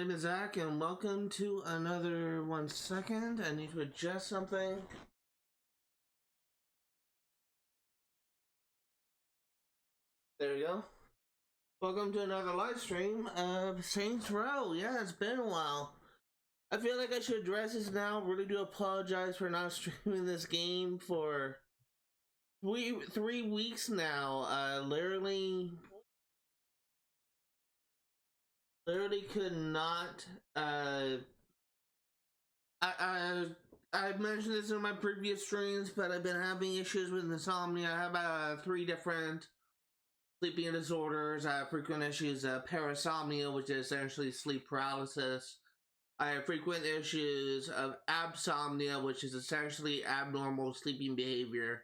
name is Zach, and welcome to another 1 second. I need to adjust something. There we go. Welcome to another live stream of Saints Row. Yeah, it's been a while. I feel like I should address this now. Really do apologize for not streaming this game for three weeks now. Literally could not. I've mentioned this in my previous streams, but I've been having issues with insomnia. I have 3 different sleeping disorders. I have frequent issues of parasomnia, which is essentially sleep paralysis. I have frequent issues of absomnia, which is essentially abnormal sleeping behavior.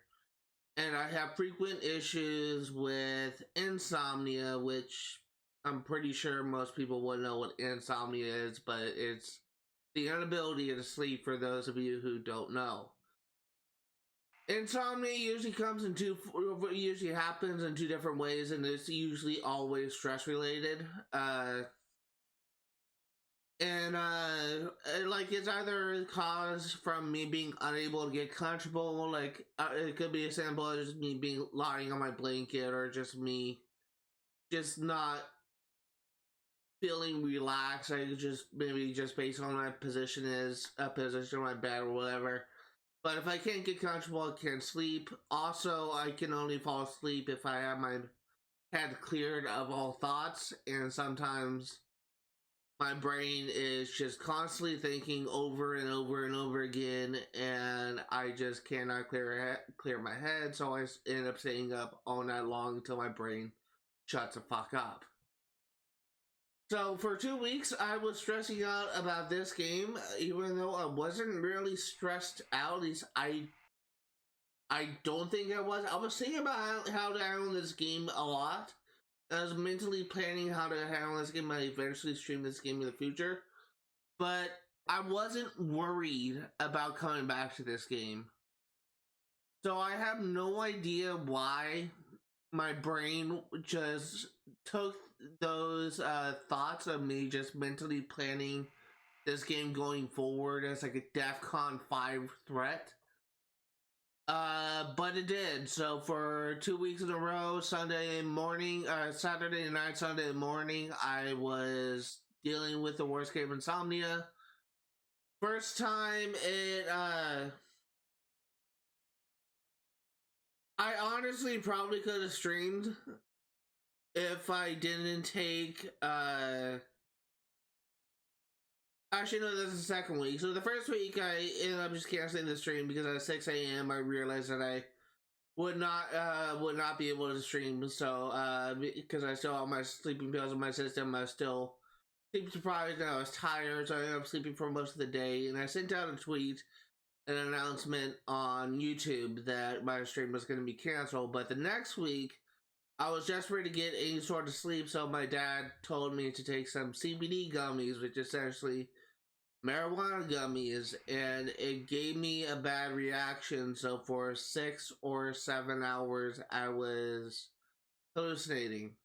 And I have frequent issues with insomnia, which I'm pretty sure most people would know what insomnia is, but it's the inability to sleep for those of you who don't know. Insomnia usually usually happens in 2 different ways, and it's usually always stress related. Like, it's either caused from me being unable to get comfortable, like it could be as simple as me being lying on my blanket, or just me not feeling relaxed. I just maybe just based on my position on my bed or whatever. But if I can't get comfortable, I can't sleep. Also, I can only fall asleep if I have my head cleared of all thoughts, and sometimes my brain is just constantly thinking over and over and over again, and I just cannot clear my head, so I end up staying up all night long until my brain shuts the fuck up. So for 2 weeks, I was stressing out about this game, even though I wasn't really stressed out. At least I don't think I was. I was thinking about how to handle this game a lot. I was mentally planning how to handle this game. I eventually stream this game in the future. But I wasn't worried about coming back to this game. So I have no idea why my brain just took those thoughts of me just mentally planning this game going forward as like a DEFCON 5 threat. But it did. So for 2 weeks in a row, Saturday night, Sunday morning, I was dealing with the worst case of insomnia. First time I honestly probably could have streamed if I didn't take, actually, no, that's the second week. So the first week, I ended up just canceling the stream because at 6 a.m. I realized that I would not be able to stream. So, because I still have my sleeping pills in my system, I was still sleep deprived and I was tired, so I ended up sleeping for most of the day. And I sent out a tweet, an announcement on YouTube that my stream was going to be canceled. But the next week, I was desperate to get any sort of sleep, so my dad told me to take some CBD gummies, which essentially marijuana gummies, and it gave me a bad reaction. So for 6 or 7 hours, I was hallucinating,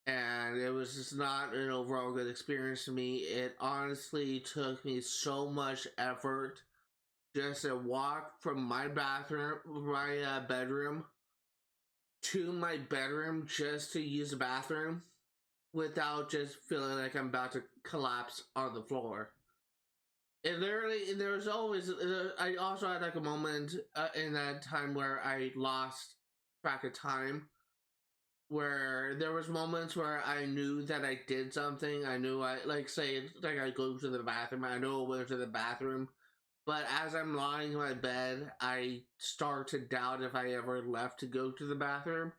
and it was just not an overall good experience to me. It honestly took me so much effort just to walk from my bedroom to my bedroom just to use the bathroom without just feeling like I'm about to collapse on the floor. It literally, there was always, I also had like a moment in that time where I lost track of time, where there was moments where I knew that I did something. I knew I go to the bathroom, I know I went to the bathroom, but as I'm lying in my bed, I start to doubt if I ever left to go to the bathroom.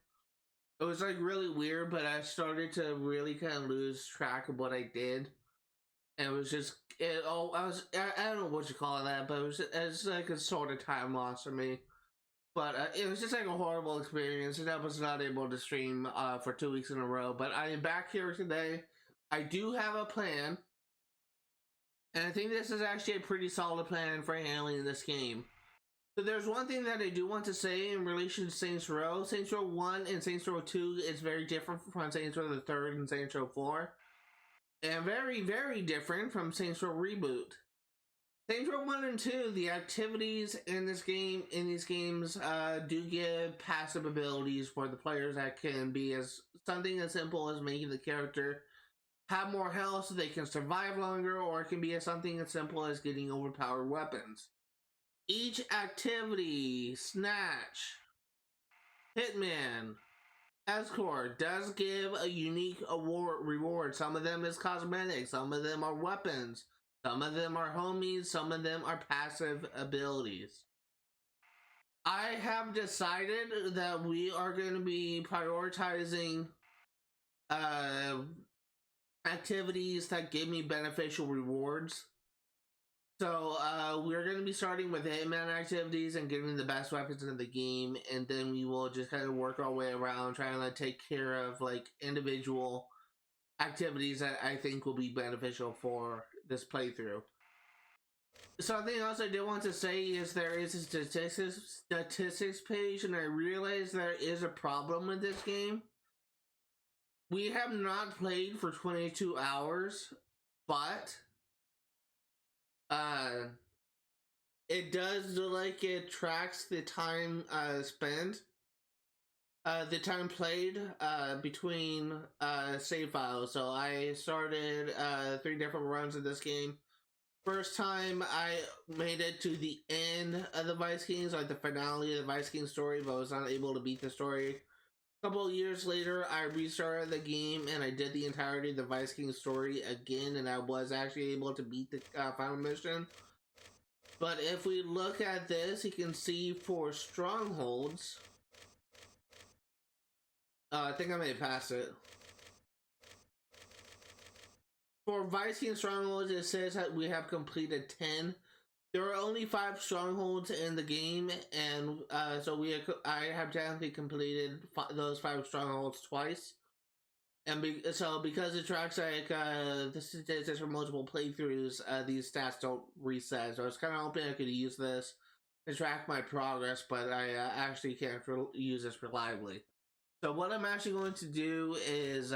It was like really weird, but I started to really kind of lose track of what I did. And it was just, I don't know what you call that, but it's like a sort of time loss for me. But it was just like a horrible experience, and I was not able to stream for 2 weeks in a row. But I am back here today. I do have a plan, and I think this is actually a pretty solid plan for handling this game. So there's one thing that I do want to say in relation to Saints Row. Saints Row 1 and Saints Row 2 is very different from Saints Row the 3rd and Saints Row 4. and very, very different from Saints Row Reboot. Saints Row 1 and 2, the activities in this game, in these games, do give passive abilities for the players that can be as something as simple as making the character have more health so they can survive longer, or it can be something as simple as getting overpowered weapons. Each activity, Snatch, Hitman, Escort, does give a unique reward. Some of them is cosmetic, some of them are weapons, some of them are homies, some of them are passive abilities. I have decided that we are going to be prioritizing activities that give me beneficial rewards. So we're going to be starting with Hitman activities and getting the best weapons in the game, and then we will just kind of work our way around trying to take care of like individual activities that I think will be beneficial for this playthrough. Something else I did want to say is there is a statistics page, and I realize there is a problem with this game. We have not played for 22 hours, but it does look like it tracks the time spent, the time played between save files. So I started 3 different runs of this game. First time I made it to the end of the Vice Kings, like the finale of the Vice King story, but I was not able to beat the story. A couple of years later, I restarted the game and I did the entirety of the Vice King story again, and I was actually able to beat the final mission. But if we look at this, you can see for Strongholds, I think I may pass it. For Vice King Strongholds, it says that we have completed 10. There are only 5 strongholds in the game, and so I have technically completed those 5 strongholds twice. And so because it tracks like the statistics for multiple playthroughs, these stats don't reset. So I was kind of hoping I could use this to track my progress, but I actually can't use this reliably. So what I'm actually going to do is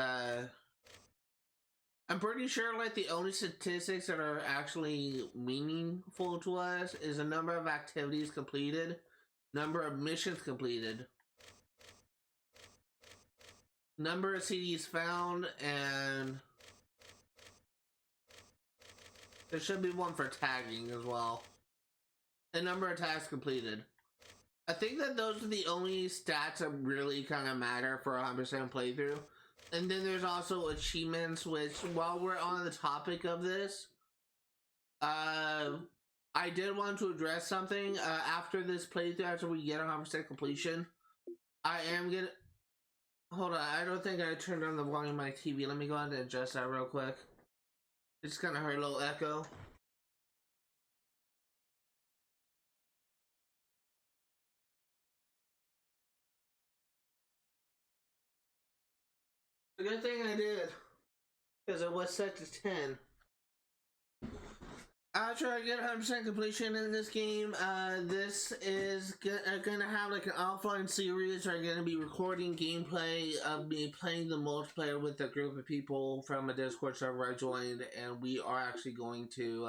I'm pretty sure like the only statistics that are actually meaningful to us is the number of activities completed, number of missions completed, number of CDs found, and there should be one for tagging as well. The number of tasks completed. I think that those are the only stats that really kind of matter for a 100% playthrough. And then there's also achievements, which, while we're on the topic of this, I did want to address something. After this playthrough, after we get 100% completion, I am gonna... Hold on, I don't think I turned on the volume of my TV. Let me go ahead and adjust that real quick. It's kind of heard a little echo. The good thing I did, because it was set to 10. After I get 100% completion in this game, this is gonna have like an offline series where I'm gonna be recording gameplay of me playing the multiplayer with a group of people from a Discord server I joined, and we are actually going to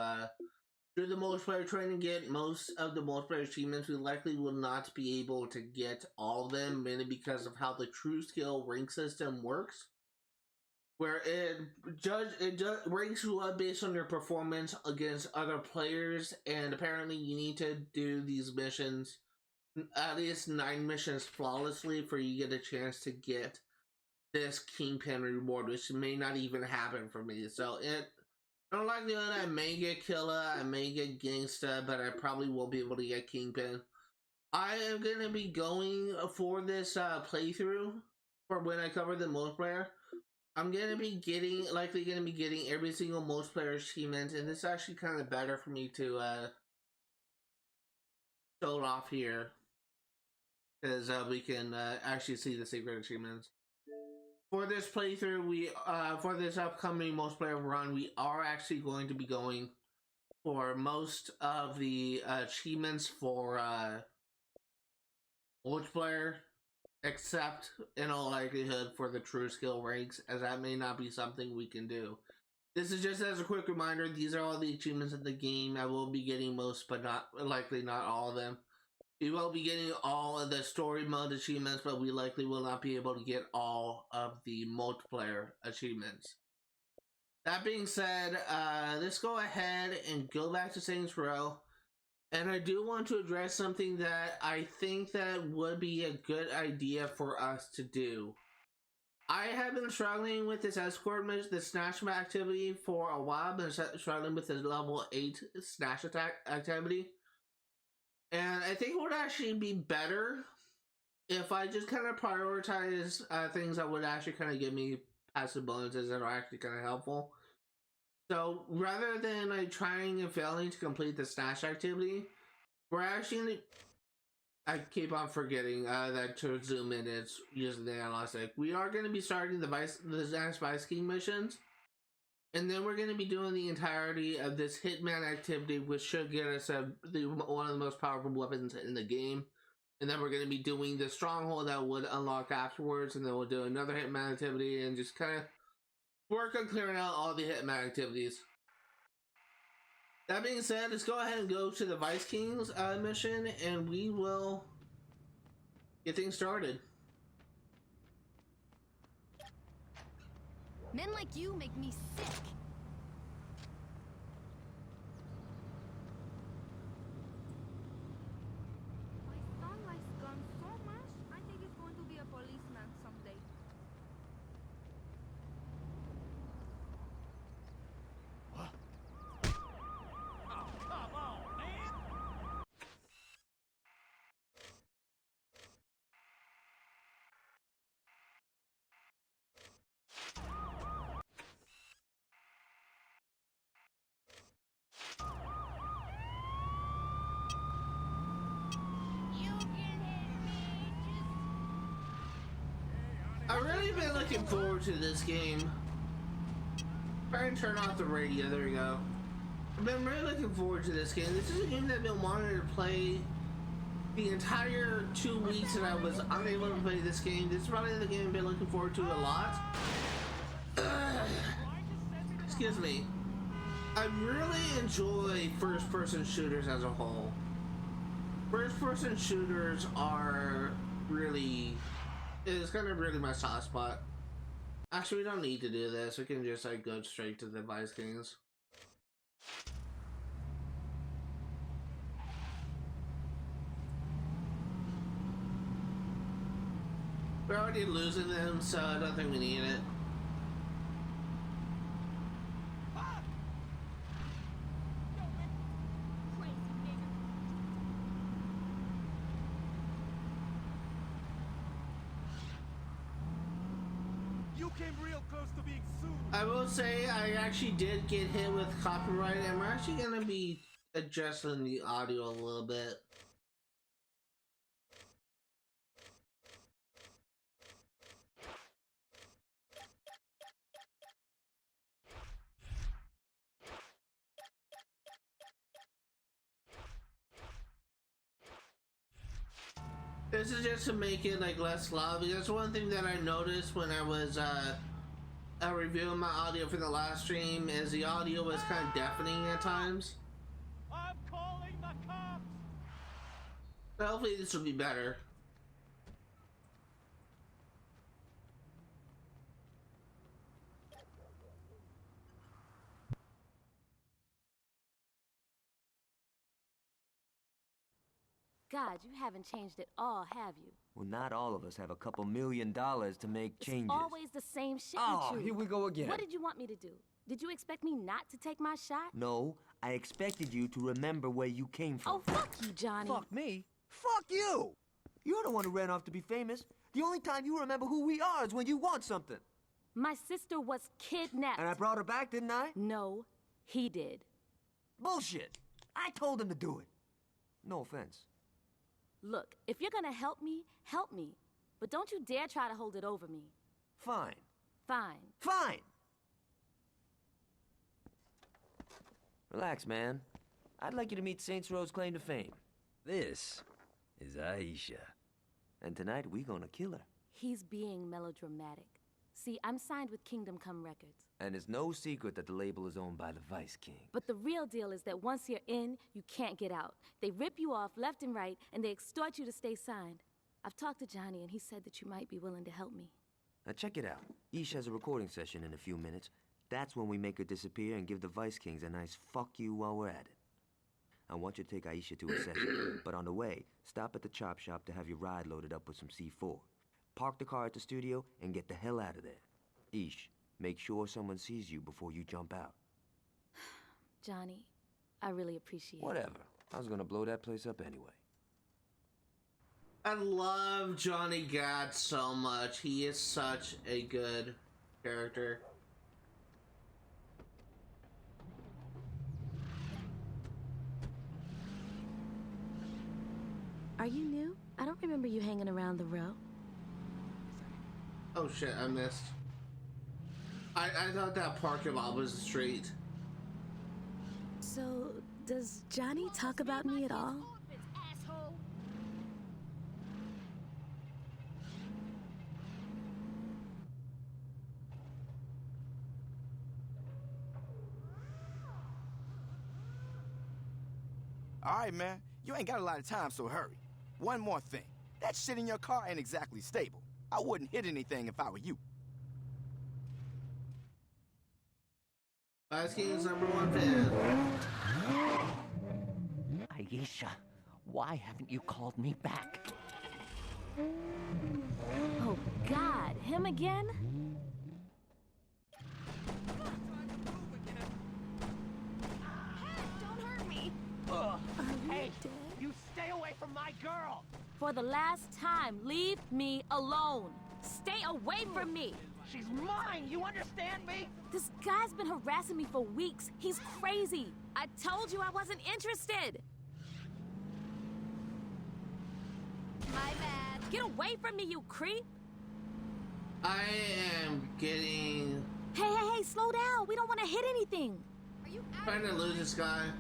do the multiplayer, trying to get most of the multiplayer achievements. We likely will not be able to get all of them, mainly because of how the true skill rank system works, where it ranks you up based on your performance against other players, and apparently you need to do these missions, at least 9 missions flawlessly, for you to get a chance to get this Kingpin reward, which may not even happen for me. So I don't like the other. I may get Killer, I may get Gangsta, but I probably won't be able to get Kingpin. I am going to be going for this playthrough, for when I cover the multiplayer. I'm gonna be likely gonna be getting every single multiplayer achievement, and it's actually kind of better for me to show it off here, because we can actually see the secret achievements. For this playthrough, for this upcoming multiplayer run, we are actually going to be going for most of the achievements for multiplayer, except in all likelihood for the true skill ranks, as that may not be something we can do. This is just as a quick reminder, these are all the achievements in the game. I will be getting most, but not likely not all of them. We will be getting all of the story mode achievements, but we likely will not be able to get all of the multiplayer achievements. That being said, let's go ahead and go back to Saints Row. And I do want to address something that I think that would be a good idea for us to do. I have been struggling with this escort mission, the snatch activity for a while. I've been struggling with this level 8 snatch attack activity. And I think it would actually be better if I just kind of prioritize things that would actually kind of give me passive bonuses that are actually kind of helpful. So rather than like trying and failing to complete the snatch activity, we're actually, I keep on forgetting that to zoom in it's using the analytic. We are going to be starting the next Vice King missions, and then we're going to be doing the entirety of this Hitman activity, which should get us one of the most powerful weapons in the game. And then we're going to be doing the Stronghold that would unlock afterwards, and then we'll do another Hitman activity and just kind of work on clearing out all the Hitman activities. That being said, let's go ahead and go to the Vice Kings mission, and we will get things started. Men like you make me sick. My son likes guns so much, I think he's going to be a policeman someday. I've really been looking forward to this game. Try and turn off the radio, there we go. I've been really looking forward to this game. This is a game that I've been wanting to play the entire 2 weeks that I was unable to play this game. This is probably the game I've been looking forward to a lot. Excuse me. I really enjoy first-person shooters as a whole. First-person shooters are really... It's kind of really my soft spot. Actually, we don't need to do this. We can just like go straight to the Vice Kings. We're already losing them, so I don't think we need it. I will say I actually did get hit with copyright, and we're actually going to be adjusting the audio a little bit. This is just to make it like less loud, because one thing that I noticed when I was reviewing my audio for the last stream is the audio was kind of deafening at times. I'm calling the cops. So hopefully this will be better. God, you haven't changed at all, have you? Well, not all of us have a couple $1 million to make changes. It's always the same shit Oh, with you. here we go again. What did you want me to do? Did you expect me not to take my shot? No, I expected you to remember where you came from. Oh, fuck you, Johnny. Fuck me? Fuck you! You're the one who ran off to be famous. The only time you remember who we are is when you want something. My sister was kidnapped. And I brought her back, didn't I? No, he did. Bullshit! I told him to do it. No offense. Look, if you're gonna help me, help me. But don't you dare try to hold it over me. Fine. Fine. Fine! Relax, man. I'd like you to meet Saints Row's claim to fame. This is Aisha. And tonight, we gonna kill her. He's being melodramatic. See, I'm signed with Kingdom Come Records. And it's no secret that the label is owned by the Vice King. But the real deal is that once you're in, you can't get out. They rip you off left and right, and they extort you to stay signed. I've talked to Johnny, and he said that you might be willing to help me. Now check it out. Ish has a recording session in a few minutes. That's when we make her disappear and give the Vice Kings a nice fuck you while we're at it. I want you to take Aisha to a session, but on the way, stop at the chop shop to have your ride loaded up with some C4. Park the car at the studio and get the hell out of there. Ish, make sure someone sees you before you jump out. Johnny, I really appreciate it. Whatever. I was gonna blow that place up anyway. I love Johnny Gad so much. He is such a good character. Are you new? I don't remember you hanging around the row. Oh shit, I missed. I thought that parking lot was the street. So, does Johnny talk about me at all? All right, man. You ain't got a lot of time, so hurry. One more thing. That shit in your car ain't exactly stable. I wouldn't hit anything if I were you. Vice King's #1 fan. Aisha, why haven't you called me back? Oh, God, him again? Don't hurt me! Hey, you stay away from my girl! For the last time, leave me alone. Stay away from me. She's mine, you understand me? This guy's been harassing me for weeks. He's crazy. I told you I wasn't interested. My bad. Get away from me, you creep. I am getting... Hey, slow down. We don't want to hit anything. Are you trying to lose this guy.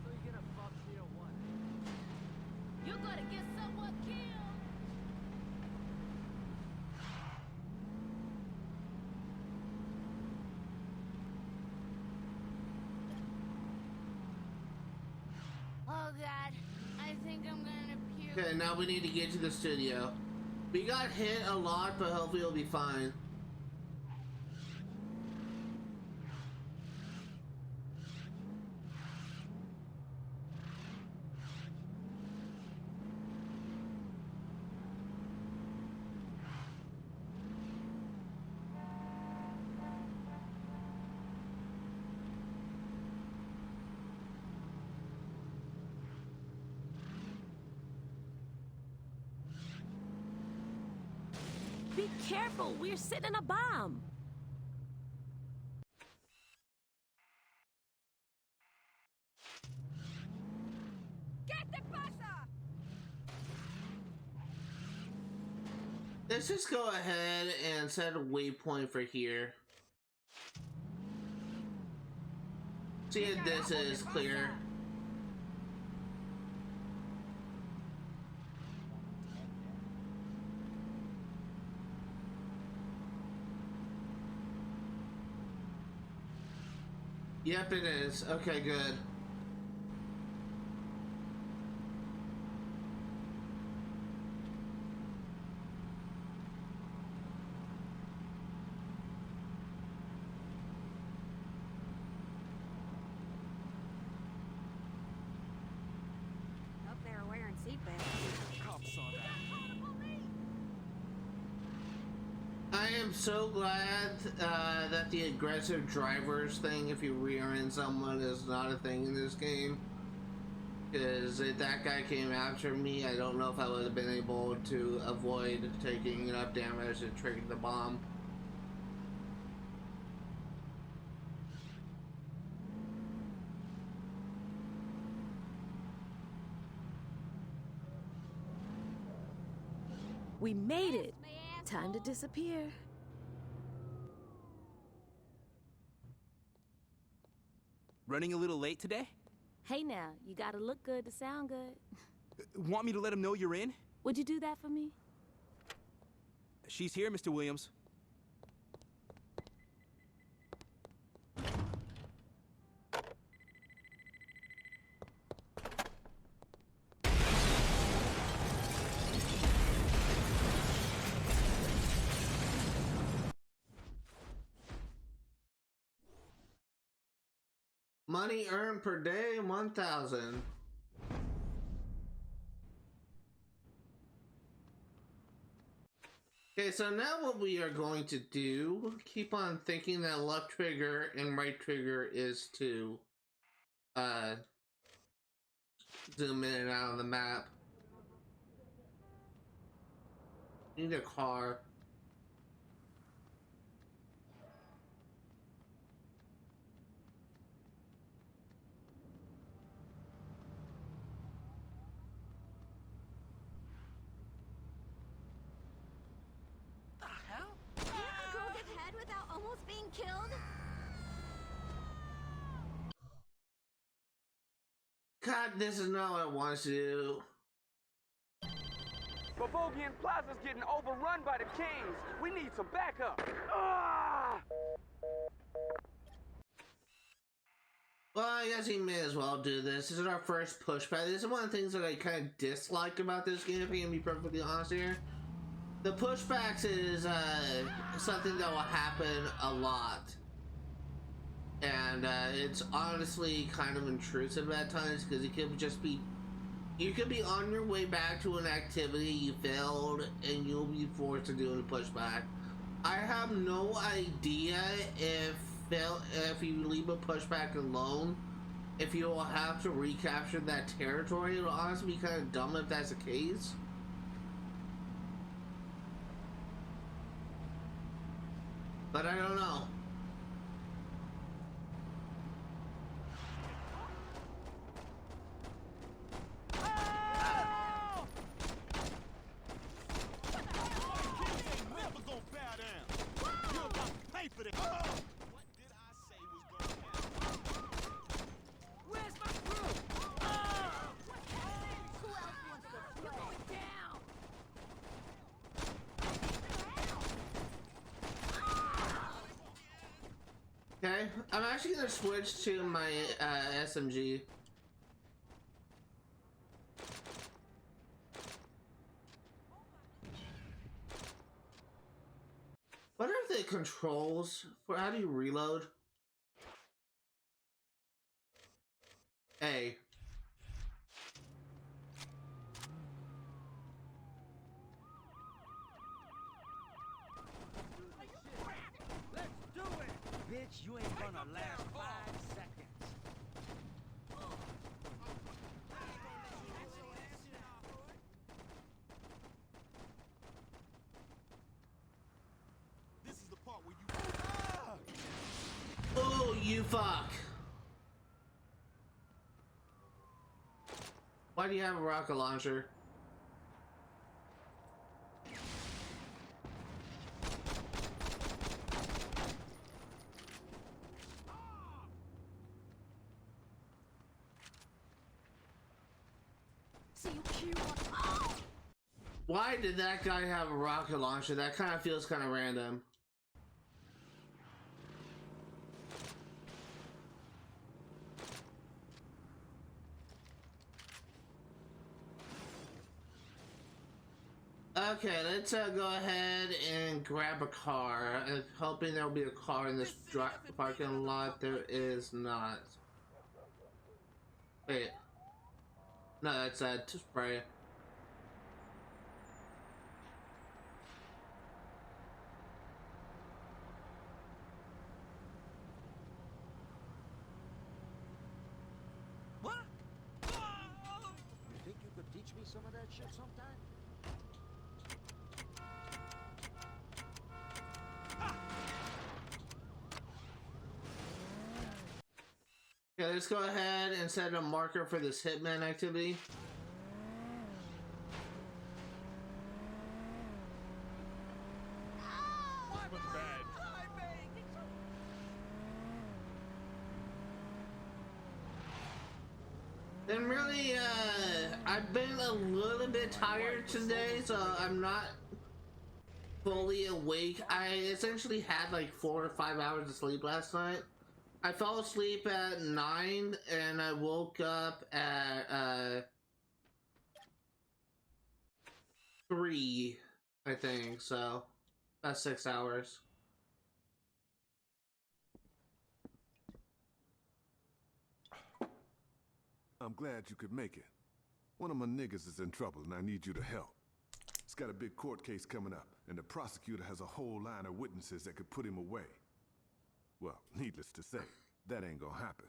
So you gonna fuck me or what? You're gonna get someone killed. Oh God, I think I'm gonna puke. Okay, now we need to get to the studio. We got hit a lot, but hopefully it'll be fine. Be careful. We're sitting in a bomb. Get the buzzer! Let's just go ahead and set a waypoint for here. See if this is clear. Yep, it is. Okay, good. Hope they were wearing seatbelts. Cops saw that. I am so glad that the aggressive drivers thing, if you rear-end someone, is not a thing in this game. Because if that guy came after me, I don't know if I would have been able to avoid taking enough damage to trigger the bomb. We made it. Time to disappear. Running a little late today? Hey now, you gotta look good to sound good. Want me to let him know you're in? Would you do that for me? She's here, Mr. Williams. Money earned per day, 1,000. Okay, so now what we are going to do, keep on thinking that left trigger and right trigger is to zoom in and out of the map. Need a car. Killed? God, this is not what I wanted to do. Bobogian Plaza's getting overrun by the Kings. We need some backup. Ah! Well, I guess we may as well do this. This is our first pushback. This is one of the things that I kind of dislike about this game, if I'm gonna be perfectly honest here. The pushbacks is something that will happen a lot. And it's honestly kind of intrusive at times, because it could just be, you could be on your way back to an activity you failed and you'll be forced to do a pushback. I have no idea if you leave a pushback alone, if you will have to recapture that territory. It'll honestly be kind of dumb if that's the case. But I don't know. Okay, I'm actually gonna switch to my SMG. What are the controls for how do you reload? A. Bitch, you ain't gonna last 5 seconds. This is the part where you... Oh, you fuck. Why do you have a rocket launcher? Why did that guy have a rocket launcher? That kind of feels kind of random. Okay, let's go ahead and grab a car. I'm hoping there'll be a car in this parking lot. There is not. Wait. No, that's to spray. What? You think you could teach me some of that shit sometime? Okay, let's go ahead and set a marker for this Hitman activity. And really, I've been a little bit tired today, so I'm not fully awake. I essentially had like 4 or 5 hours of sleep last night. I fell asleep at 9 and I woke up at 3, I think, so that's 6 hours. I'm glad you could make it. One of my niggas is in trouble and I need you to help. He's got a big court case coming up, and the prosecutor has a whole line of witnesses that could put him away. Well, needless to say, that ain't gonna happen.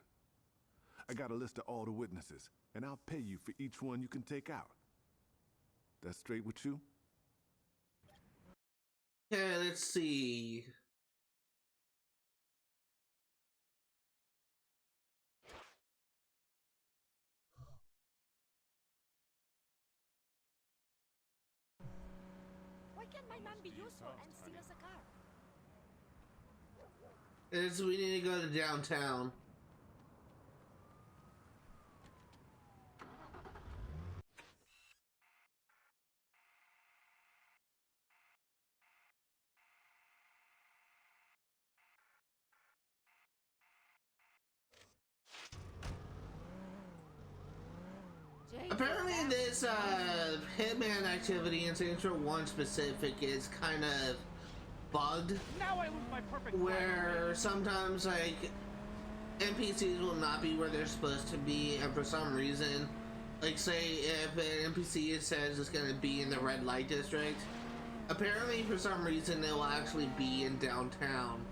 I got a list of all the witnesses, and I'll pay you for each one you can take out. That's straight with you? Okay, let's see. Why can't my man be useful and steal us a car? We need to go to downtown. Apparently this Hitman activity in Saints Row 1 specific is kind of bugged. Now I lose my perfect where sometimes like NPCs will not be where they're supposed to be, and for some reason, like say if an NPC says it's gonna be in the red light district, apparently for some reason it will actually be in downtown.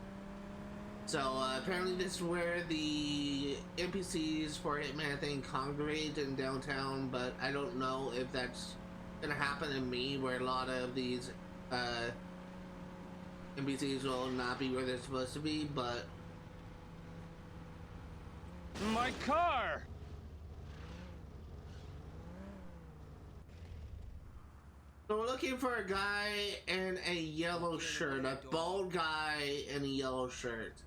So apparently this is where the NPCs for Hitman, I think, congregate in downtown, but I don't know if that's gonna happen in me, where a lot of these NPCs will not be where they're supposed to be, but... My car! So we're looking for a guy in a yellow shirt, a bald guy in a yellow shirt.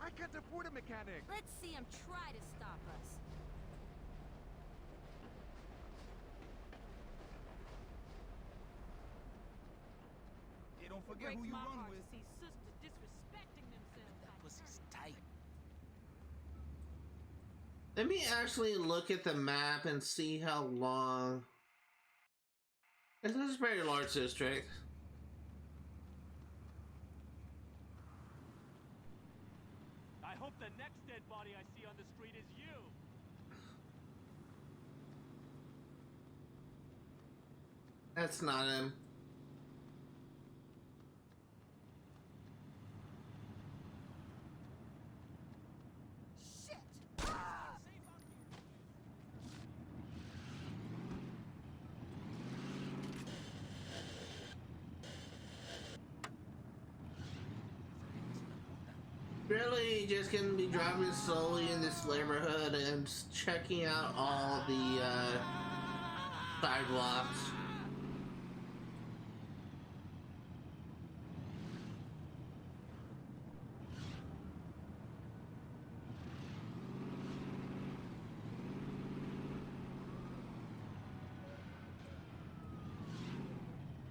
I can't afford a mechanic. Let's see him try to stop us. Hey, don't forget who you run with. See sisters disrespecting themselves. That pussy's tight. Let me actually look at the map and see how long... This is a very large district. I hope the next dead body I see on the street is you. That's not him. Really just gonna be driving slowly in this neighborhood and checking out all the sidewalks.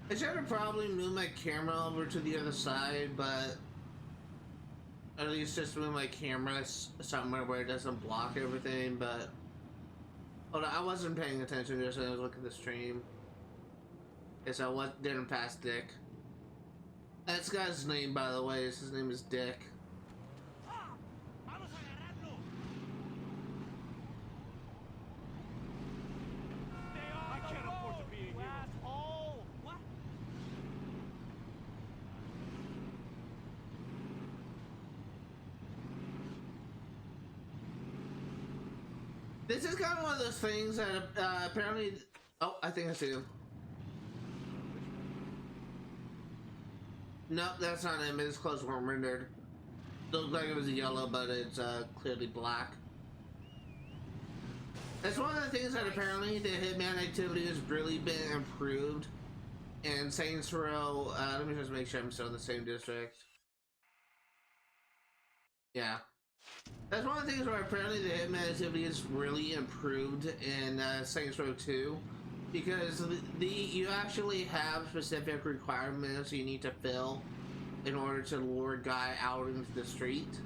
I should have probably moved my camera over to the other side, but at least just move my camera somewhere where it doesn't block everything. But hold on, I wasn't paying attention just when I was looking at the stream. Guess I didn't pass Dick. That's guy's name, by the way. His name is Dick. I can't afford to be a hero. Asshole! What? This is kind of one of those things that apparently... Oh, I think I see him. Nope, that's not him. His clothes weren't rendered. Looked like it was yellow, but it's clearly black. That's one of the things that apparently the Hitman activity has really been improved in Saints Row. Let me just make sure I'm still in the same district. Yeah. That's one of the things where apparently the Hitman activity is really improved in Saints Row 2. because you actually have specific requirements you need to fill in order to lure a guy out into the street.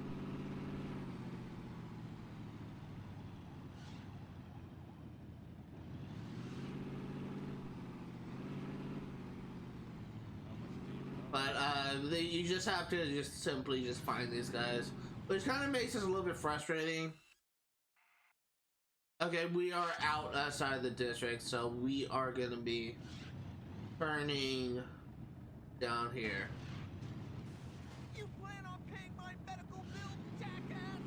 But you just have to just simply just find these guys, which kind of makes this a little bit frustrating. Okay, we are outside the district, so we are gonna be turning down here. You plan on paying my medical bill, jackass?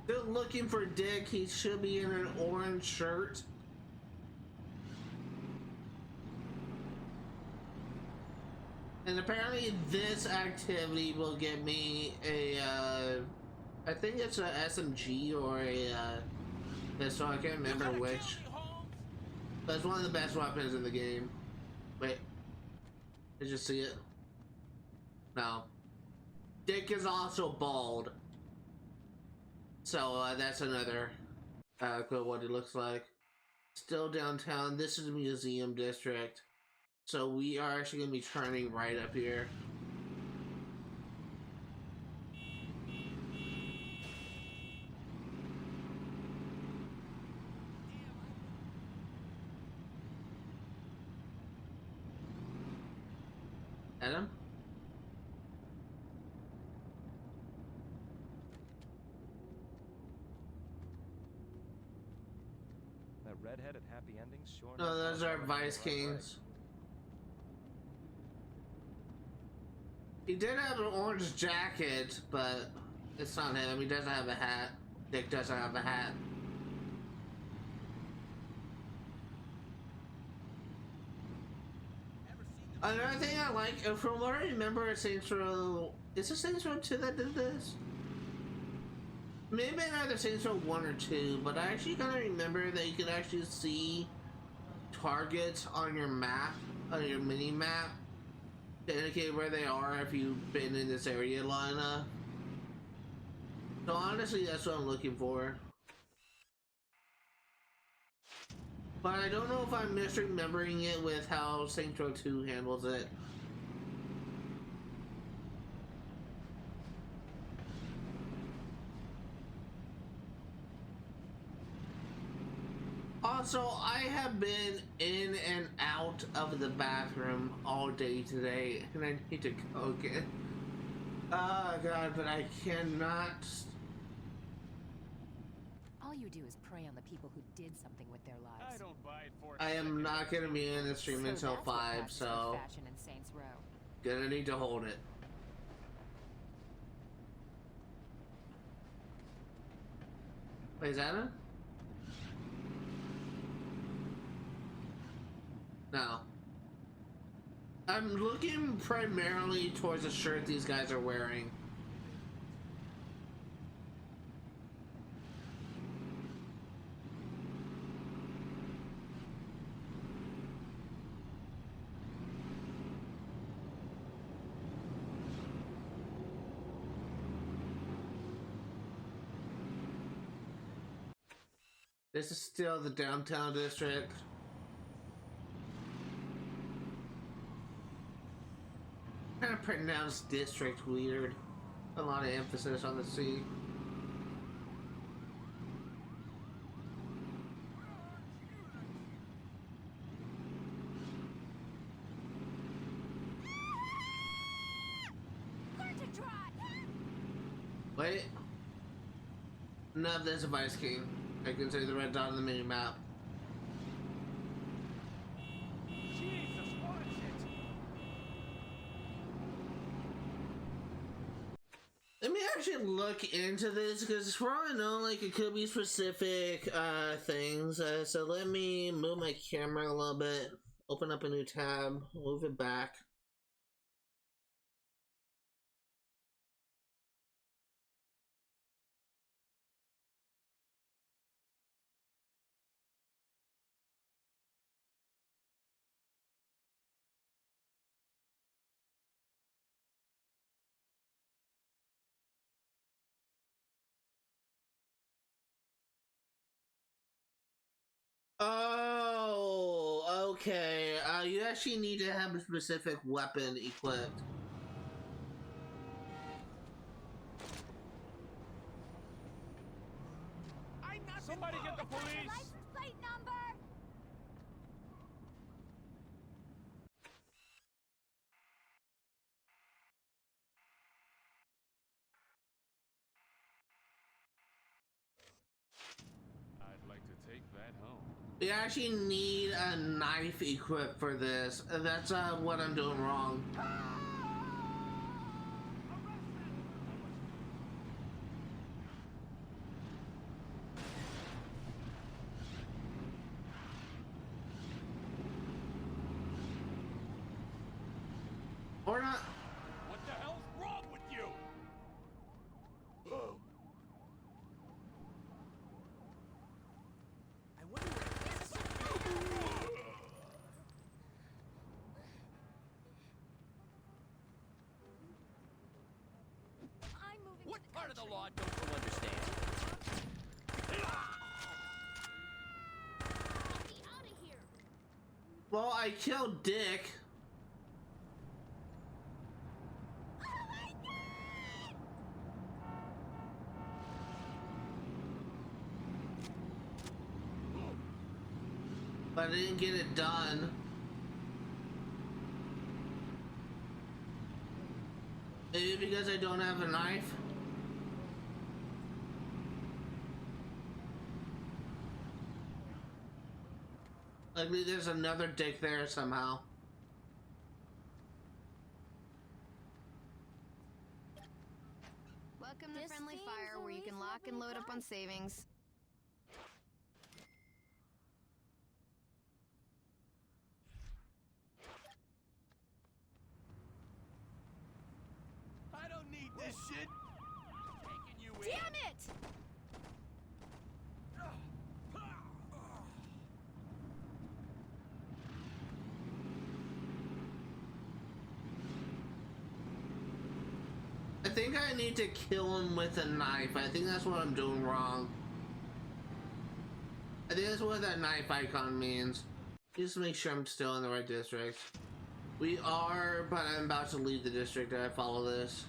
Still looking for Dick. He should be in an orange shirt. And apparently this activity will get me a, I think it's a SMG or a, pistol. I can't remember which. But it's one of the best weapons in the game. Wait. Did you see it? No. Dick is also bald. So, that's another, what it looks like. Still downtown. This is the museum district. So we are actually going to be turning right up here. Adam? That redheaded happy endings sure. No, those are Vice Kings. He did have an orange jacket, but it's not him. He doesn't have a hat. Dick doesn't have a hat. Another thing I like, from what I remember, Saints Row... Is it Saints Row 2 that did this? Maybe either Saints Row 1 or 2, but I actually kind of remember that you could actually see targets on your map, on your mini-map, to indicate where they are if you've been in this area long enough. So honestly, that's what I'm looking for. But I don't know if I'm misremembering it with how Saints Row 2 handles it. Also, I have been in and out of the bathroom all day today, and I need to go again. Oh god, but I cannot. All you do is prey on the people who did something with their lives. I don't buy it for. I am not gonna be in the stream until 5, so fashion in Saints Row. gonna need to hold it. Wait, is that it? No. I'm looking primarily towards the shirt these guys are wearing. This is still the downtown district. Kind of pronounced district weird. A lot of emphasis on the C. Wait. No, there's a Vice King. I can see the red dot on the mini map. Jesus, watch it! Let me actually look into this, because for all I know, like, it could be specific things. So let me move my camera a little bit, open up a new tab, move it back. Okay, you actually need to have a specific weapon equipped. Somebody get the police! License plate number! I'd like to take that home. We actually need a knife equipped for this. That's what I'm doing wrong. Or not. What the hell's wrong with you? I wonder I'm moving. What part of the law don't you understand? Get me out of here! Well, I killed Dick. But I didn't get it done. Maybe because I don't have a knife? Likely there's another Dick there somehow. Welcome to This Friendly seems Fire, a where you can lock and load up on savings. I don't need this shit! Taking you in. Damn it! I think I need to kill him with a knife. I think that's what I'm doing wrong. I think that's what that knife icon means. Just make sure I'm still in the right district. We are, but I'm about to leave the district if I follow this.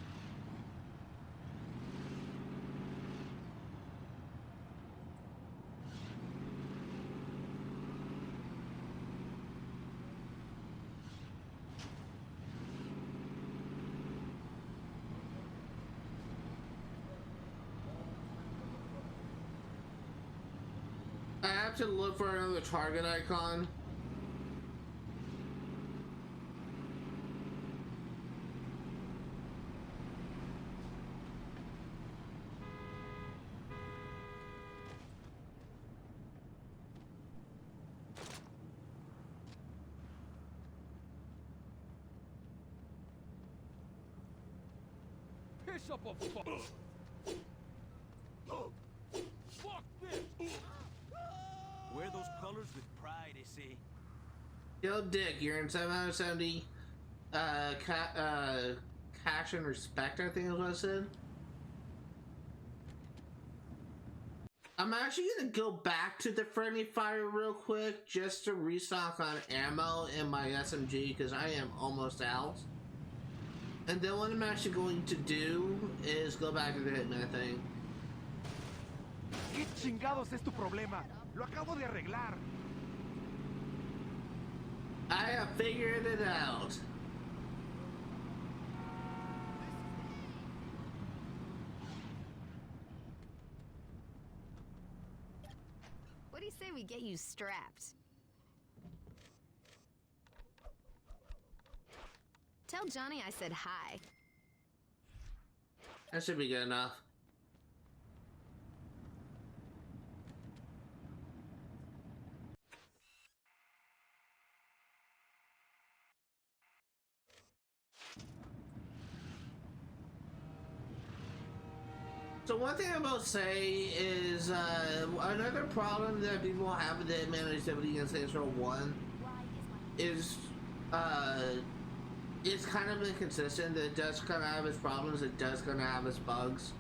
I have to look for another target icon. Piss up a fuck! Fuck this! Wear those colors with pride, I see. Yo, Dick, you're in 770 cash and respect, I think is what I said. I'm actually gonna go back to the friendly fire real quick just to restock on ammo in my SMG because I am almost out. And then what I'm actually going to do is go back to the Hitman thing. ¿Qué chingados es tu problema? Lo acabo de arreglar. I have figured it out. What do you say we get you strapped? Tell Johnny I said hi. That should be good enough. So one thing I will say is another problem that people have with the Hitman activity in Saints Row 1 is it's kind of inconsistent. It does kind of have its problems, it does kind of have its bugs.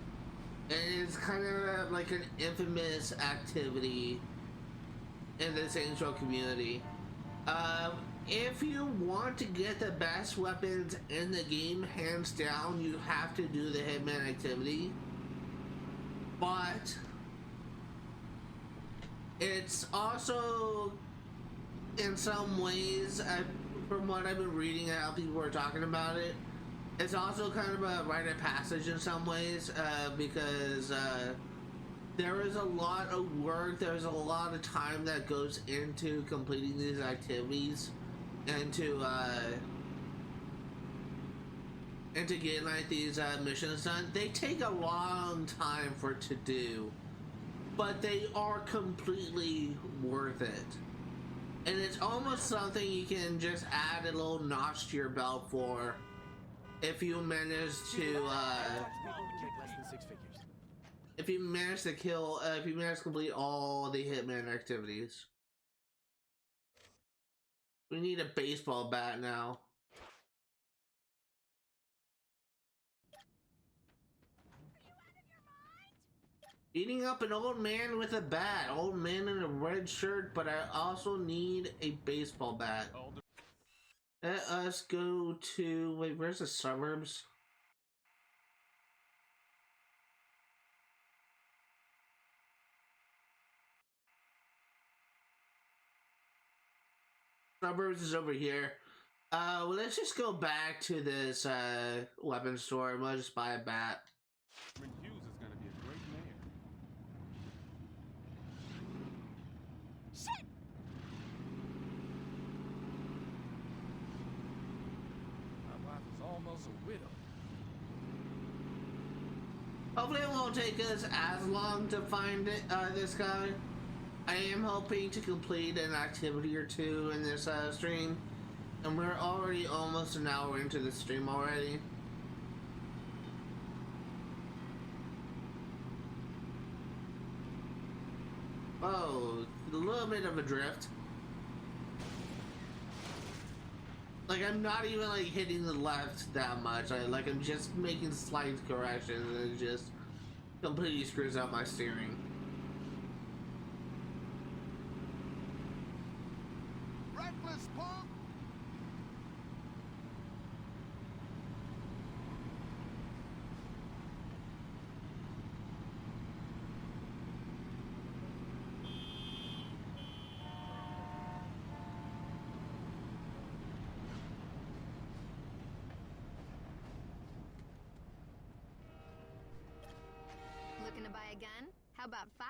And it's kind of like an infamous activity in the Saints Row community. If you want to get the best weapons in the game, hands down, you have to do the Hitman activity. But it's also, in some ways, from what I've been reading and how people are talking about it, it's also kind of a rite of passage in some ways, because there is a lot of work, there's a lot of time that goes into completing these activities and to get like these missions done. They take a long time for it to do, but they are completely worth it. And it's almost something you can just add a little notch to your belt for if you manage to if you manage to complete all the Hitman activities. We need a baseball bat now. Beating up an old man with a bat. Old man in a red shirt, but I also need a baseball bat. Let us go to... Wait, where's the suburbs? Suburbs is over here. Well, let's just go back to this weapons store and we'll just buy a bat. Hughes is gonna be a great mayor. Shit! My wife is almost a widow. Hopefully it won't take us as long to find it, this guy. I am hoping to complete an activity or two in this stream, and we're already almost an hour into the stream already. Oh, a little bit of a drift. Like, I'm not even like hitting the left that much. I'm just making slight corrections, and it just completely screws up my steering. Reckless punk! Looking to buy a gun? How about 5?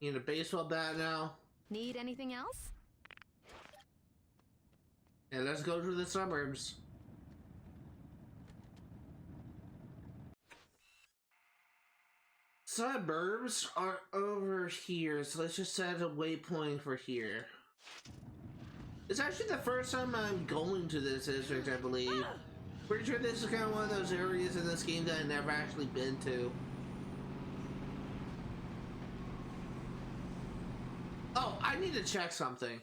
Need a baseball bat now. Need anything else? And let's go to the suburbs. Suburbs are over here, so let's just set a waypoint for here. It's actually the first time I'm going to this district, I believe. Pretty sure this is kind of one of those areas in this game that I've never actually been to. Oh, I need to check something.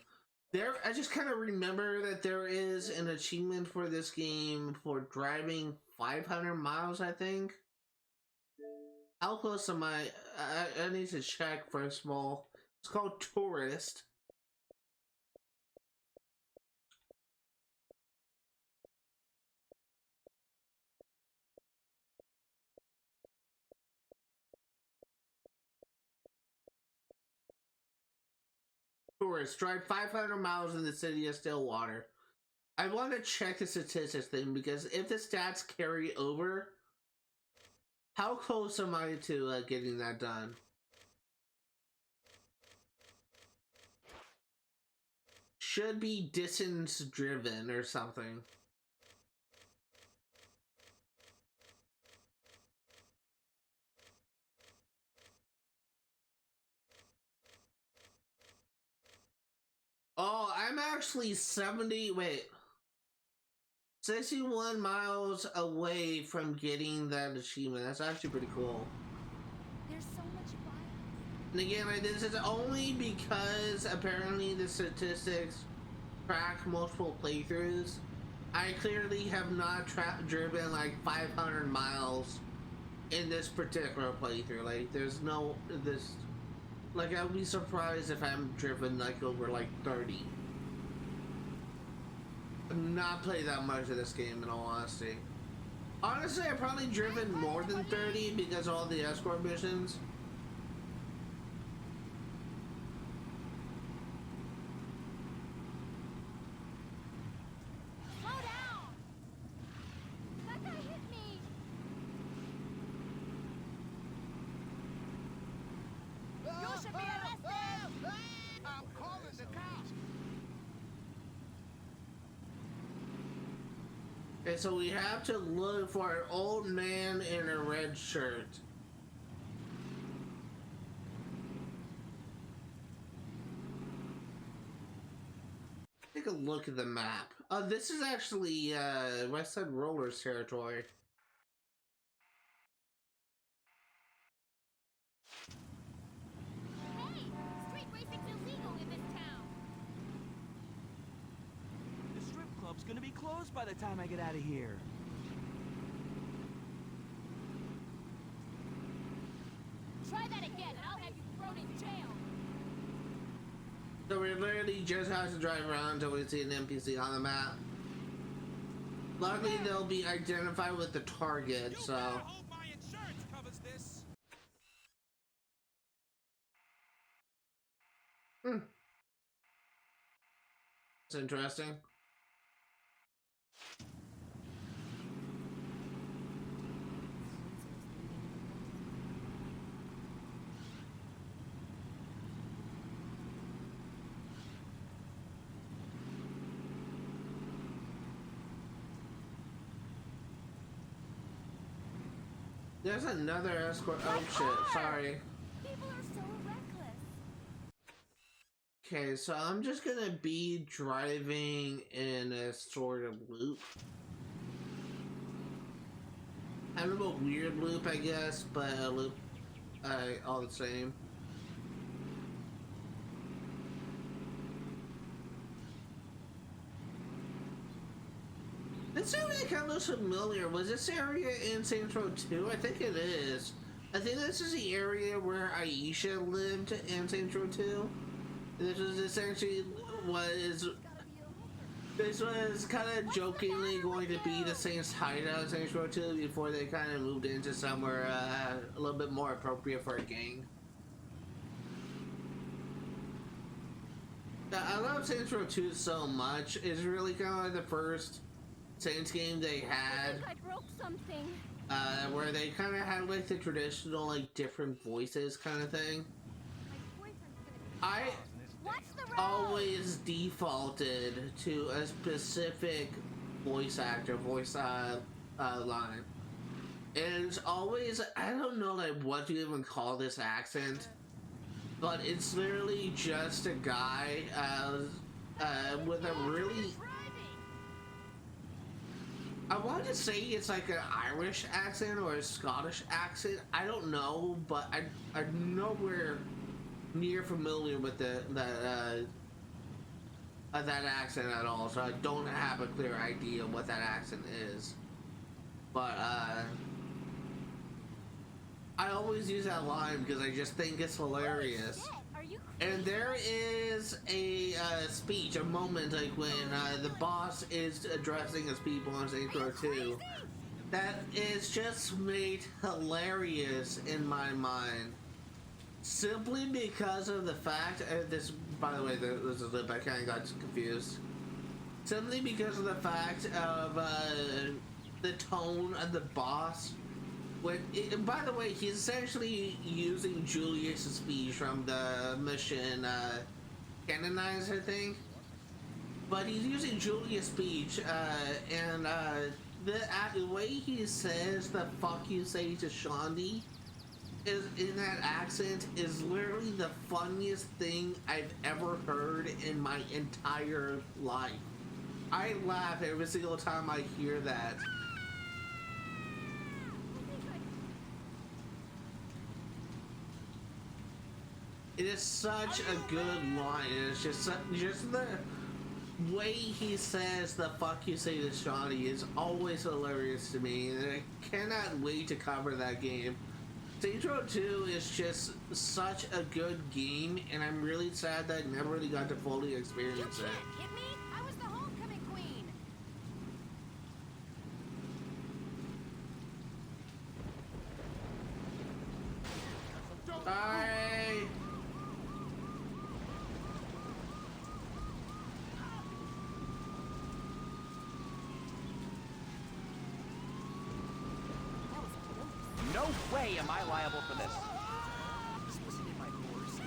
I just kind of remember that there is an achievement for this game for driving 500 miles, I think. How close am I? I need to check first of all. It's called Tourist. Tourists drive 500 miles in the city of Stillwater. I want to check the statistics thing because if the stats carry over, how close am I to getting that done? Should be distance driven or something. Oh, I'm actually 61 miles away from getting that achievement. That's actually pretty cool. There's so much violence. And again, this is only because apparently the statistics track multiple playthroughs. I clearly have not driven like 500 miles in this particular playthrough. Like, there's no Like, I would be surprised if I'm driven like over like 30. I've not played that much of this game in all honesty. Honestly, I've probably driven more than 30 because of all the escort missions. Slow down! That guy hit me! You should be arrested! I'm calling the cops! Okay, so we have to look for an old man in a red shirt. Take a look at the map. This is actually West Side Rollers territory. Hey! Street racing's illegal in this town! The strip club's gonna be closed by the time I get out of here. Try that again and I'll have you thrown in jail! So we literally just have to drive around until we see an NPC on the map. Luckily, they'll be identified with the target, so... hope my insurance covers this. It's interesting. There's another escort. Oh shit, sorry. People are so reckless. Okay, so I'm just gonna be driving in a sort of loop. Kind of a weird loop, I guess, but a loop all the same. This area kind of looks familiar. Was this area in Saints Row 2? I think it is. I think this is the area where Aisha lived in Saints Row 2. This was essentially this was kind of jokingly going to be the Saints hideout in Saints Row 2 before they kind of moved into somewhere a little bit more appropriate for a gang. I love Saints Row 2 so much. It's really kind of like the first Saints game they had. I think I broke something. Where they kind of had like the traditional like different voices kind of thing. I always defaulted to a specific voice actor, line. And it's always, I don't know like what you even call this accent, but it's literally just a guy with a really, I want to say it's like an Irish accent or a Scottish accent. I don't know, but I'm nowhere near familiar with that accent at all, so I don't have a clear idea what that accent is. But I always use that line because I just think it's hilarious. And there is a speech, a moment like when the boss is addressing his people on Saints Row 2 that is just made hilarious in my mind. Simply because of the fact, this, by the way, this is I kind of got confused. Simply because of the fact of the tone of the boss. By the way, he's essentially using Julius's speech from the mission Canonized, I think. But he's using Julius' speech, and the way he says the fuck you say to Shondi is in that accent is literally the funniest thing I've ever heard in my entire life. I laugh every single time I hear that. It is such a good line. It's just the way he says the fuck you say to Shawnee is always hilarious to me, and I cannot wait to cover that game. Saints Row 2 is just such a good game, and I'm really sad that I never really got to fully experience it. Hit me? I was the homecoming queen. Bye. No way am I liable for this. This wasn't in my course.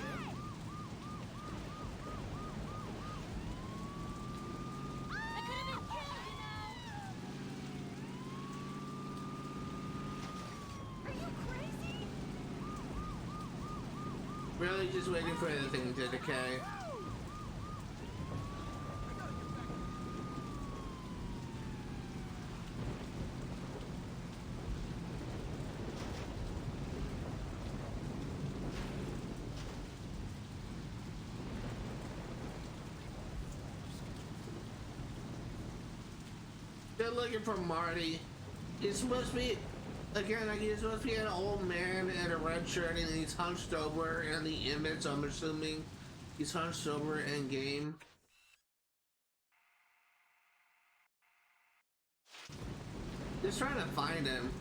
I could have been killed, you know. Are you crazy? Really just waiting for the thing to decay. Still looking for Marty. He's supposed to be, again, like he's supposed to be an old man in a red shirt and he's hunched over in the image, so I'm assuming he's hunched over in game. Just trying to find him.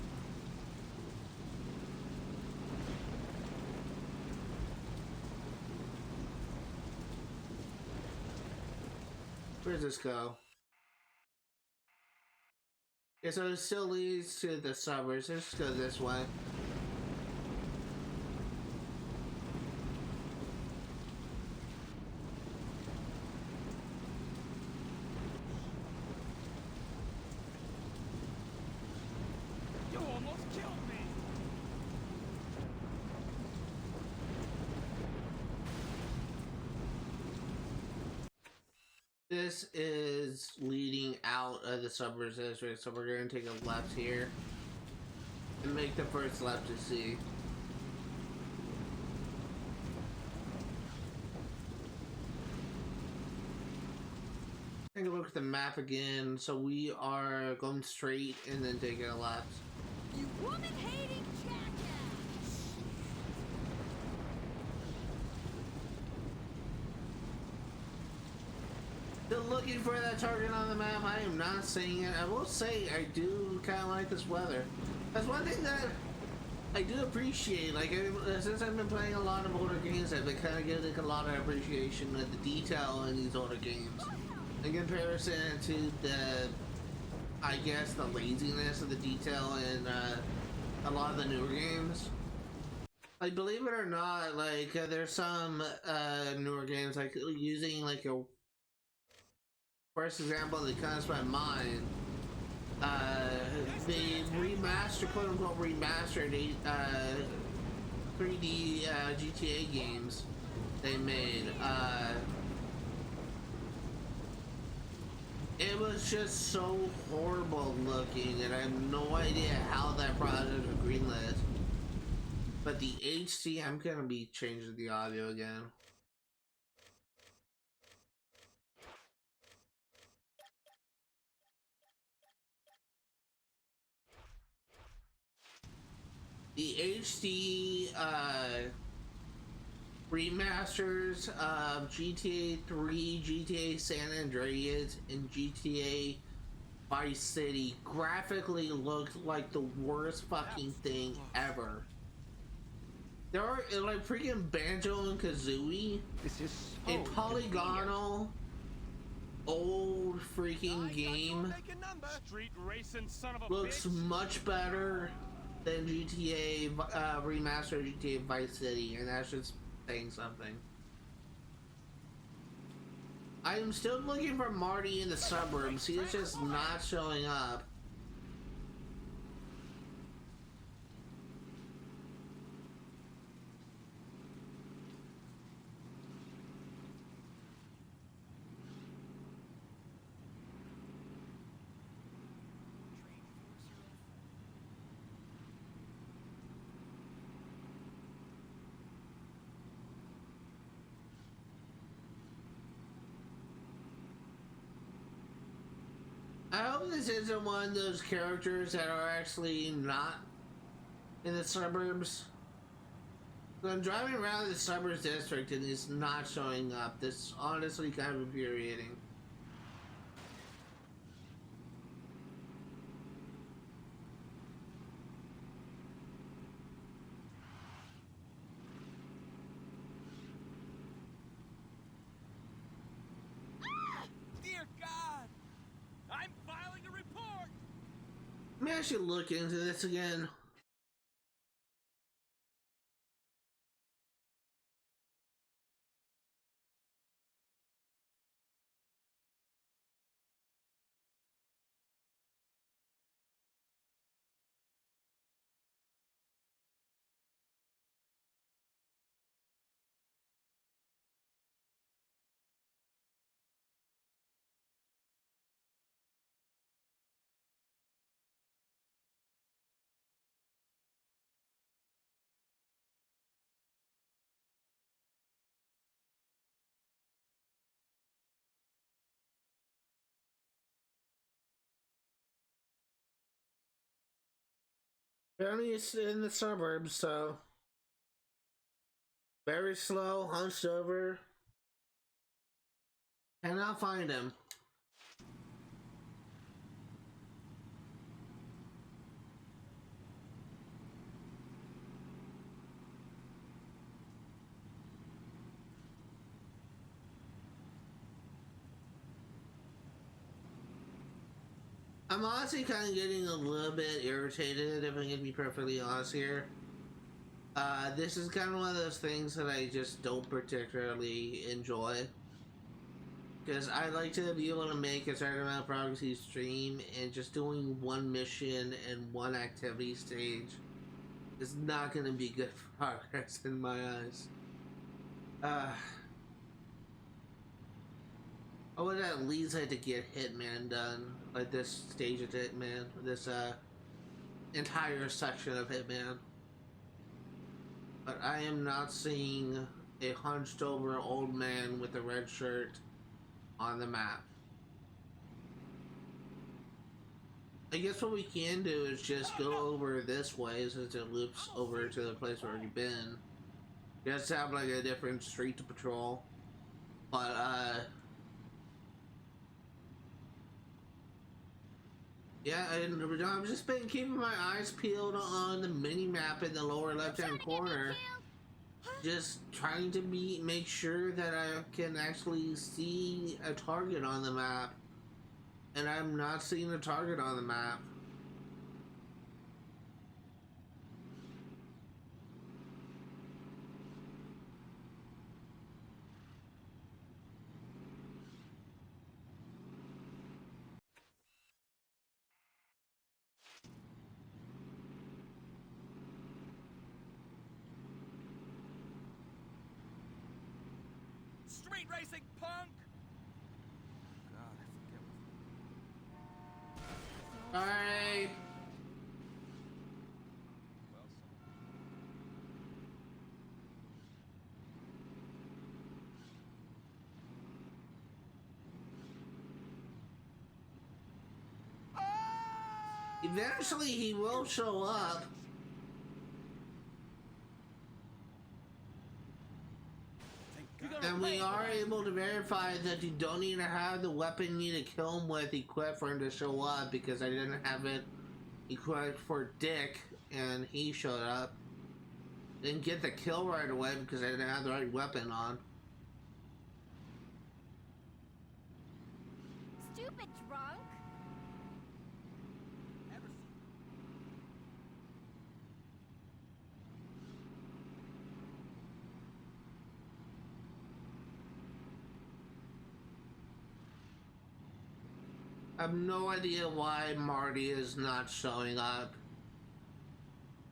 Where does this go? Yeah, so it still leads to the suburbs. Let's go this way. You almost killed me. This is leading out of the suburbs district, so we're going to take a left here and make the first left to see. Take a look at the map again. So we are going straight and then taking a left. You woman-hating jackass! Still looking for that target on the map. I am not seeing it. I will say I do kind of like this weather. That's one thing that I do appreciate. Like since I've been playing a lot of older games, I've been kind of getting a lot of appreciation of the detail in these older games in comparison to the, I guess, the laziness of the detail in a lot of the newer games. Like, believe it or not, like there's some newer games like using like a first example that comes to my mind, the remaster, quote-unquote remastered 3D GTA games they made. It was just so horrible looking, and I have no idea how that project was greenlit. But the HD, I'm gonna be changing the audio again. The HD remasters of GTA 3, GTA San Andreas, and GTA Vice City graphically looked like the worst fucking thing ever. There are like freaking Banjo and Kazooie, This is a polygonal old freaking game, Street racing son of a looks bitch. much better than GTA remastered GTA Vice City, and that's just saying something. I'm still looking for Marty in the suburbs. He's just not showing up. I hope this isn't one of those characters that are actually not in the suburbs. So I'm driving around the suburbs district and it's not showing up. This is honestly kind of infuriating. Dear God! I'm filing a report! Maybe I should look into this again. Apparently it's in the suburbs, so very slow, hunched over. Cannot find him. I'm honestly kind of getting a little bit irritated, if I'm gonna be perfectly honest here. This is kind of one of those things that I just don't particularly enjoy. Because I like to be able to make a certain amount of progress each stream, and just doing one mission and one activity stage is not going to be good progress in my eyes. I would at least like to get Hitman done, like this stage of Hitman, this entire section of Hitman. But I am not seeing a hunched over old man with a red shirt on the map. I guess what we can do is just go over this way since it loops over to the place we've already been. Just have like a different street to patrol. But yeah, and I've just been keeping my eyes peeled on the mini map in the lower left hand corner. Just trying to make sure that I can actually see a target on the map. And I'm not seeing a target on the map. Street racing, punk! God, I forget. Alright. Eventually he will show up. And we are able to verify that you don't need to have the weapon you need to kill him with equipped for him to show up, because I didn't have it equipped for Dick and he showed up. Didn't get the kill right away because I didn't have the right weapon on. Stupid drunk. I have no idea why Marty is not showing up.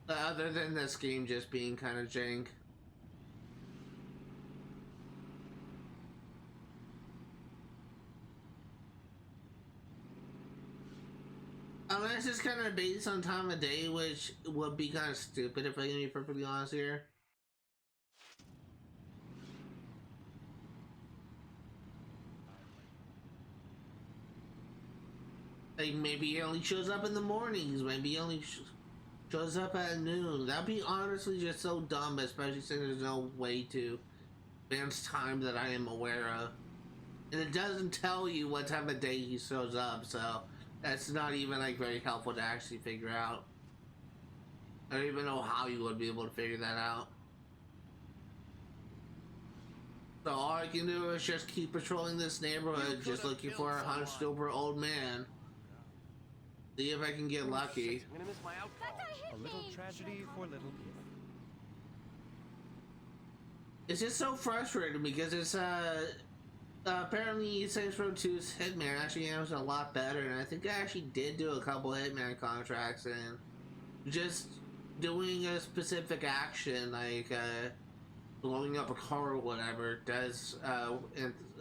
Other than this game just being kind of jank. Unless it's kind of based on time of day, which would be kind of stupid if I'm gonna be perfectly honest here. Like, maybe he only shows up in the mornings, maybe he only shows up at noon. That'd be honestly just so dumb, especially since there's no way to advance time that I am aware of. And it doesn't tell you what time of day he shows up, so that's not even like very helpful to actually figure out. I don't even know how you would be able to figure that out. So all I can do is just keep patrolling this neighborhood, just looking for a hunched over old man. See if I can get lucky. I'm gonna miss my outcall. A little tragedy for little people. It's just so frustrating because it's apparently Saints Row 2's Hitman actually handles a lot better, and I think I actually did do a couple Hitman contracts, and just doing a specific action like blowing up a car or whatever does,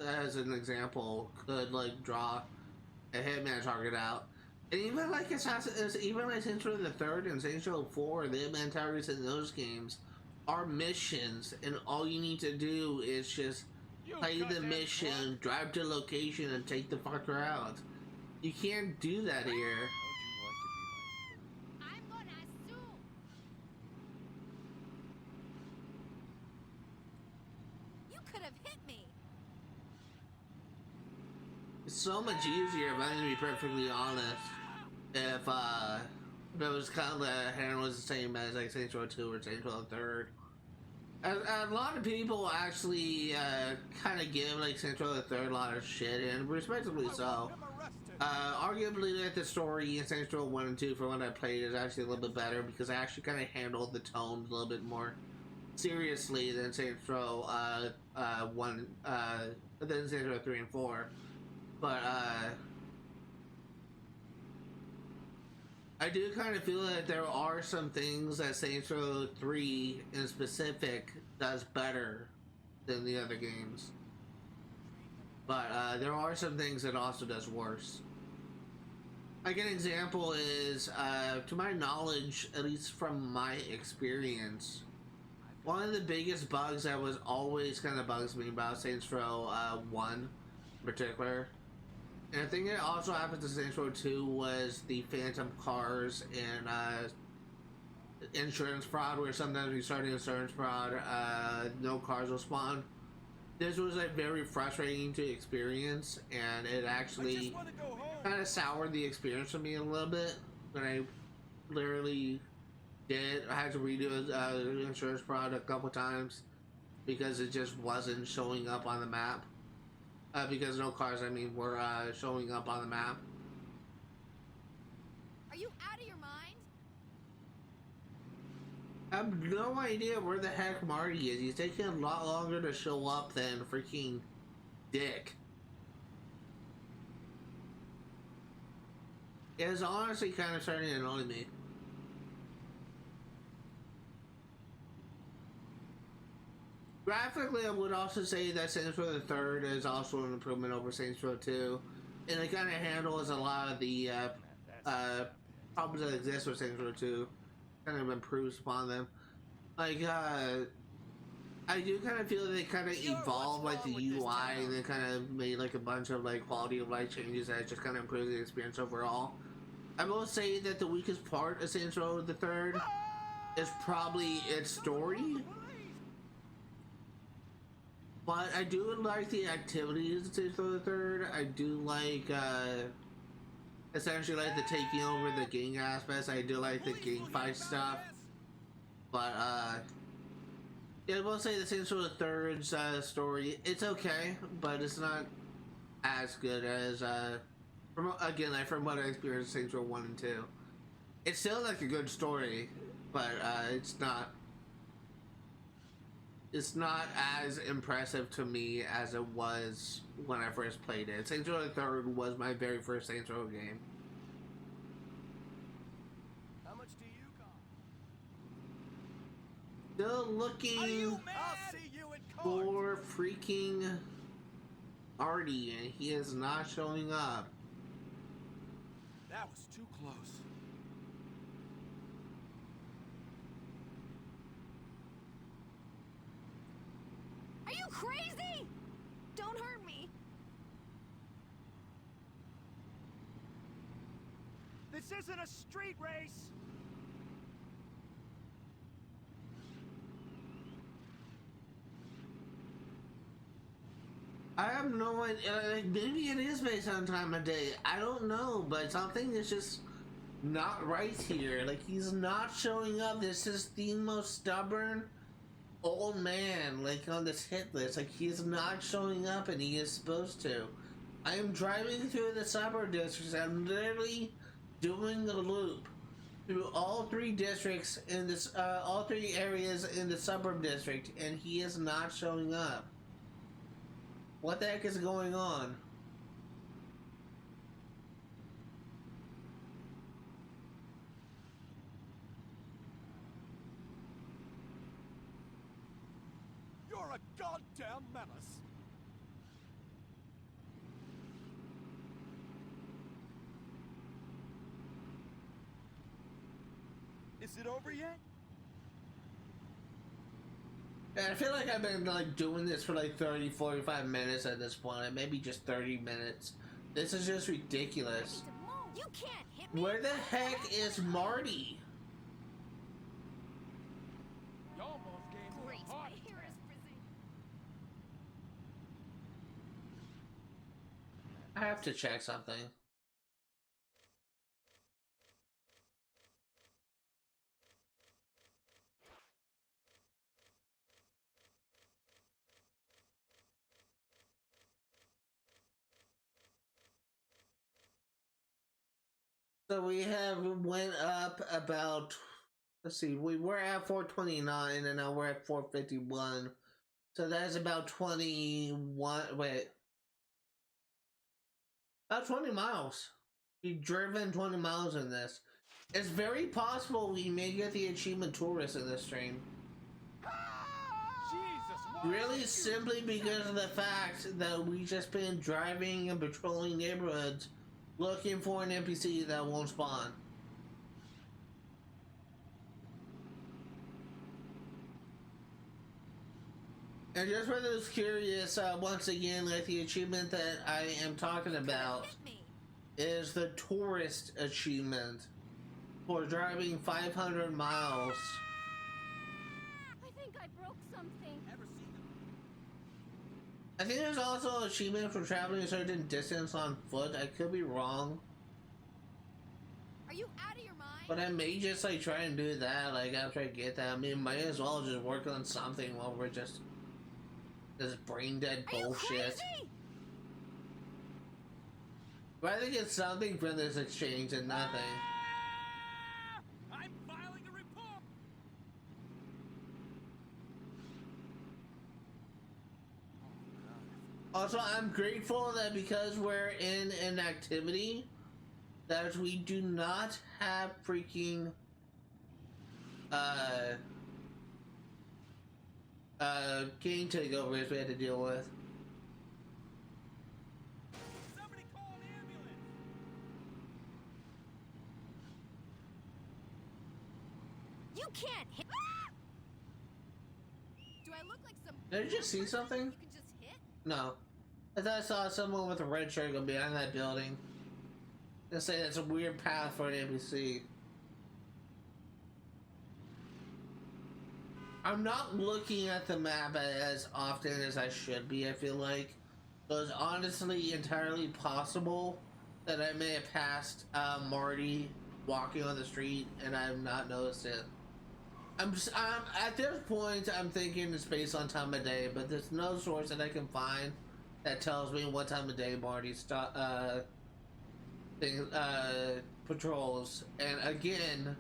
as an example, could like draw a Hitman target out. And even like even like Saints Row the Third and Saints Row 4, the Hitman targets in those games are missions, and all you need to do is just play the mission, drive to location, and take the fucker out. You can't do that here. I'm gonna sue. You could have hit me. It's so much easier, if I'm gonna be perfectly honest, if it was kind of the handle was the same as like Saints Row 2 or Saints Row 3rd. A lot of people actually kind of give like Saints Row the Third a lot of shit, and respectably so. Arguably, like the story in Saints Row 1 and 2, for what I played, is actually a little bit better because I actually kind of handled the tone a little bit more seriously than Saints Row 1, than Saints Row 3 and 4. But I do kind of feel that there are some things that Saints Row 3 in specific does better than the other games. But there are some things that also does worse. Like an example is, to my knowledge, at least from my experience, one of the biggest bugs that was always kind of bugs me about Saints Row 1 in particular, and I think it also happened to Saints Row 2, was the phantom cars and insurance fraud, where sometimes you start insurance fraud, no cars will spawn. This was like very frustrating to experience, and it actually kind of soured the experience for me a little bit when I literally I had to redo insurance fraud a couple times because it just wasn't showing up on the map. Because no cars, I mean, were showing up on the map. Are you out of your mind? I have no idea where the heck Marty is. He's taking a lot longer to show up than freaking Dick. It's honestly kind of starting to annoy me. Graphically, I would also say that Saints Row the Third is also an improvement over Saints Row 2, and it kind of handles a lot of the problems that exist with Saints Row 2, kind of improves upon them. Like, I do kind of feel they kind of evolved like the UI, and they kind of made like a bunch of like quality of life changes that just kind of improves the experience overall. I will say that the weakest part of Saints Row the Third is probably its story. But I do like the activities in Saints Row the Third. I do like, essentially like the taking over the gang aspects. I do like the gang fight stuff. But, yeah, I will say the Saints Row the Third's story, it's okay, but it's not as good as, from what I experienced in Saints Row 1 and 2. It's still like a good story, but, it's not as impressive to me as it was when I first played it. Saints Row the Third was my very first Saints Row game. How much do you cost? Still looking for freaking Marty, and he is not showing up. That was too close. Are you crazy? Don't hurt me. This isn't a street race. I have no idea. Like, maybe it is based on time of day. I don't know, but something is just not right here. Like, he's not showing up. This is the most stubborn old man, like, on this hit list. Like, he's not showing up, and he is supposed to. I am driving through the suburb districts. I'm literally doing a loop through all three districts in this, all three areas in the suburb district, and he is not showing up. What the heck is going on? You're a goddamn menace. Is it over yet? I feel like I've been like doing this for like 30-45 minutes at this point, maybe just 30 minutes. This is just ridiculous. You can't hit me. Where the heck is Marty? You almost gave me Great. a heart My hair is frizzy. I have to check something. So we have went up about, let's see, we were at 429 and now we're at 451. So that's about 21, wait. About 20 miles. We've driven 20 miles in this. It's very possible we may get the achievement tourist in this stream. Really simply because of the fact that we just been driving and patrolling neighborhoods looking for an NPC that won't spawn. And just for those curious, once again, like the achievement that I am talking about is the tourist achievement for driving 500 miles. I think I broke something. I think there's also an achievement for traveling a certain distance on foot. I could be wrong. Are you out of your mind? But I may just like try and do that, like after I get that. I mean, might as well just work on something while we're just this brain dead bullshit. Rather get something from this exchange than nothing. I'm filing a report. Also, I'm grateful that because we're in an activity, that we do not have freaking gang takeovers we had to deal with. Somebody call an ambulance. You can't hit. Do I look like some? Did I just see something? You can just hit? No. I thought I saw someone with a red shirt go behind that building. They say that's a weird path for an NPC. I'm not looking at the map as often as I should be, I feel like. So it's honestly entirely possible that I may have passed Marty walking on the street and I have not noticed it. I'm at this point, I'm thinking it's based on time of day, but there's no source that I can find that tells me what time of day Marty patrols. And again,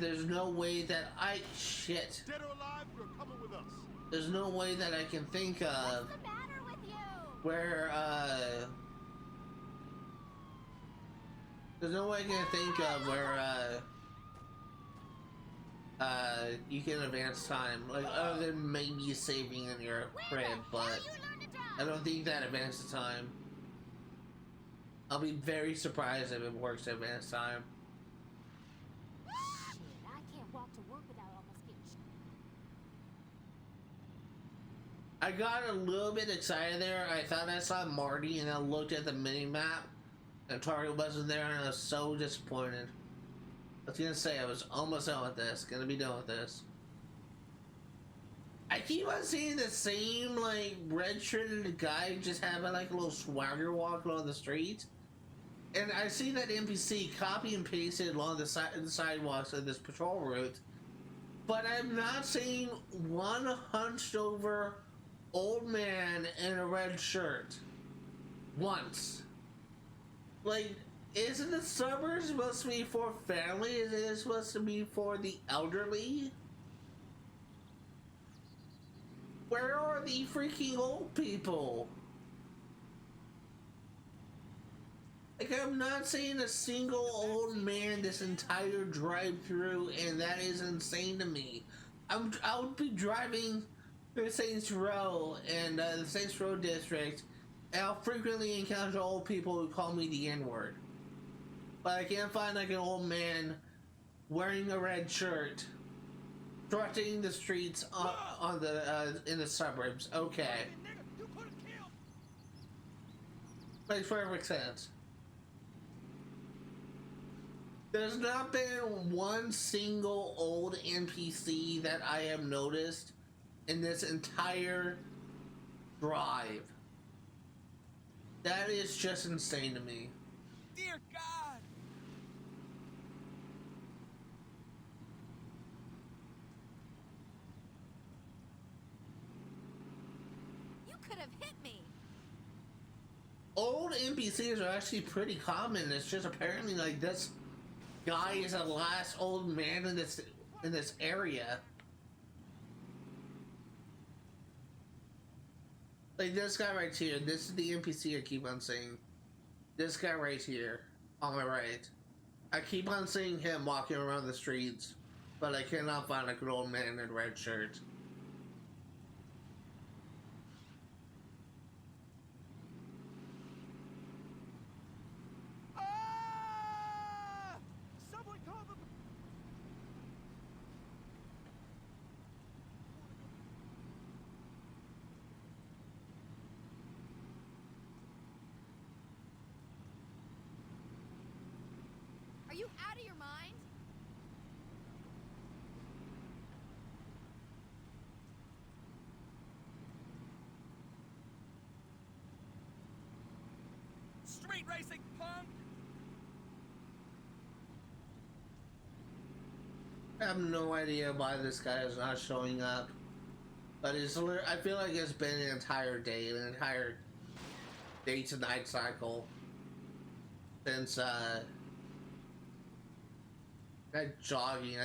there's no way that shit. Dead or alive, you're coming with us. There's no way that I can think of What's the matter with you? where there's no way I can think of where you can advance time, like other than maybe saving in your crib, but I don't think that advances time. I'll be very surprised if it works to advance time. Shit, I can't walk to work without almost getting shot. I got a little bit excited there. I thought I saw Marty and I looked at the mini map and Target wasn't there and I was so disappointed. I was gonna say I was almost done with this, gonna be done with this. I keep on seeing the same like red-shirted guy just having like a little swagger walk along the street, and I see that NPC copy and pasted along the sidewalks of this patrol route, but I'm not seeing one hunched over old man in a red shirt once. Like, isn't the suburbs supposed to be for family? Is it supposed to be for the elderly? Where are the freaking old people? Like, I'm not seeing a single old man this entire drive-through, and that is insane to me. I would be driving through Saints Row and the Saints Row district, and I'll frequently encounter old people who call me the N-word. But I can't find like an old man wearing a red shirt strutting the streets on the in the suburbs. Okay, makes perfect sense. There's not been one single old NPC that I have noticed in this entire drive. That is just insane to me. Dear God! Could have hit me. Old NPCs are actually pretty common. It's just apparently like this guy is the last old man in this area. Like this guy right here. This is the NPC I keep on saying. This guy right here on my right. I keep on seeing him walking around the streets, but I cannot find like an old man in a red shirt. Are you out of your mind? Street racing, punk! I have no idea why this guy is not showing up, but I feel like it's been an entire day, an entire day to night cycle since that jogging.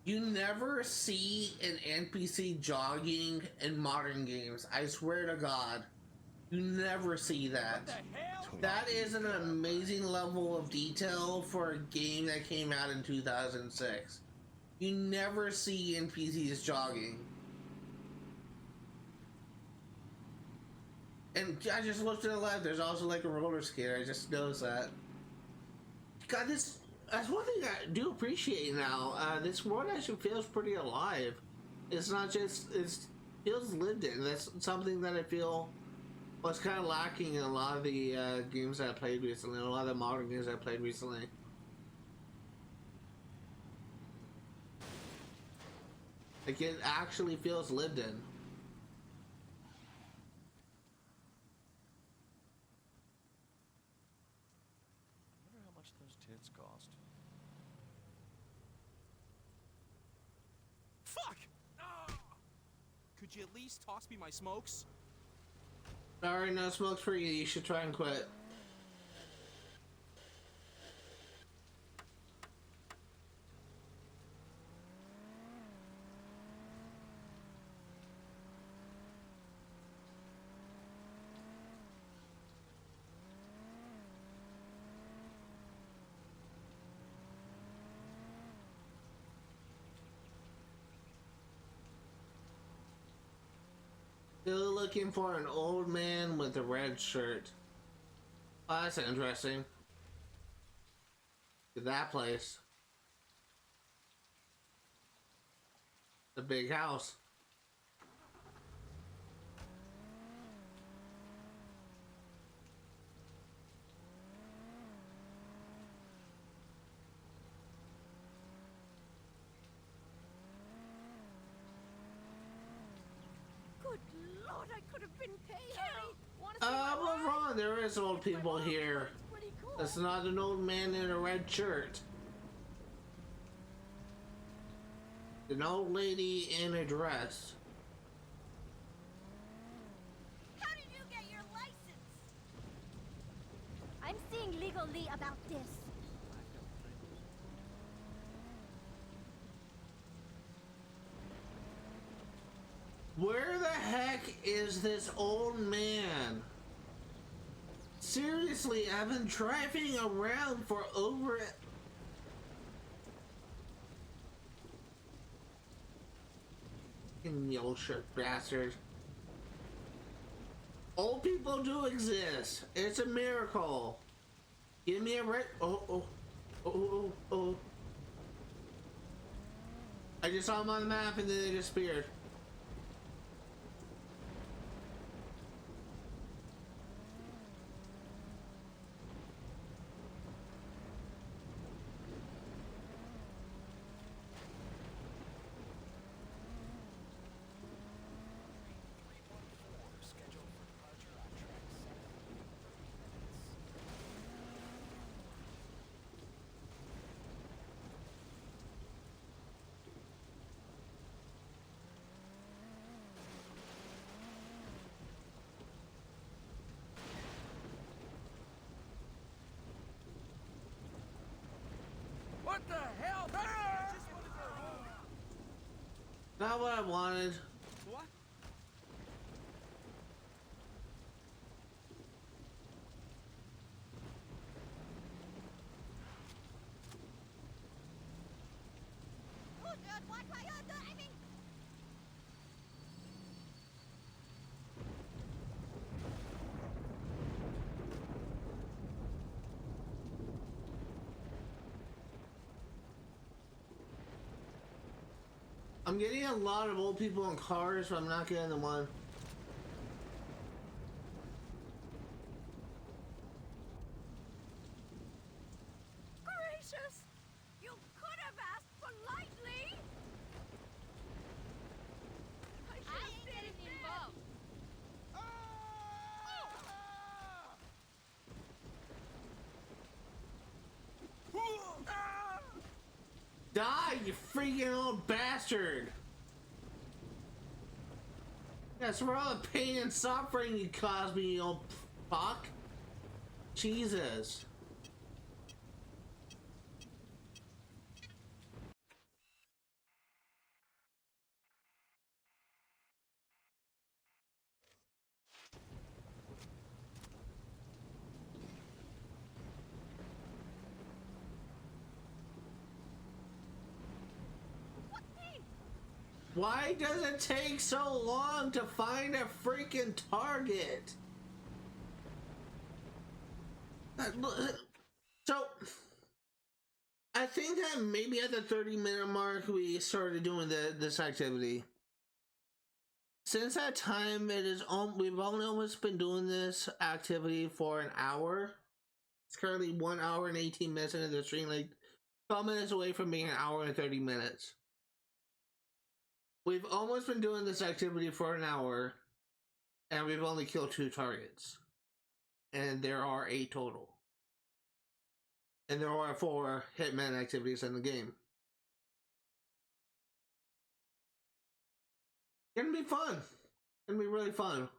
You never see an NPC jogging in modern games. I swear to God, you never see that. That is an amazing level of detail for a game that came out in 2006. You never see NPCs jogging. And I just looked to the left, there's also like a roller skater. I just noticed that. God, that's one thing I do appreciate now. This world actually feels pretty alive. It's not just, it feels lived in. That's something that I feel was kind of lacking in a lot of the games that I played recently, a lot of the modern games I played recently. Like, it actually feels lived in. I wonder how much those tits cost. Fuck! Could you at least toss me my smokes? Sorry, no smokes for you. You should try and quit. Still looking for an old man with a red shirt. Oh, that's interesting. That place. The big house. didn't pay, Harry. Wanna see my What's wrong? There is old people here. Pretty cool. That's not an old man in a red shirt. An old lady in a dress. How did you get your license? I'm seeing legally about this. Where the heck is this old man? Seriously, I've been driving around for over... Yellow shirt bastard. Old people do exist. It's a miracle. Give me a right. Oh. I just saw them on the map and then they disappeared. What the hell? Not what I wanted. What? Oh, God, what are you doing? I'm getting a lot of old people in cars, but I'm not getting the one. Gracious! You could have asked politely! I ain't getting involved. Die, you freaking old bastard! That's for all the pain and suffering you caused me, you old fuck. Jesus. Why does it take so long to find a freaking target? So, I think that maybe at the 30-minute mark we started doing this activity. Since that time, we've only almost been doing this activity for an hour. It's currently 1 hour and 18 minutes into the stream, like 12 minutes away from being an hour and 30 minutes. We've almost been doing this activity for an hour, and we've only killed 2 targets. And there are 8 total. And there are 4 Hitman activities in the game. It's gonna be fun. It's gonna be really fun.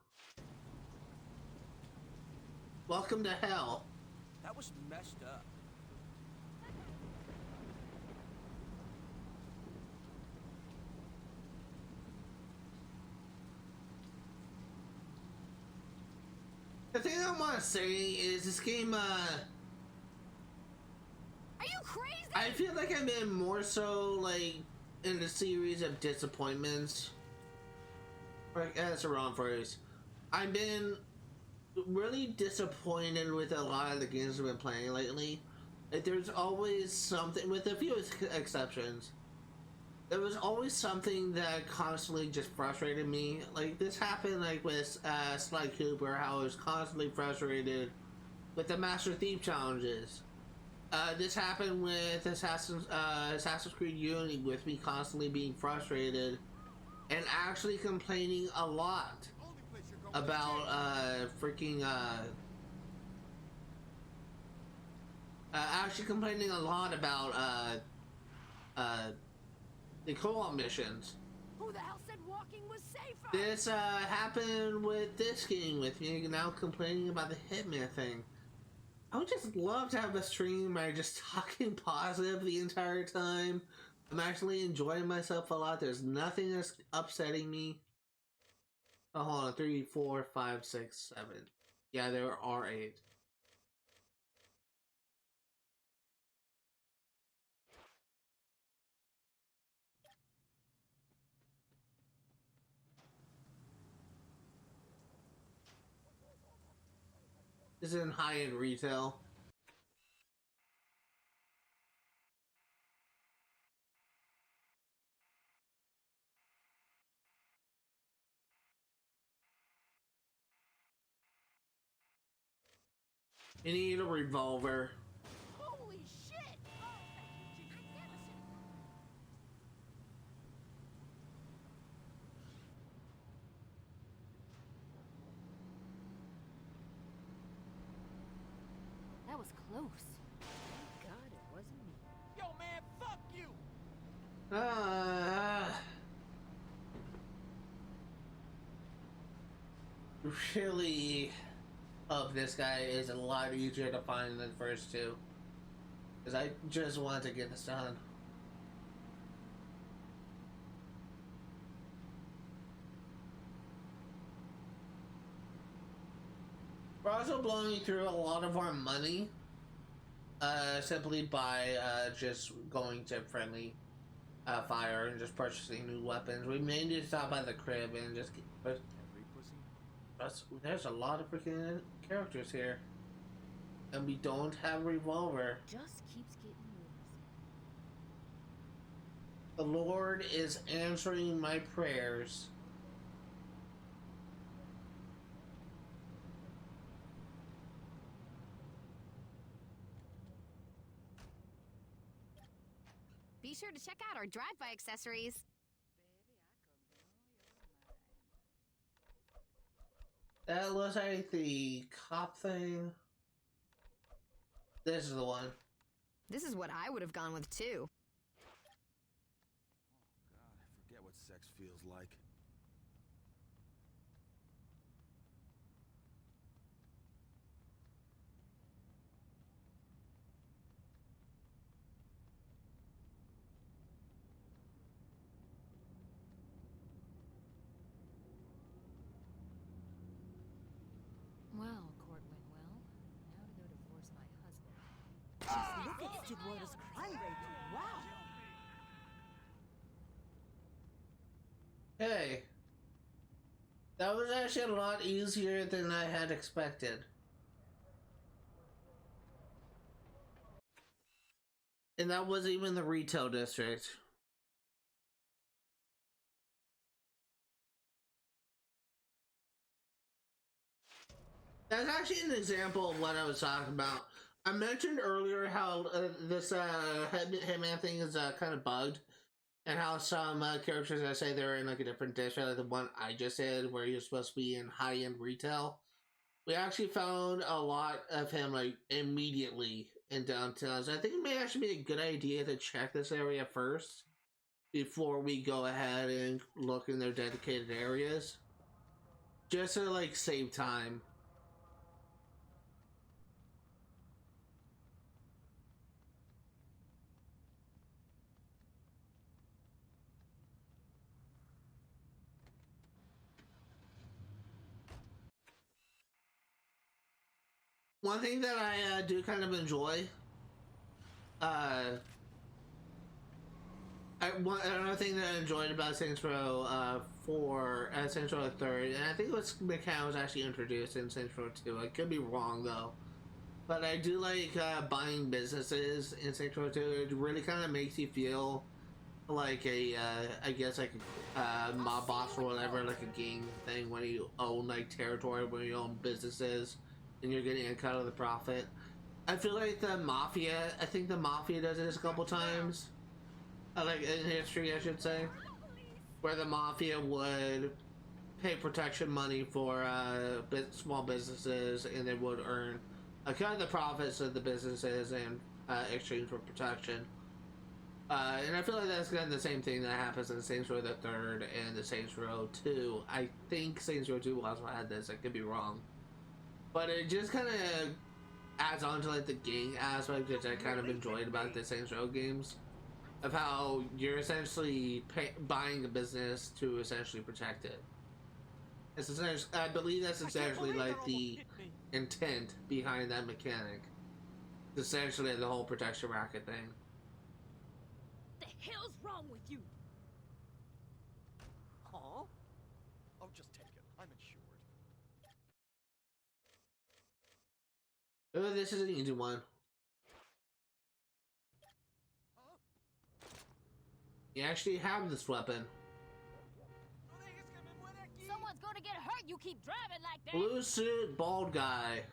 Welcome to hell. That was messed up. The thing I want to say is this game, Are you crazy? I feel like I've been more so, like, in a series of disappointments. Or, that's the wrong phrase. I've been really disappointed with a lot of the games I've been playing lately. Like, there's always something, with a few exceptions, there was always something that constantly just frustrated me. Like, this happened, like, with Sly Cooper, how I was constantly frustrated with the Master Thief challenges. This happened with Assassin's Creed Unity, with me constantly being frustrated and actually complaining a lot. about freaking actually complaining a lot about the co-op missions. Who the hell said walking was safer? This happened with this game with me now complaining about the Hitman thing. I would just love to have a stream where I'm just talking positive the entire time. I'm actually enjoying myself a lot. There's nothing that's upsetting me. Oh, hold on. 3, 4, 5, 6, 7. Yeah, there are 8. This is in high-end retail. You need a revolver. Holy shit! That was close. Thank God it wasn't me. Yo, man, fuck you! Really hope this guy is a lot easier to find than the first two. Because I just want to get this done. We're also blowing through a lot of our money simply by just going to friendly fire and just purchasing new weapons. We may need to stop by the crib and just get... There's a lot of freaking characters here. And we don't have a revolver. Just keeps getting worse. The Lord is answering my prayers. Be sure to check out our drive-by accessories. That looks like the cop thing. This is the one. This is what I would have gone with too. God, I forget what sex feels like. Well, court went well. Now to go divorce my husband. Just look at Stilwater's crime rate. Wow. Hey. That was actually a lot easier than I had expected. And that wasn't even the retail district. That's actually an example of what I was talking about. I mentioned earlier how this Hitman thing is kind of bugged, and how some characters I say they're in like a different district, like the one I just said, where you're supposed to be in high-end retail. We actually found a lot of him like immediately in downtown. So I think it may actually be a good idea to check this area first before we go ahead and look in their dedicated areas, just to like save time. One thing that I do kind of enjoy, another thing that I enjoyed about Saints Row 4 and Saints Row 3, and I think this mechanic was actually introduced in Saints Row 2. I could be wrong though, but I do like buying businesses in Saints Row 2. It really kind of makes you feel like a, I guess like a mob boss or whatever, like a gang thing when you own like territory, when you own businesses. And you're getting a cut of the profit. I feel like the Mafia, I think the Mafia does this a couple times. Like in history, I should say. Where the Mafia would pay protection money for small businesses, and they would earn a cut of the profits of the businesses in exchange for protection. And I feel like that's kind of the same thing that happens in Saints Row the Third and the Saints Row 2. I think Saints Row 2 also had this. I could be wrong, but it just kind of adds on to like the gang aspect, which I kind of enjoyed about the Saints Row games, of how you're essentially buying a business to essentially protect it. It's essentially, I believe that's essentially like the intent behind that mechanic. It's essentially the whole protection racket thing. The hell's wrong with you? Huh? Oh, just take it. I'm insured. Oh, this is an easy one. You actually have this weapon. Someone's gonna get hurt. You keep driving like that. Blue suit, bald guy.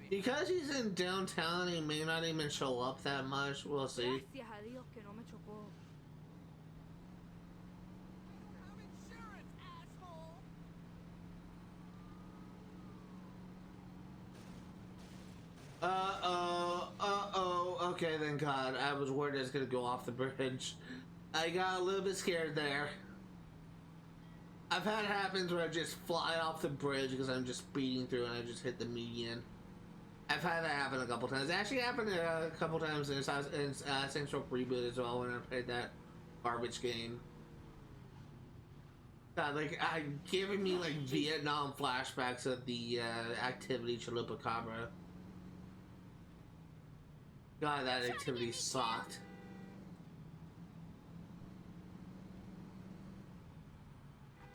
Because he's in downtown, he may not even show up that much. We'll see. Okay then, God, I was worried I was gonna go off the bridge. I got a little bit scared there. I've had it happen where I just fly off the bridge because I'm just speeding through and I just hit the median. I've had that happen a couple times. It actually happened a couple times in Saints Row Reboot as well when I played that garbage game. God, like, giving me like Vietnam flashbacks of the activity Chalupa Cabra. God, that activity sucked.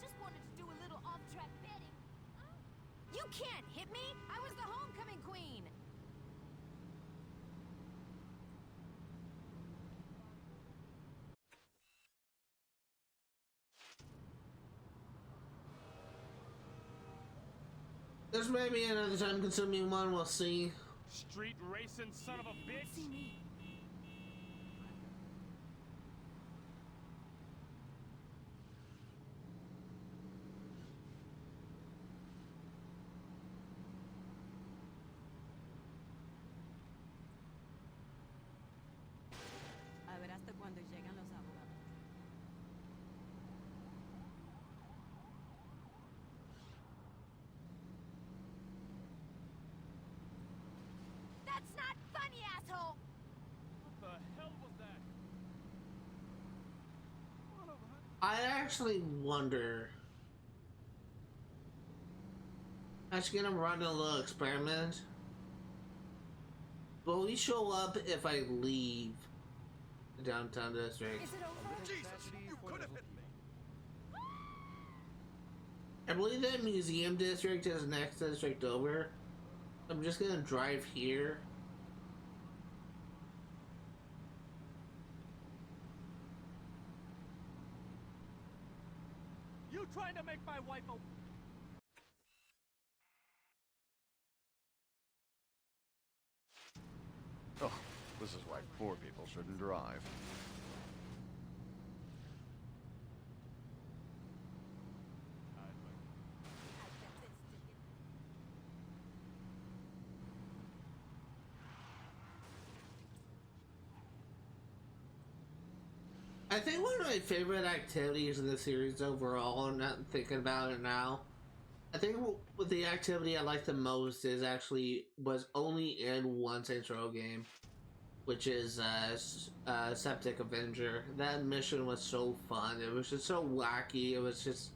Just wanted to do a little off-track betting. You can't hit me. I was the homecoming queen. This may be another time-consuming one. We'll see. Street racing son of a bitch. See me. A ver hasta cuando llegan los abogados. That's not funny, asshole. What the hell was that? I actually wonder. Actually, gonna run a little experiment. Will we show up if I leave the downtown district? Is it over? Jesus, you could have hit me. I believe that museum district is the next district over. I'm just gonna drive here. You trying to make my wife a... Oh, this is why poor people shouldn't drive. I think one of my favorite activities in the series overall, and not thinking about it now, I think with the activity I like the most was only in one Saints Row game, which is Septic Avenger. That mission was so fun. It was just so wacky. It was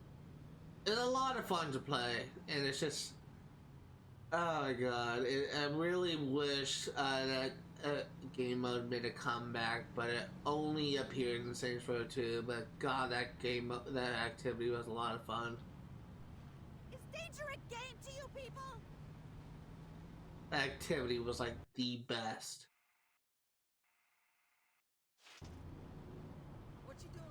a lot of fun to play, and it's just, oh my god, I really wish that game mode made a comeback, but it only appeared in Saints Row 2. But god, that activity was a lot of fun. Is danger a game to you people? That activity was like the best. What you doing?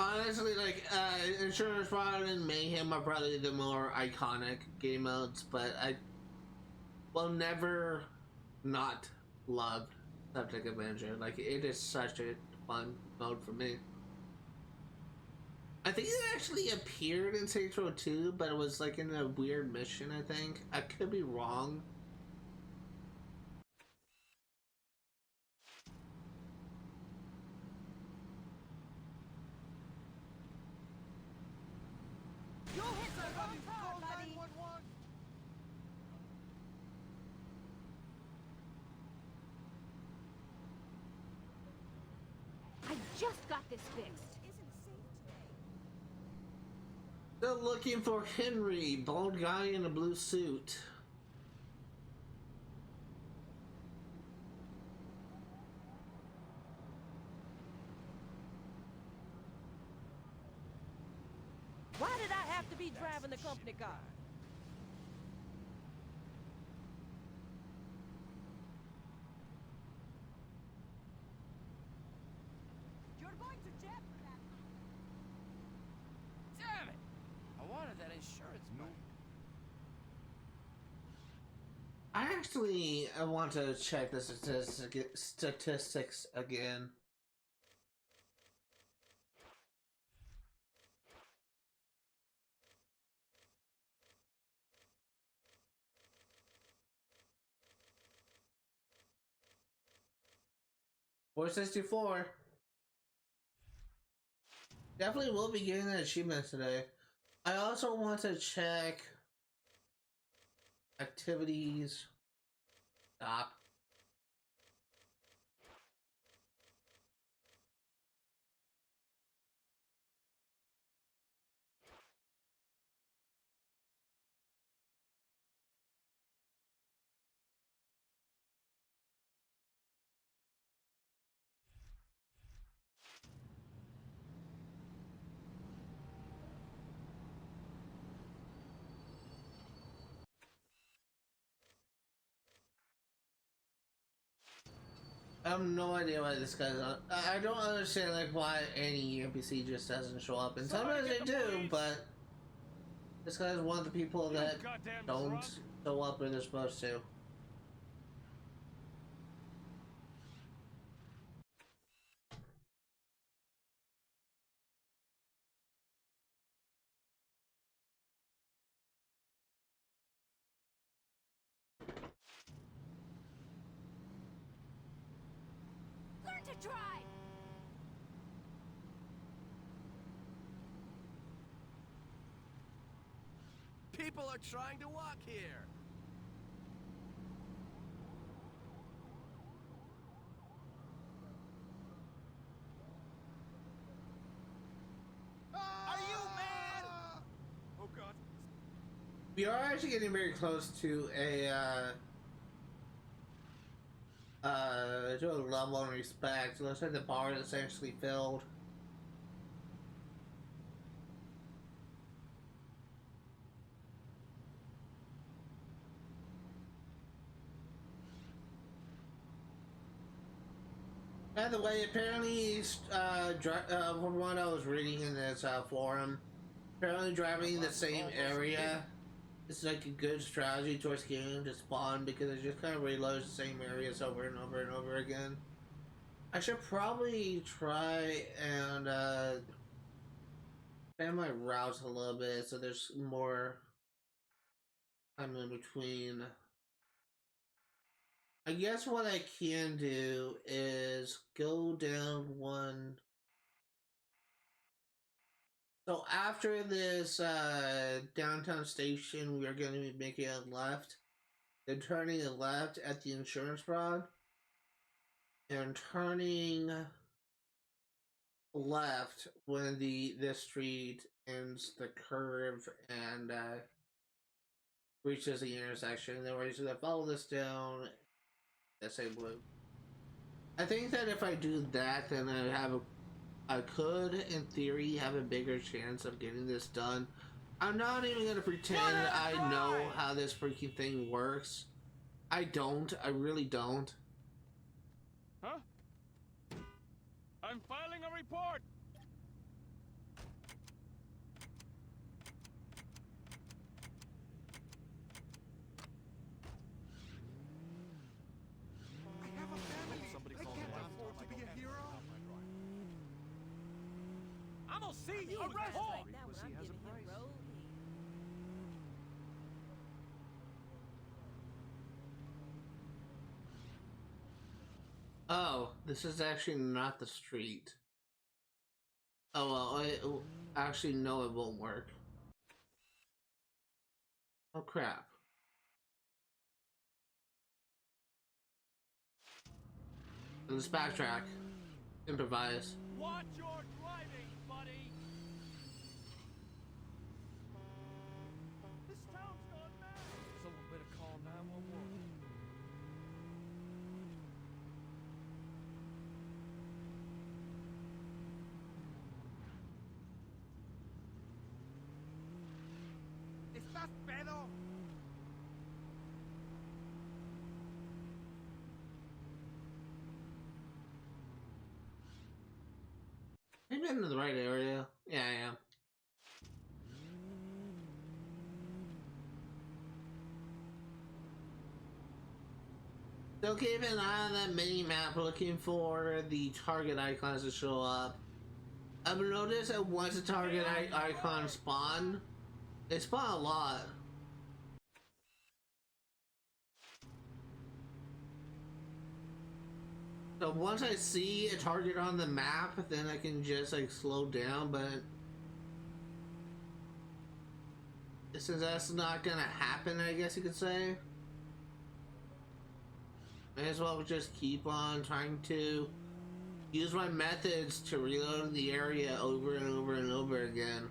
Honestly, like, Insurance Fraud and Mayhem are probably the more iconic game modes, but I will never not love Subject Avenger. Like, it is such a fun mode for me. I think it actually appeared in Saints Row 2, but it was like in a weird mission, I think. I could be wrong. You hit the wrong car, buddy. I just got this fixed. Still looking for Henry, bald guy in a blue suit. Why did I have to be driving the company car? You're going to jail for that. Damn it! I wanted that insurance money. I actually want to check the statistics again. $464. Definitely will be getting an achievement today. I also want to check activities. Stop. I have no idea why this guy's on. I don't understand like why any NPC just doesn't show up, and sometimes they do, but this guy's one of the people that don't show up when they're supposed to. Learn to drive. People are trying to walk here. Are you mad? Oh God. We are actually getting very close to a level in respect. It looks like the bar is essentially filled. By the way, apparently, from what I was reading in this forum, apparently driving the same area is like a good strategy towards getting to spawn because it just kind of reloads the same areas over and over and over again. I should probably try and expand my routes a little bit so there's more time in between. I guess what I can do is go down one. So after this downtown station, we are going to be making a left, then turning a left at the insurance fraud, and turning left when this street ends the curve and reaches the intersection. And then we're just going to follow this down. That same loop. I think that if I do that, then I could, in theory, have a bigger chance of getting this done. I'm not even gonna pretend I know how this freaking thing works. I don't. I really don't. Huh? I'm filing a report. I'll see you. Arrest Like him. that when Frequency I'm has a giving him price. roll. Oh, this is actually not the street. Oh well, actually no, it won't work. Oh crap. Let's backtrack. Improvise. Watch your driving, buddy. This town's gone mad. Someone better call 911. ¿Estás pedo? Maybe I'm in the right area. Yeah, I am. So keep an eye on that mini map looking for the target icons to show up. I've noticed that once a target icon spawn, they spawn a lot. So once I see a target on the map, then I can just like slow down, but since that's not gonna happen, I guess you could say, may as well just keep on trying to use my methods to reload the area over and over and over again,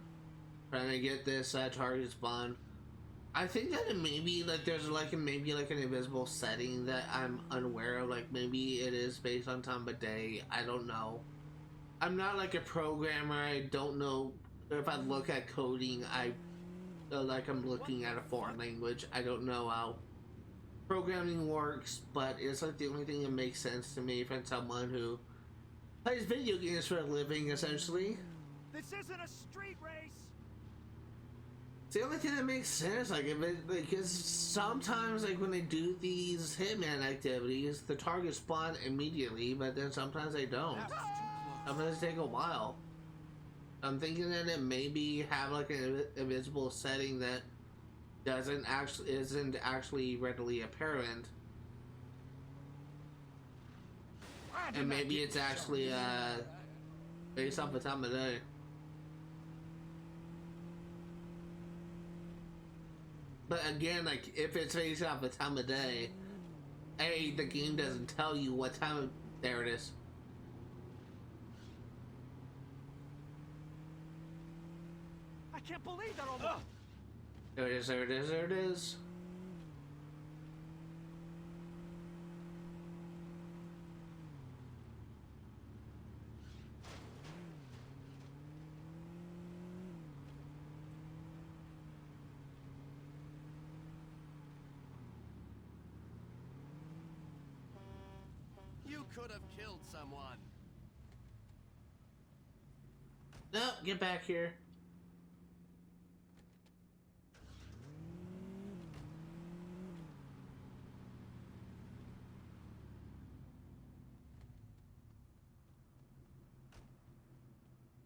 trying to get this target spawn. I think that it maybe like there's like maybe like an invisible setting that I'm unaware of. Like maybe it is based on time of day. I don't know. I'm not like a programmer. I don't know if I look at coding. I feel like I'm looking at a foreign language. I don't know how programming works, but it's like the only thing that makes sense to me from someone who plays video games for a living, essentially. This isn't a street race. It's the only thing that makes sense, like if it, because sometimes like when they do these Hitman activities, the targets spawn immediately, but then sometimes they don't. Sometimes they take a while. I'm thinking that it maybe have like an invisible setting that isn't actually readily apparent, and maybe it's actually based off the time of day. But again, like, if it's based off the time of day, A, the game doesn't tell you what time there it is. I can't believe that almost. There it is, there it is, there it is. You could have killed someone. No, get back here.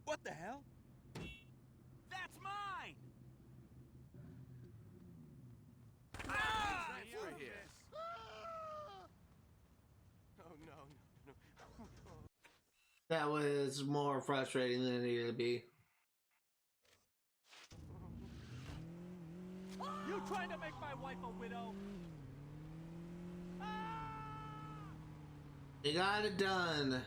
What the hell? That's mine! Ah! That's right here. Oh no, no, no. That was more frustrating than it needed to be. You trying to make my wife a widow? You got it done.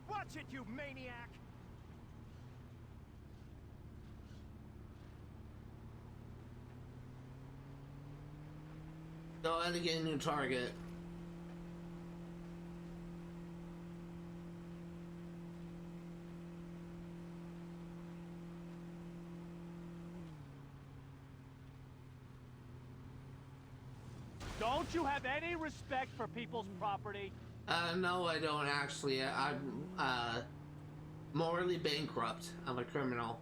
Watch it, you maniac! Go ahead and get a new target. Don't you have any respect for people's property? No, I don't actually. I'm morally bankrupt. I'm a criminal.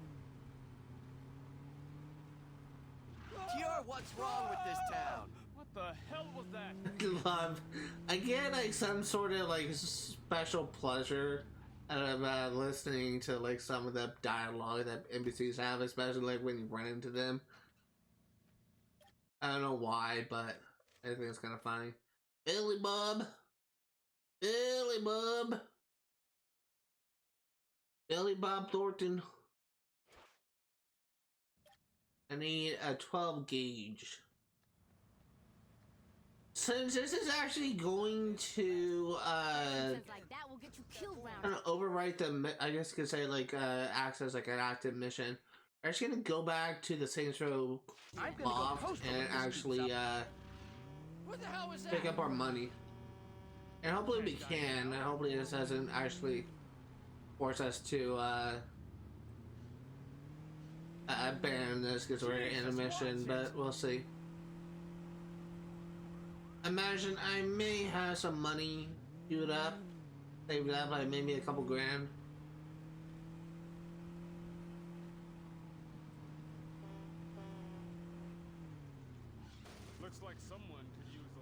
You're what's wrong with this town. What the hell was that? Love. I get like some sort of like special pleasure out of listening to like some of the dialogue that NPCs have, especially like when you run into them. I don't know why, but I think it's kind of funny. Billy Bob. Billy Bob. Billy Bob Thornton. I need a 12 gauge. Since this is actually going to Like that will get you killed round. overwrite the, I guess you could say like acts as like an active mission. I'm actually gonna go back to the Saints Row loft and actually What the hell was that? pick up our money. And hopefully we can. And hopefully this doesn't actually force us to ban this because we're in a mission, but we'll see. Imagine I may have some money queued up, saved up, like maybe a couple grand. Looks like someone could use a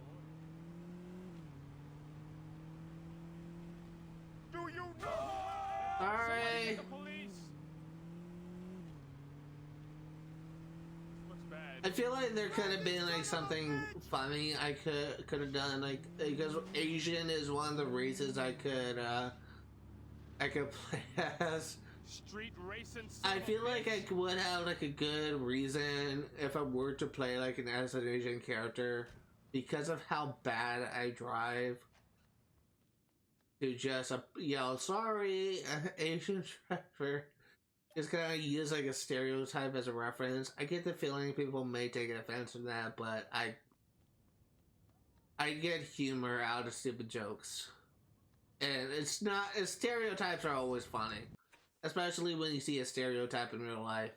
lawyer. Do you know? Alright. I feel like there could have been like something funny I could have done, like because Asian is one of the races I could play as. Street racing. I feel like I would have like a good reason if I were to play like as an Asian character because of how bad I drive. To just yell, sorry, Asian driver. Just kind of use like a stereotype as a reference. I get the feeling people may take offense from that, but I get humor out of stupid jokes. And it's not, stereotypes are always funny. Especially when you see a stereotype in real life.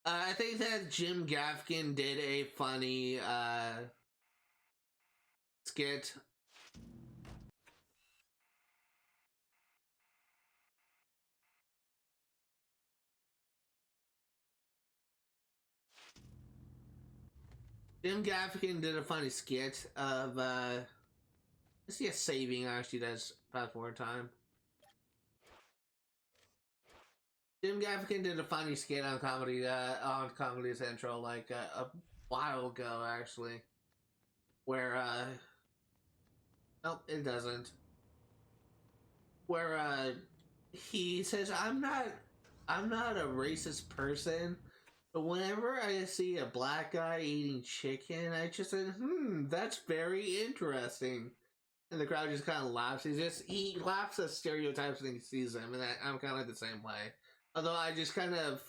I think that Jim Gaffigan did a funny skit. Jim Gaffigan did a funny skit of I see a saving actually does fast forward time. Jim Gaffigan did a funny skit on Comedy Central like a while ago actually, where nope, it doesn't. Where he says I'm not a racist person. But whenever I see a black guy eating chicken, I just said, that's very interesting. And the crowd just kind of laughs. He laughs at stereotypes when he sees them, and I'm kind of like the same way. Although I just kind of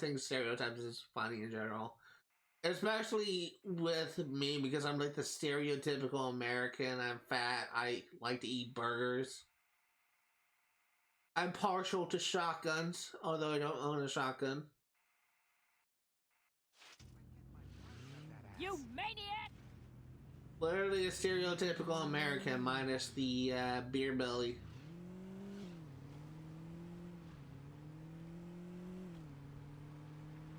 think stereotypes is funny in general. Especially with me, because I'm like the stereotypical American, I'm fat, I like to eat burgers. I'm partial to shotguns, although I don't own a shotgun. You maniac! Literally a stereotypical American minus the beer belly.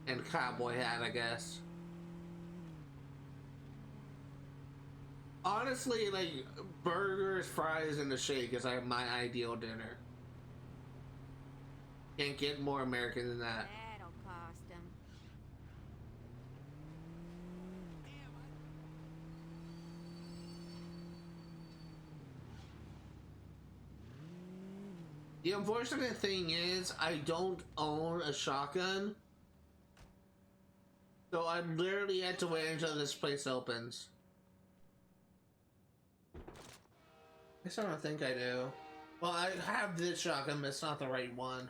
And cowboy hat, I guess. Honestly, like, burgers, fries, and a shake is like my ideal dinner. Can't get more American than that. That'll cost him. The unfortunate thing is, I don't own a shotgun. So I literally had to wait until this place opens. I guess I don't think I do. Well, I have this shotgun, but it's not the right one.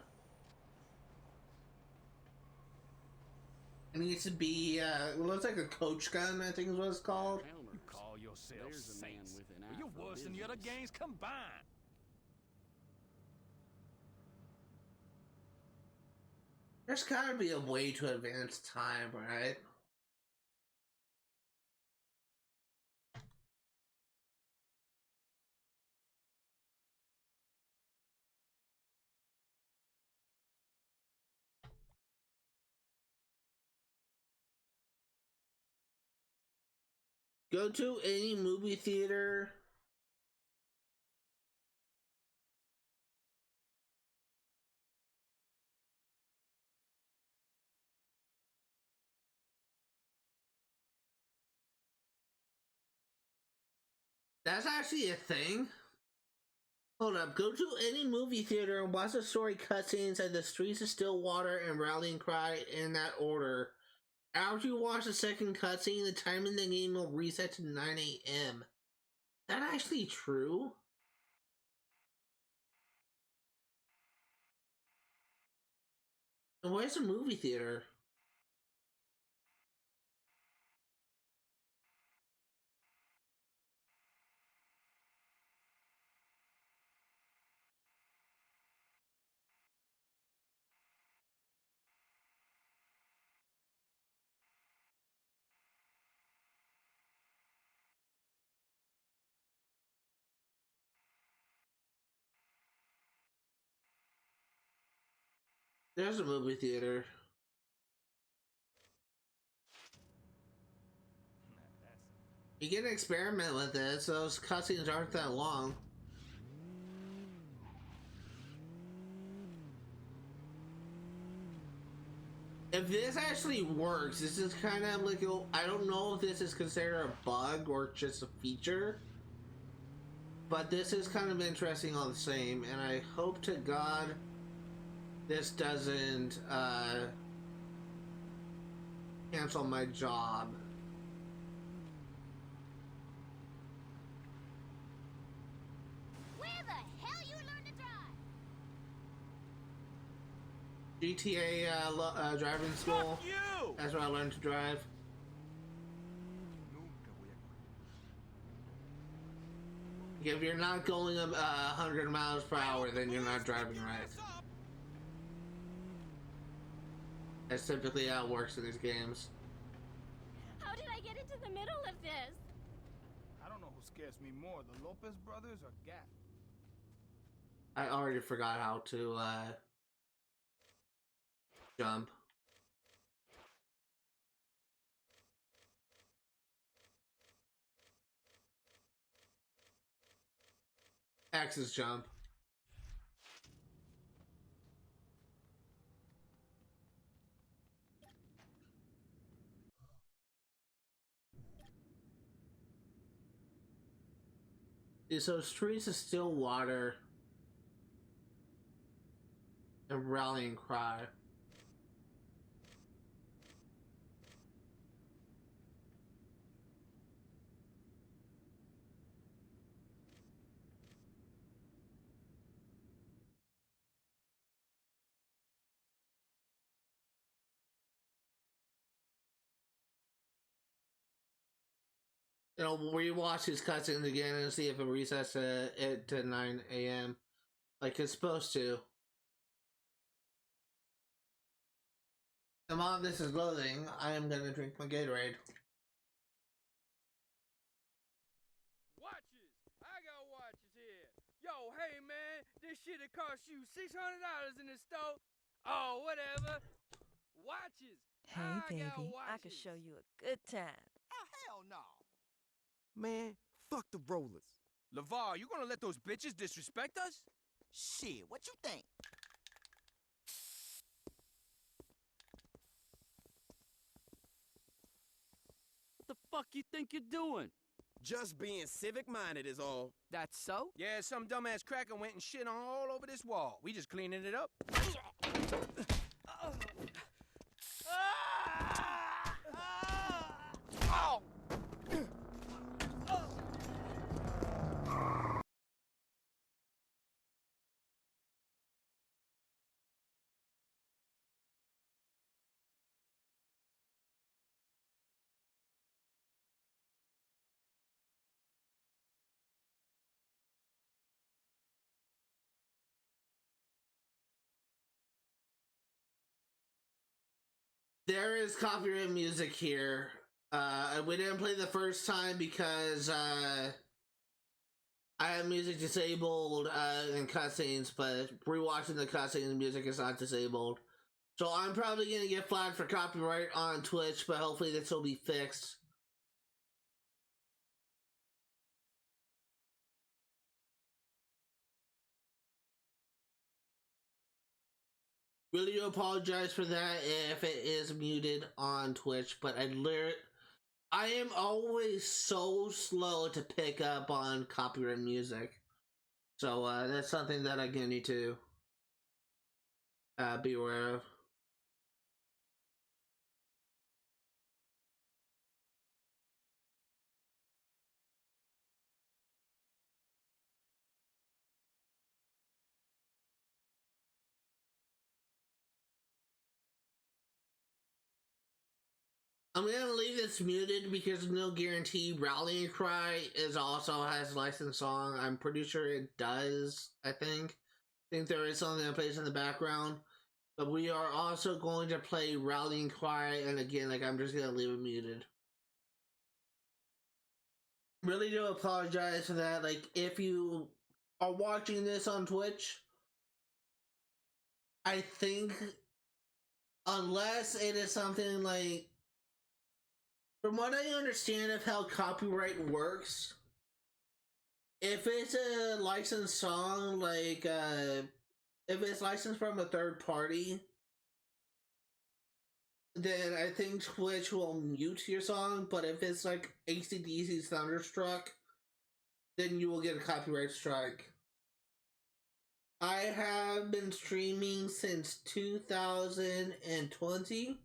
It needs to be, it looks like a coach gun, I think is what it's called. You call yourself saints. You're worse than the other gangs combined. There's gotta be a way to advance time, right? Go to any movie theater. That's actually a thing. Hold up. Go to any movie theater and watch the story cutscenes at the streets of Stillwater and Rallying Cry in that order. After you watch the second cutscene, the time in the game will reset to 9 a.m. That actually true? And where's the movie theater? There's a movie theater. You can experiment with it, so those cutscenes aren't that long. If this actually works, this is kind of like, I don't know if this is considered a bug or just a feature, but this is kind of interesting all the same, and I hope to God this doesn't cancel my job. Where the hell you learn to drive? GTA driving school. That's where I learned to drive. If you're not going 100 miles per hour, then you're not driving right. That's typically how it works in these games. How did I get into the middle of this? I don't know who scares me more, the Lopez brothers or Gat. I already forgot how to jump. X is jump. So streets of Stillwater and Rallying Cry. You know, rewatch these cutscenes again and see if it resets it to 9 a.m. like it's supposed to. Come on, this is loading. I am gonna drink my Gatorade. Watches! I got watches here. Yo, hey man, this shit'll cost you $600 in the store. Oh, whatever. Watches. Hey, baby, I can show you a good time. Oh, hell no. Man, fuck the rollers. LeVar, you gonna let those bitches disrespect us? Shit, what you think? What the fuck you think you're doing? Just being civic-minded is all. That's so? Yeah, some dumbass cracker went and shit on all over this wall. We just cleaning it up. Oh! There is copyright music here. We didn't play the first time because I have music disabled in cutscenes, but rewatching the cutscenes, music is not disabled. So I'm probably gonna get flagged for copyright on Twitch, but hopefully this will be fixed. Really do apologize for that if it is muted on Twitch, but I am always so slow to pick up on copyright music. So that's something that I'm gonna need to be aware of. I'm gonna leave this muted because no guarantee Rallying Cry also has licensed song. I'm pretty sure it does, I think there is something that plays in the background. But we are also going to play Rallying Cry, and again, like, I'm just gonna leave it muted. Really do apologize for that. Like, if you are watching this on Twitch, I think, unless it is something like, from what I understand of how copyright works, if it's a licensed song, like, if it's licensed from a third party, then I think Twitch will mute your song, but if it's like AC/DC's Thunderstruck, then you will get a copyright strike. I have been streaming since 2020.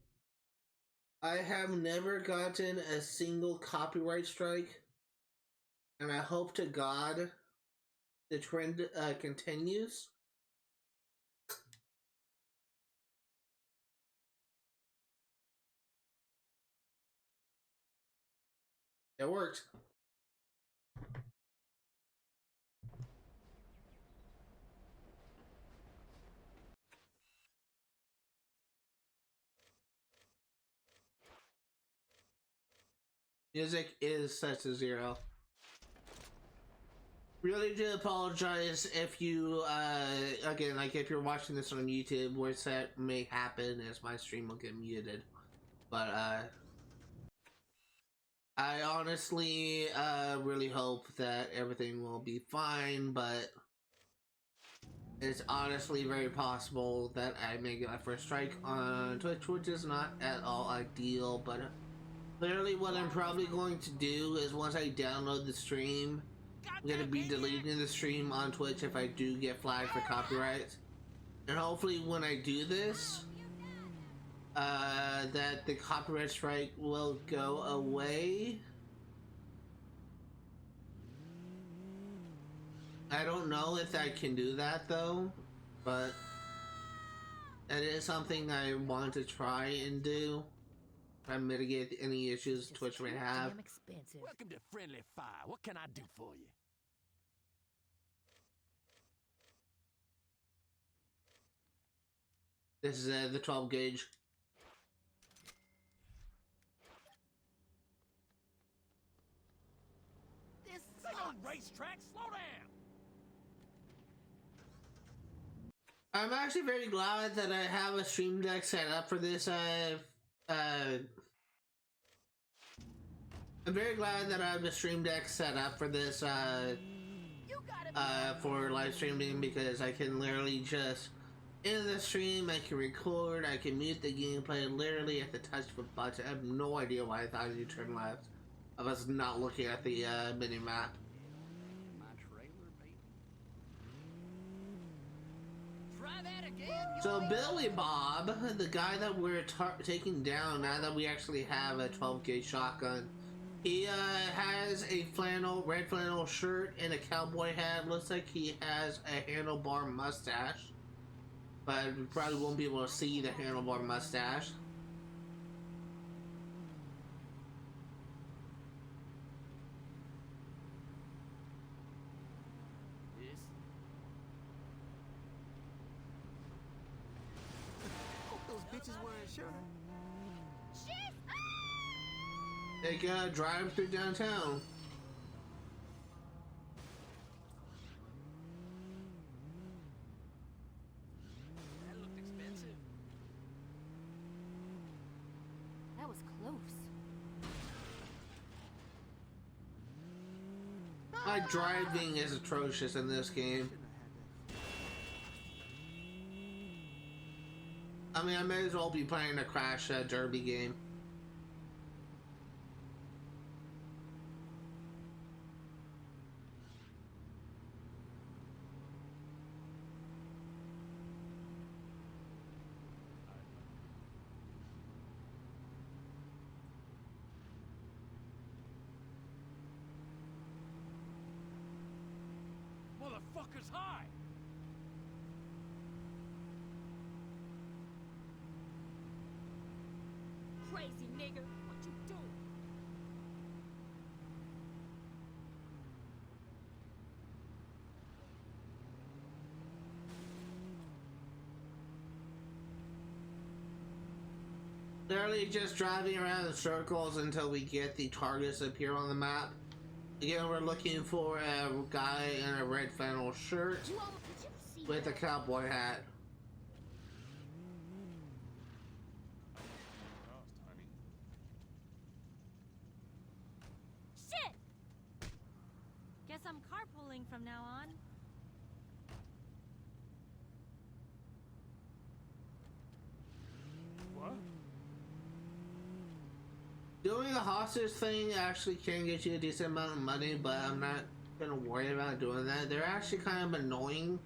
I have never gotten a single copyright strike, and I hope to God the trend continues. It worked. Music is set to 0. Really do apologize if you, again, like if you're watching this on YouTube, where that may happen is my stream will get muted. But, I honestly, really hope that everything will be fine, but it's honestly very possible that I may get my first strike on Twitch, which is not at all ideal, but clearly what I'm probably going to do is once I download the stream, I'm going to be deleting the stream on Twitch if I do get flagged for copyright. And hopefully when I do this, that the copyright strike will go away. I don't know if I can do that though, but that is something I want to try and do. Try and mitigate any issues Twitch may have. Welcome to Friendly Fire. What can I do for you? This is the 12 gauge. This is a racetrack. Slow down. I'm actually very glad that I have a stream deck set up for this. I'm very glad that I have a stream deck set up for this. For live streaming, because I can literally just in the stream, I can record, I can mute the gameplay literally at the touch of a button. I have no idea why I thought you turn left. I was not looking at the mini map. So Billy Bob, the guy that we're taking down now that we actually have a 12 gauge shotgun, he has a red flannel shirt and a cowboy hat. Looks like he has a handlebar mustache, but we probably won't be able to see the handlebar mustache. They gotta drive through downtown. That looked expensive. That was close. My driving is atrocious in this game. I mean, I may as well be playing a Crash Derby game. Motherfucker's high! Crazy nigger, what you do? Literally just driving around in circles until we get the targets appear on the map. Again, we're looking for a guy in a red flannel shirt with a cowboy hat. Shit! Guess I'm carpooling from now on. What? Doing a hostage thing actually can get you a decent amount of money, but I'm not gonna worry about doing that. They're actually kind of annoying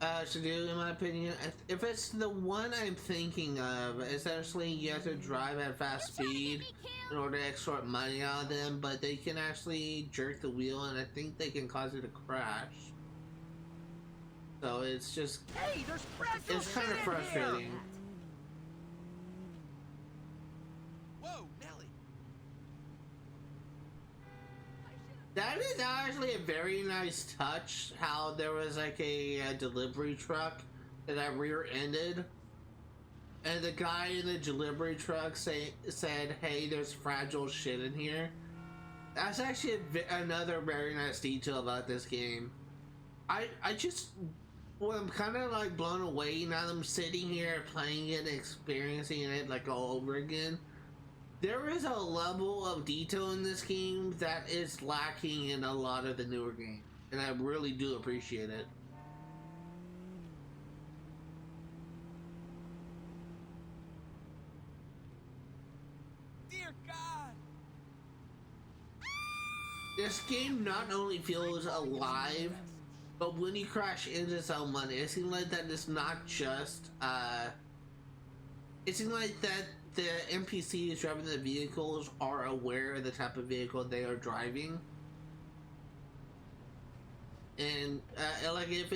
to do, in my opinion. If it's the one I'm thinking of, essentially you have to drive at fast speed in order to extort money out of them, but they can actually jerk the wheel, and I think they can cause it to crash. So it's just, Hey, there's it's kind of frustrating. Whoa, Nelly. That is actually a very nice touch, how there was like a delivery truck that I rear-ended, and the guy in the delivery truck said, hey, there's fragile shit in here. That's actually another very nice detail about this game. I just, well, I'm kind of like blown away now that I'm sitting here playing it and experiencing it like all over again. There is a level of detail in this game that is lacking in a lot of the newer games, and I really do appreciate it. Dear God! This game not only feels alive, but when you crash into someone, it seems like that it's not just, it seems like that the NPCs driving the vehicles are aware of the type of vehicle they are driving, and like if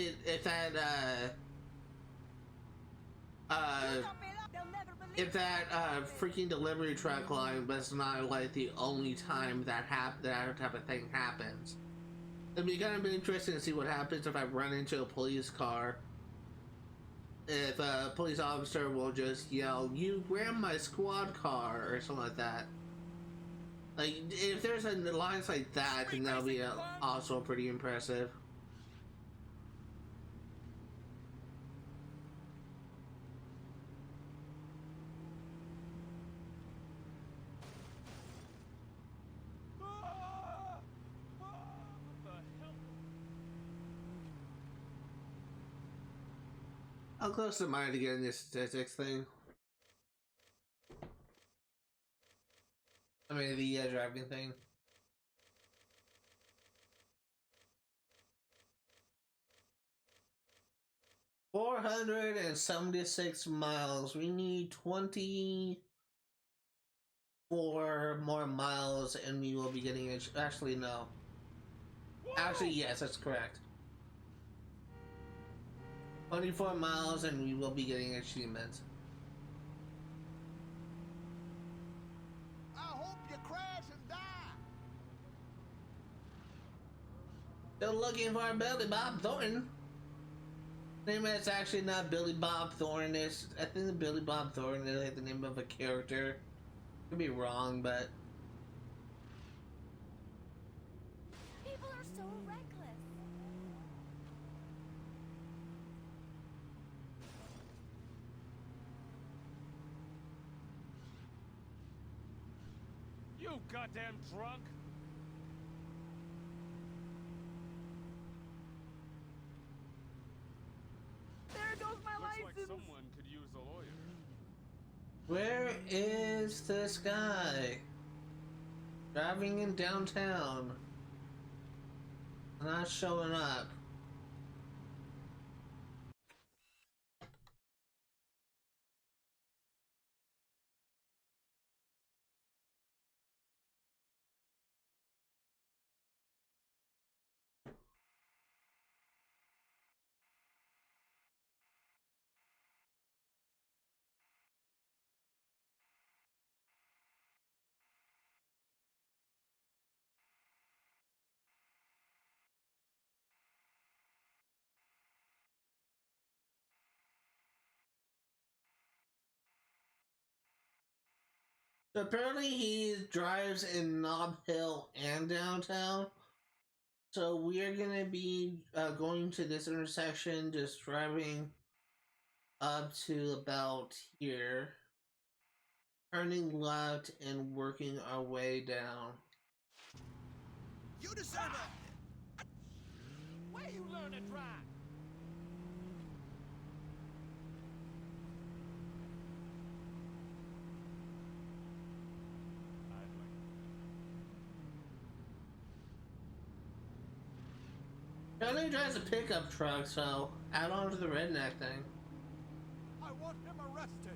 that freaking delivery truck line was not like the only time that that type of thing happens. It'd be kind of interesting to see what happens if I run into a police car. If a police officer will just yell, "You ran my squad car," or something like that. Like, if there's lines like that, then that'll be also pretty impressive. How close am I to getting this statistics thing? I mean, the driving thing. $476 miles. We need 24 more miles, and we will be getting it. Actually, no. Actually, yes, that's correct. 24 miles, and we will be getting achievements. I hope you crash and die. Still looking for Billy Bob Thornton. Name is actually not Billy Bob Thornton. I think the Billy Bob Thornton is like the name of a character. Could be wrong, but People are so reckless. You goddamn drunk! There goes my Looks license! like someone could use a lawyer. Where is this guy? Driving in downtown. Not showing up. Apparently he drives in Nob Hill and downtown. So we are gonna be going to this intersection, just driving up to about here, turning left and working our way down. You deserve a... Where you learn to drive? Apparently he drives a pickup truck, so add on to the redneck thing. I want him arrested.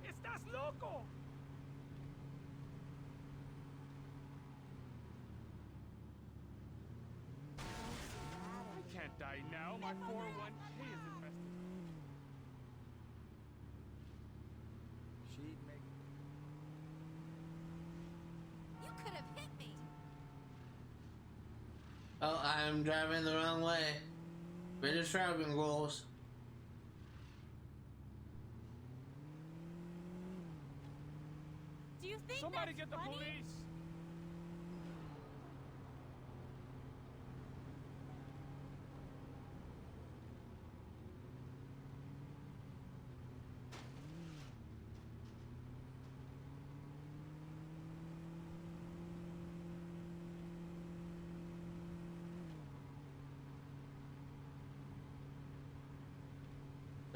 Estás loco! I can't die now. My 401k is invested. She'd make... You could have hit me. Oh, I'm driving the wrong way. British driving rules. Do you think Somebody that's get the funny? police!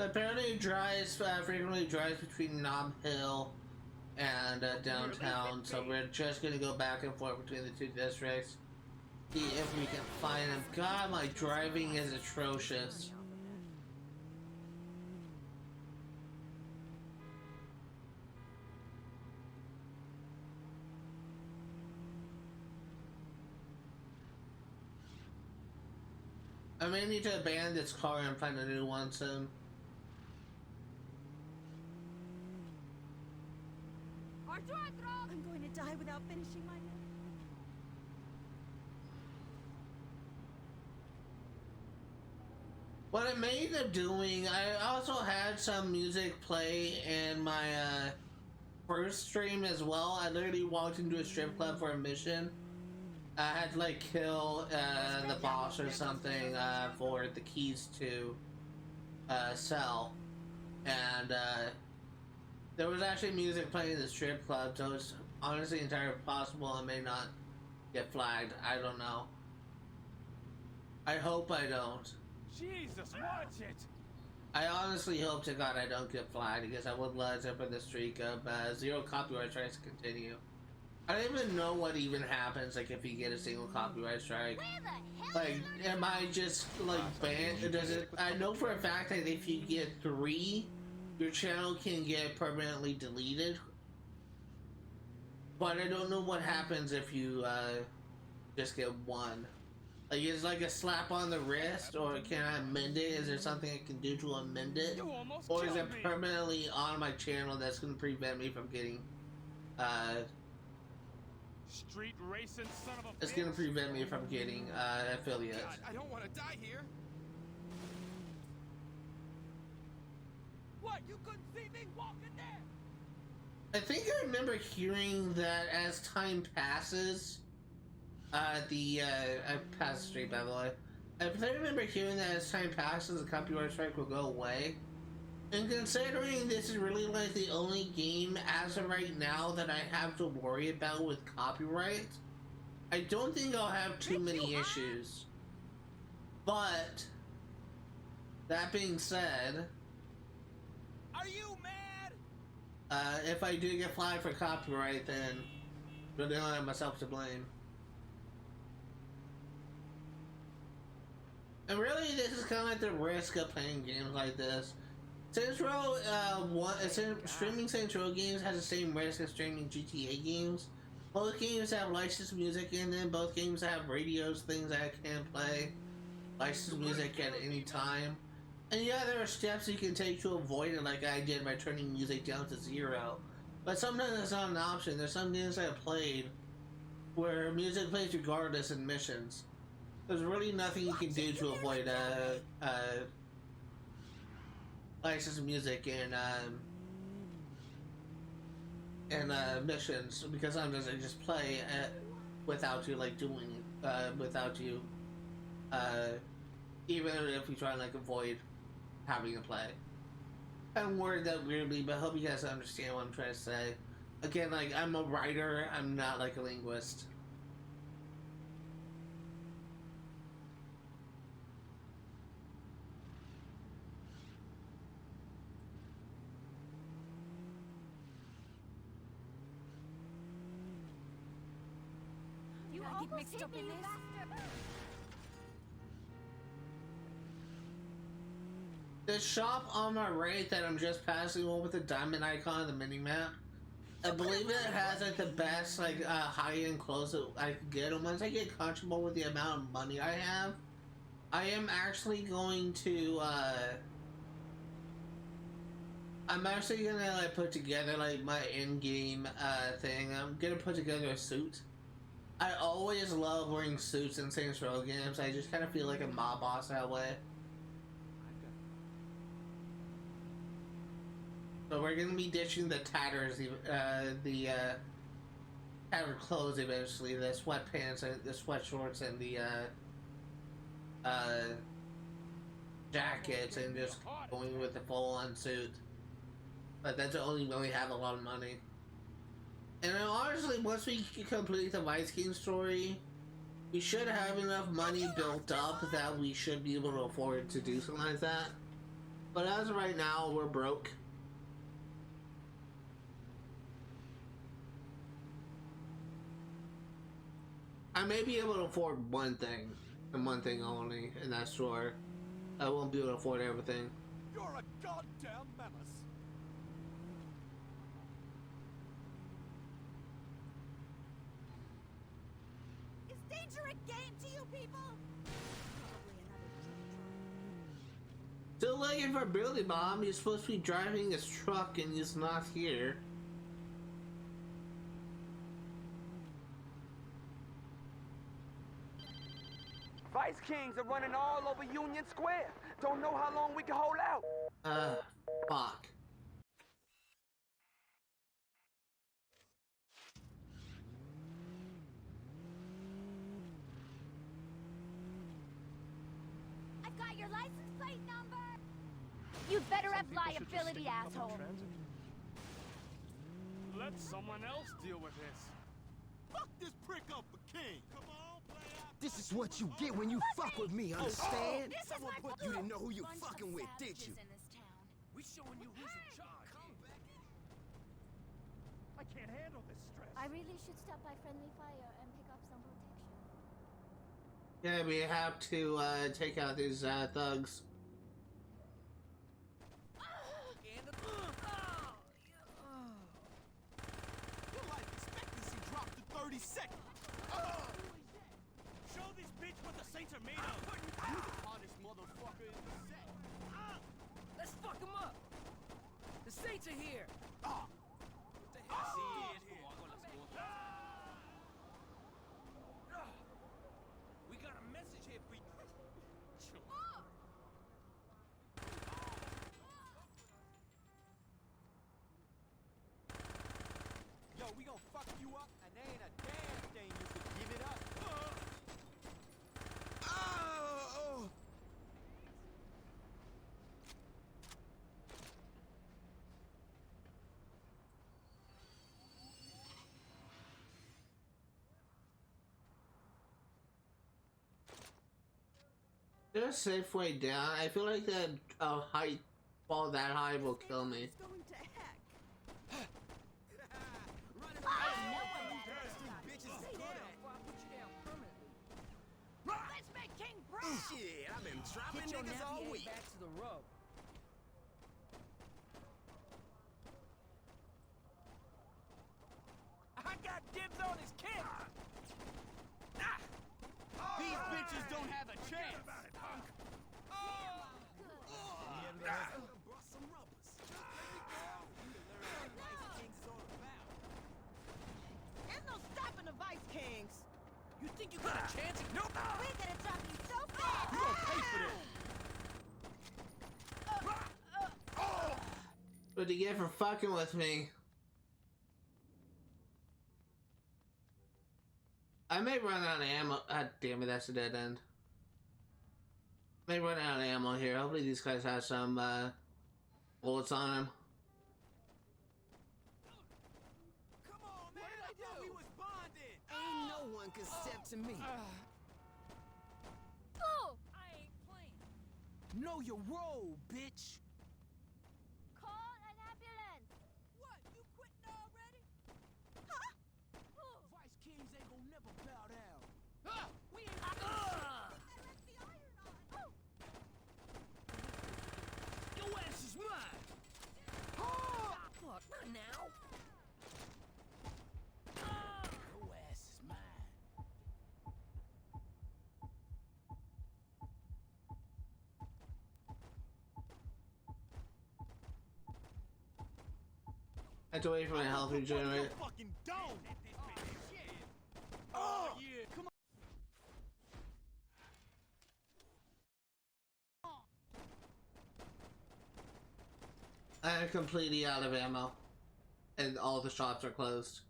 Apparently frequently drives between Nob Hill and downtown, so we're just gonna go back and forth between the two districts. See if we can find him. God, my driving is atrocious. I may need to abandon this car and find a new one soon. I'm going to die without finishing my meal. What I may end up doing, I also had some music play in my first stream as well. I literally walked into a strip club for a mission. I had to like kill the boss or something for the keys to sell, and there was actually music playing in the strip club, so it's honestly entirely possible I may not get flagged. I don't know. I hope I don't. Jesus, watch it! I honestly hope to God I don't get flagged, because I would love to put the streak of 0 copyright strikes to continue. I don't even know what even happens, like, if you get a single copyright strike. Like, am I just, like, banned? Does it... I know for a fact that if you get 3, your channel can get permanently deleted. But I don't know what happens if you, just get 1. Like, is it like a slap on the wrist, or can I amend it? Is there something I can do to amend it? Or is it permanently on my channel that's going to prevent me from getting, Street racing son of a it's going to prevent me from getting, affiliates. God, I don't want to die here. What? You couldn't see me walking there? I think I remember hearing that as time passes, I passed the street, by the way. I remember hearing that as time passes, the copyright strike will go away. And considering this is really like the only game as of right now that I have to worry about with copyright, I don't think I'll have too many issues. But that being said, are you mad? If I do get flagged for copyright, then really I have myself to blame. And really, this is kind of like the risk of playing games like this. Saints Row, streaming Saints Row games has the same risk as streaming GTA games. Both games have licensed music in them. Both games have radios, things that I can play licensed music at any time. And yeah, there are steps you can take to avoid it, like I did by turning music down to 0. But sometimes it's not an option. There's some games I have played where music plays regardless in missions. There's really nothing you can do to avoid licensed music in missions, because sometimes I just play without you like doing without you even if we try and like avoid having to play. I'm worded that weirdly, but I hope you guys understand what I'm trying to say. Again, like, I'm a writer, I'm not like a linguist. You get mixed up in this? The shop on my right that I'm just passing on with the diamond icon on the mini-map, I believe it has like the best like high-end clothes that I can get, and once I get comfortable with the amount of money I have, I am actually going to I'm actually gonna like put together like my in-game thing. I'm gonna put together a suit. I always love wearing suits in Saints Row games. I just kind of feel like a mob boss that way. So we're gonna be ditching the tatters, the tattered clothes eventually, the sweatpants and the sweatshorts and the jackets, and just going with the full-on suit. But that's only when we have a lot of money. And then honestly, once we complete the Vice King story, we should have enough money built up that we should be able to afford to do something like that. But as of right now, we're broke. I may be able to afford one thing, and one thing only, and that's sure. I won't be able to afford everything. You're a goddamn menace. Is danger a game to you people? Still looking for Billy Bob. He's supposed to be driving his truck and he's not here. Vice Kings are running all over Union Square. Don't know how long we can hold out. Fuck. I've got your license plate number. You'd better have liability, asshole. Let someone else deal with this. Fuck this prick up for King. Come on, play out. This is what you get when you fuck with me, understand? This is my You didn't know who you fucking with, did you? We showing you who's in charge. I can't handle this stress. I really should stop by Friendly Fire and pick up some protection. Yeah, we have to take out these thugs. Your life expectancy dropped to 30 seconds. Show this bitch what the Saints are made of. You the hottest motherfucker in the set. Let's fuck them up. The Saints are here. We got a message here for you. Yo, we gonna fuck you up, and there ain't a damn thing you can give it up. There's a safe way down. I feel like that height fall that high will kill me. Let's make King proud. Shit, I've been dropping niggas all week. Back to the road. I got dibs on his kick. These bitches don't have a chance. There's no stopping the Vice Kings. You think you got a chance? Nope. We're gonna drop you so fast. You gonna pay for this. What'd you get for fucking with me? I may run out of ammo. God damn it, that's a dead end. May run out of ammo here. Hopefully these guys have some bullets on them. Come on, man. I thought we was bonded. Ain't no one can step to me. Oh, I ain't playing. Know your role, bitch. Call an ambulance. What? You quitting already? Huh? Vice Kings ain't gonna never bow down. We ain't I left the iron on. Your ass is mine. Fuck, not now. Your ass is mine. I have to wait for my health regenerate. Fucking don't. Oh yeah, come on. I'm completely out of ammo. And all the shops are closed.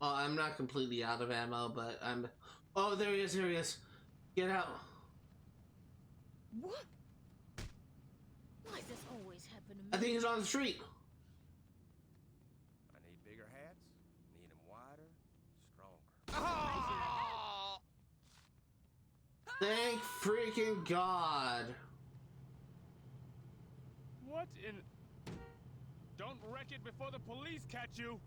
Well, I'm not completely out of ammo, but I'm... Oh, there he is, here he is. Get out. What? Why does this always happen to me? I think he's on the street. I need bigger hats. Need them wider, stronger. Thank freaking God. What in... Don't wreck it before the police catch you!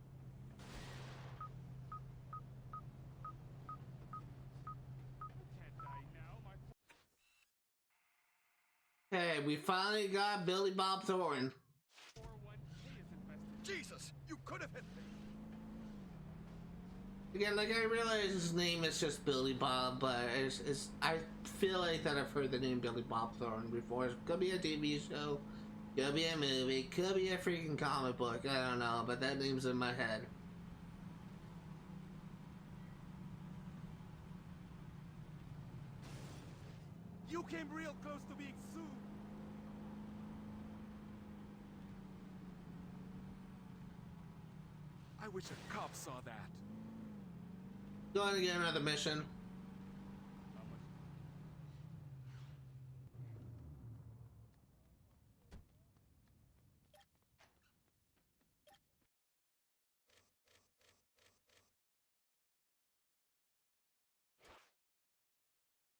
Hey, we finally got Billy Bob Thornton. Jesus, you could have hit me. Again, like I realize his name is just Billy Bob, but I feel like that I've heard the name Billy Bob Thornton before. It could be a TV show, could be a movie, could be a freaking comic book. I don't know, but that name's in my head. You came real close to being sued. I wish a cop saw that. Going to get another mission.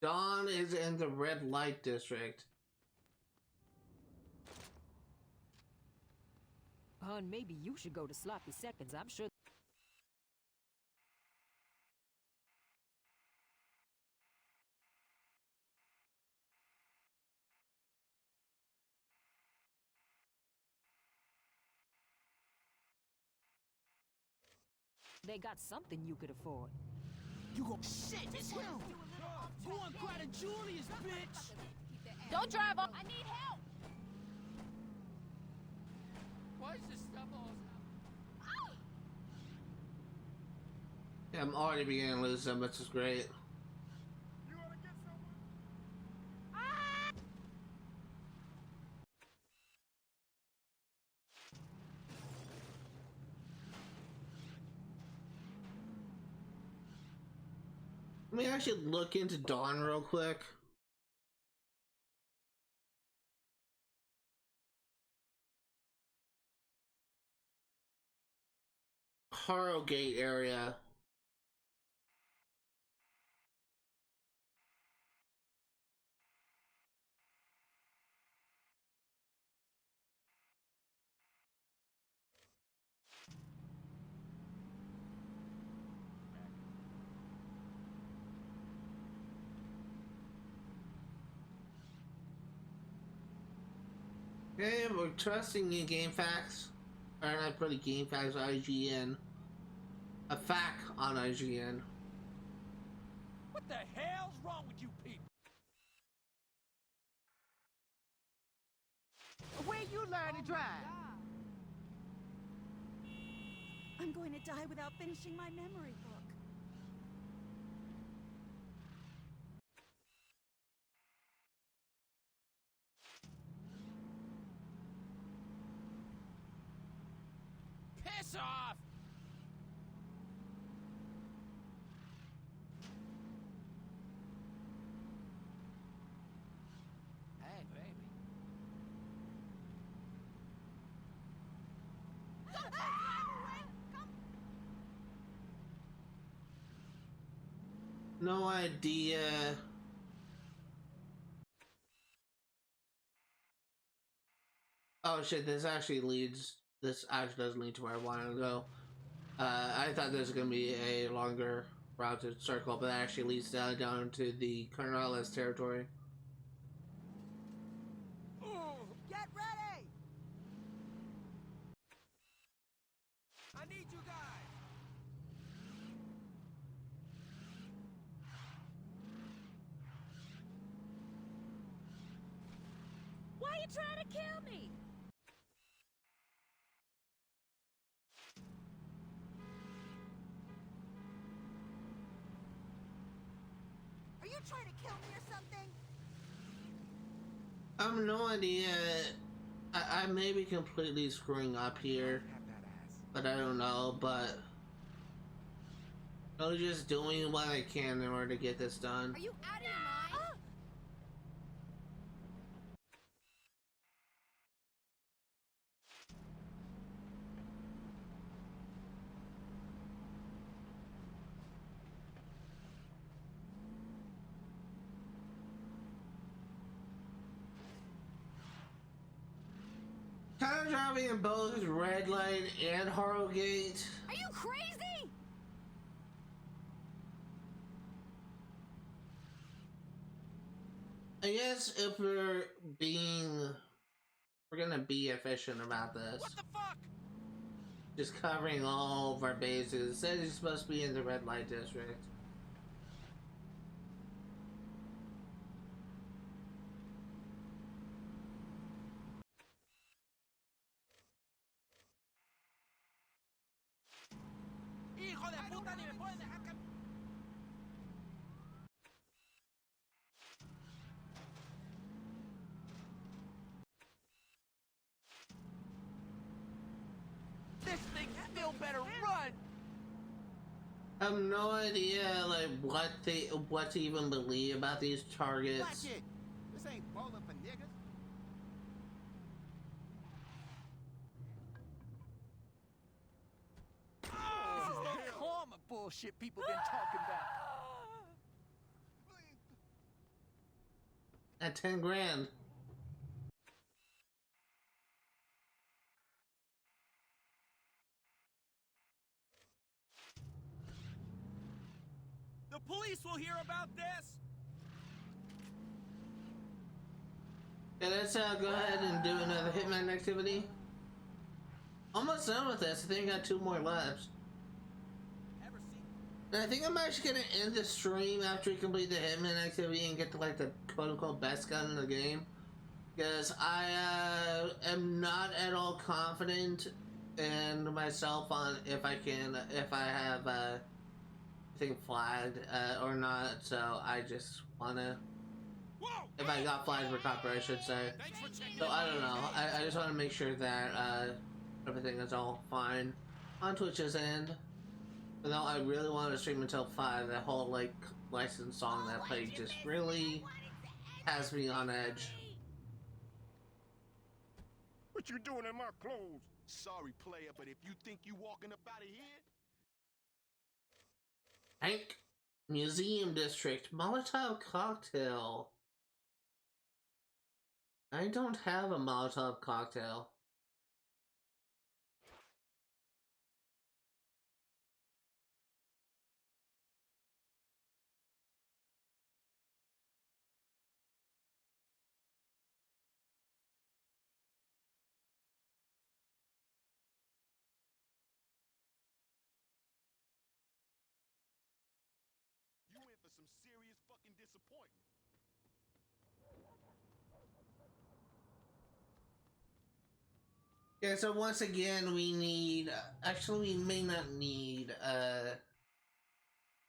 Don is in the red light district. Hun, maybe you should go to Sloppy Seconds. I'm sure. They got something you could afford. You go shit, it's him. Go and cry to Julius, bitch. Don't drive off. I need help. Why is this stuff all... Yeah, I'm already beginning to lose them, which is great. Let me actually look into Dawn real quick. Harrogate area. Okay, we're trusting in GameFAQs. Or not really GameFAQs, IGN. A fact on IGN. What the hell's wrong with you people? Where you learn to drive? I'm going to die without finishing my memory book. Piss off! Hey, baby. No idea. Oh shit, this actually does lead to where I want to go. I thought this was gonna be a longer route to circle, but that actually leads down to the Cornwallis territory. Get ready! I need you guys! Why are you trying to kill me? Are you trying to kill me or something? I have no idea. I may be completely screwing up here, but I don't know. But I'm just doing what I can in order to get this done. Are you out of your mind? Kind of driving in both Red Light and Harrogate. Are you crazy? I guess if we're gonna be efficient about this. What the fuck? Just covering all of our bases. It says he's supposed to be in the Red Light District. Hijo de puta, ni me puedes dejar que... This thing still better run! I have no idea like what to even believe about these targets. Watch it. This ain't bowling for niggas. This is that karma bullshit people been talking about. At 10 grand. The police will hear about this! Okay, let's go ahead and do another Hitman activity. Almost done with this. I think I got 2 more laps. And I think I'm actually gonna end the stream after we complete the Hitman activity and get to like the quote-unquote best gun in the game. Because I am not at all confident in myself on if I have thing flagged or not. So I just wanna, if I got flagged for copyright, I should say. So I don't know. I just want to make sure that everything is all fine on Twitch's end. But no, I really want to stream until 5. That whole like licensed song that played just really has me on edge. What you doing in my clothes? Sorry, player, but if you think you walking up out of here... Hank Museum District Molotov cocktail. I don't have a Molotov cocktail. some serious fucking disappointment. Yeah, so once again, we need... actually, we may not need,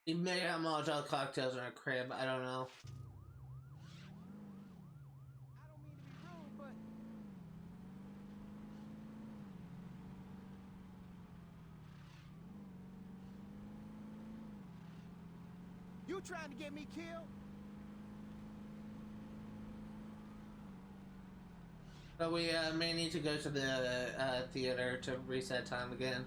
we may have Molotov cocktails in our crib, I don't know. You trying to get me killed? But we may need to go to the theater to reset time again.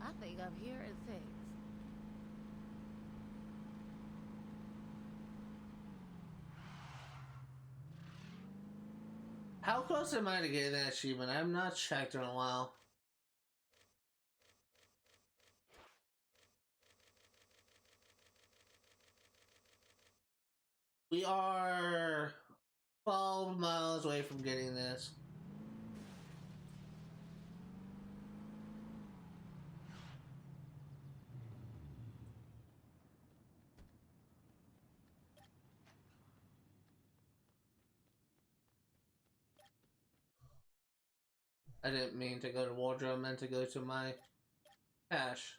I think I'm hearing things. How close am I to getting that achievement? I have not checked in a while. We are 12 miles away from getting this. I didn't mean to go to wardrobe, I meant to go to my cache.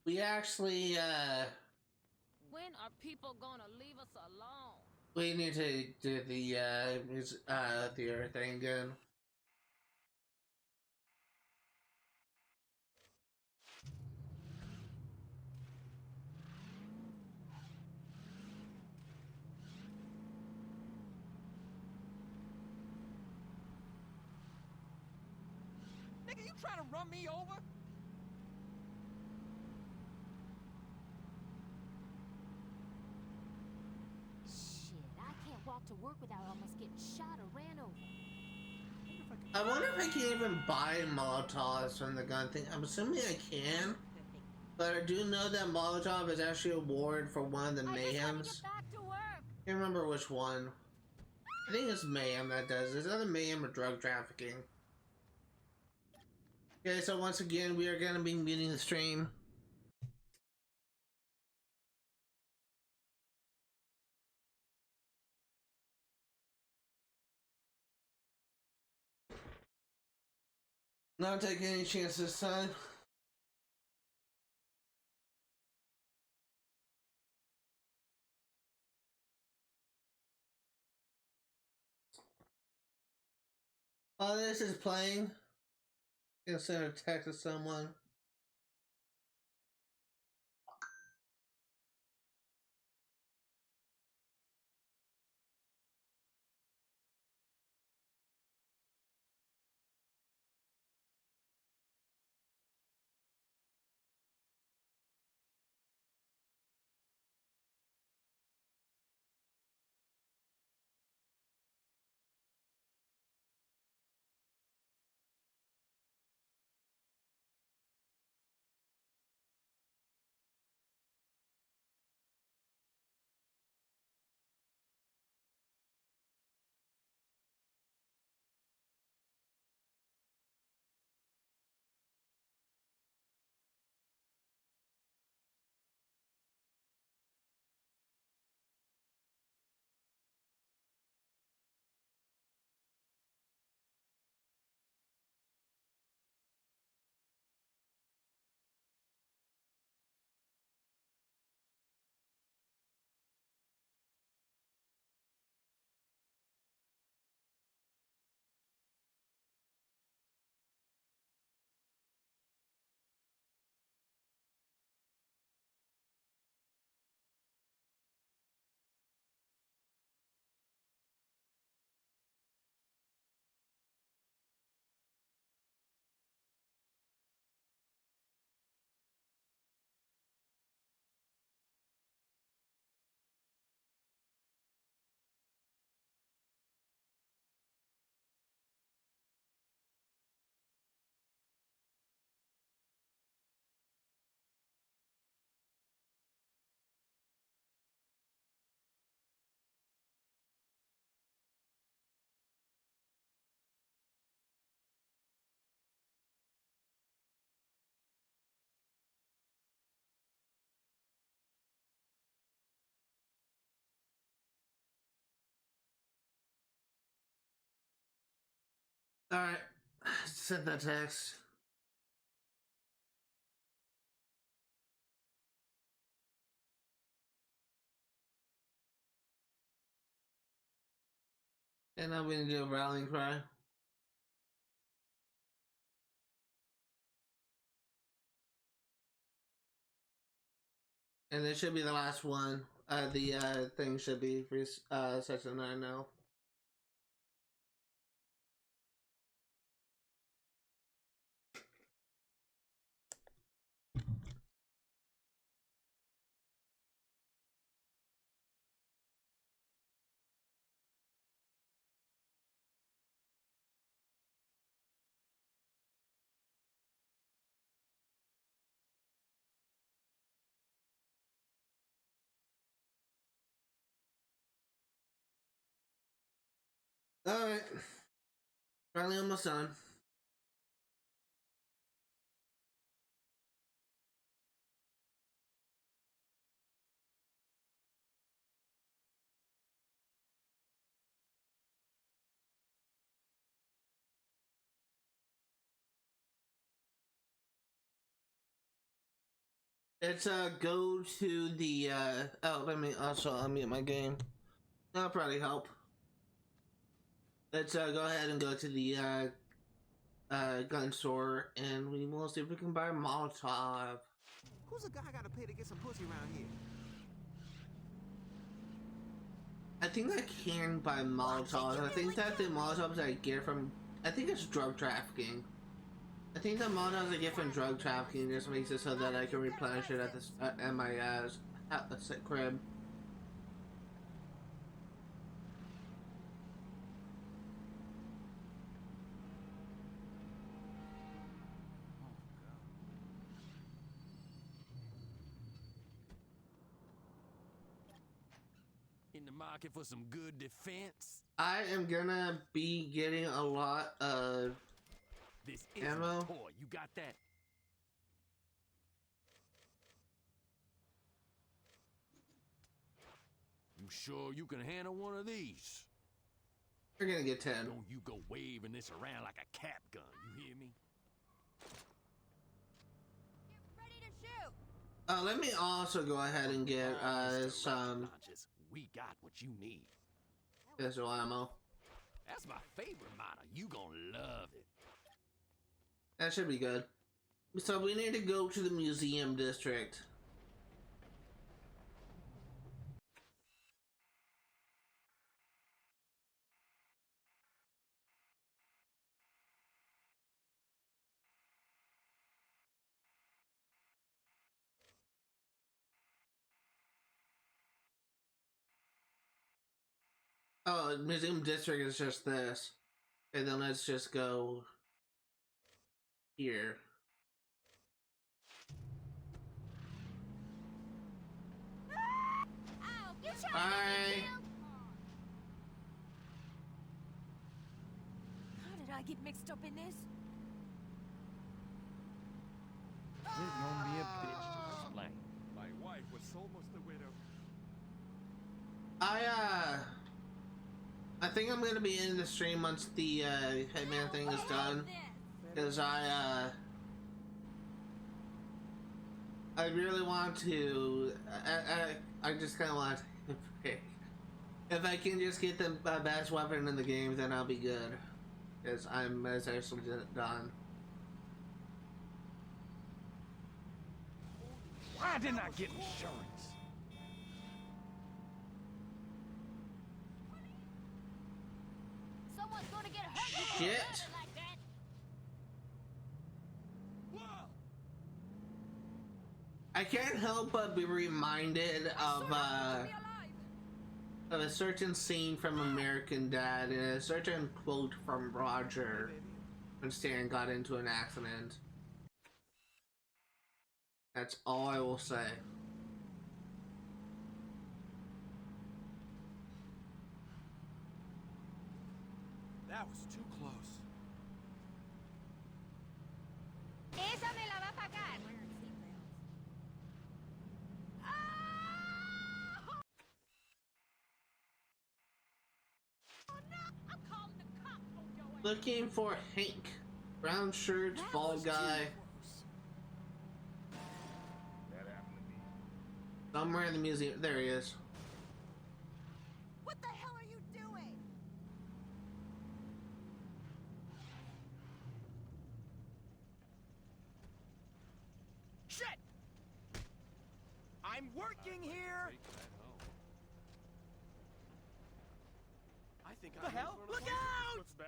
We actually, When are people gonna leave us alone? we need to do the, theater thing again. Nigga, you trying to run me over? Shit, I can't walk to work without almost getting shot or ran over. I wonder if I can even buy Molotovs from the gun thing. I'm assuming I can. But I do know that Molotov is actually a ward for one of the Mayhems. Can't remember which one. I think it's Mayhem that does this. Either Mayhem or drug trafficking. Okay, so once again, we are going to be meeting the stream. Not taking any chances this time. While this is playing, I'm gonna send a text to someone. Alright, send that text. And I'm gonna do a rallying cry. And this should be the last one. The thing should be for section 9 now. Alright. Finally almost done. Let's go to the oh, let me also unmute my game. That'll probably help. Let's go ahead and go to the gun store and we will see if we can buy a Molotov. Who's a guy gotta pay to get some pussy around here? I think I can buy Molotovs. I think that the Molotovs I get from, I think it's drug trafficking. I think the Molotovs I get from drug trafficking just makes it so that I can replenish it at this at my at the crib. In the market for some good defense? I am gonna be getting a lot of this isn't ammo. A toy. You got that? You sure you can handle one of these? You're gonna get 10. Don't you go waving this around like a cap gun, you hear me? Get ready to shoot! Let me also go ahead and get some. We got what you need. Pistol ammo. That's my favorite model. You gonna love it. That should be good. So we need to go to the museum district. Oh, museum district is just this. And then let's just go here. Hi. How did I get mixed up in this? There's gonna be a bitch to explain. My wife was almost a widow. I think I'm gonna be in the stream once the Hitman thing is done, because I really want to. I just kind of want to pick. If I can just get the best weapon in the game, then I'll be good, because I'm essentially done. Why didn't I get insurance? Someone's gonna get hurt. Shit. I can't help but be reminded of a certain scene from American Dad and a certain quote from Roger when Stan got into an accident. That's all I will say. That was too close. Esa me la va a pagar. Oh no! I'm calling the cops on your Looking for Hank. Brown shirt, bald guy. Somewhere in the museum. There he is. What the hell are you doing? Shit! I'm working here! I think The hell? Look out! Looks bad.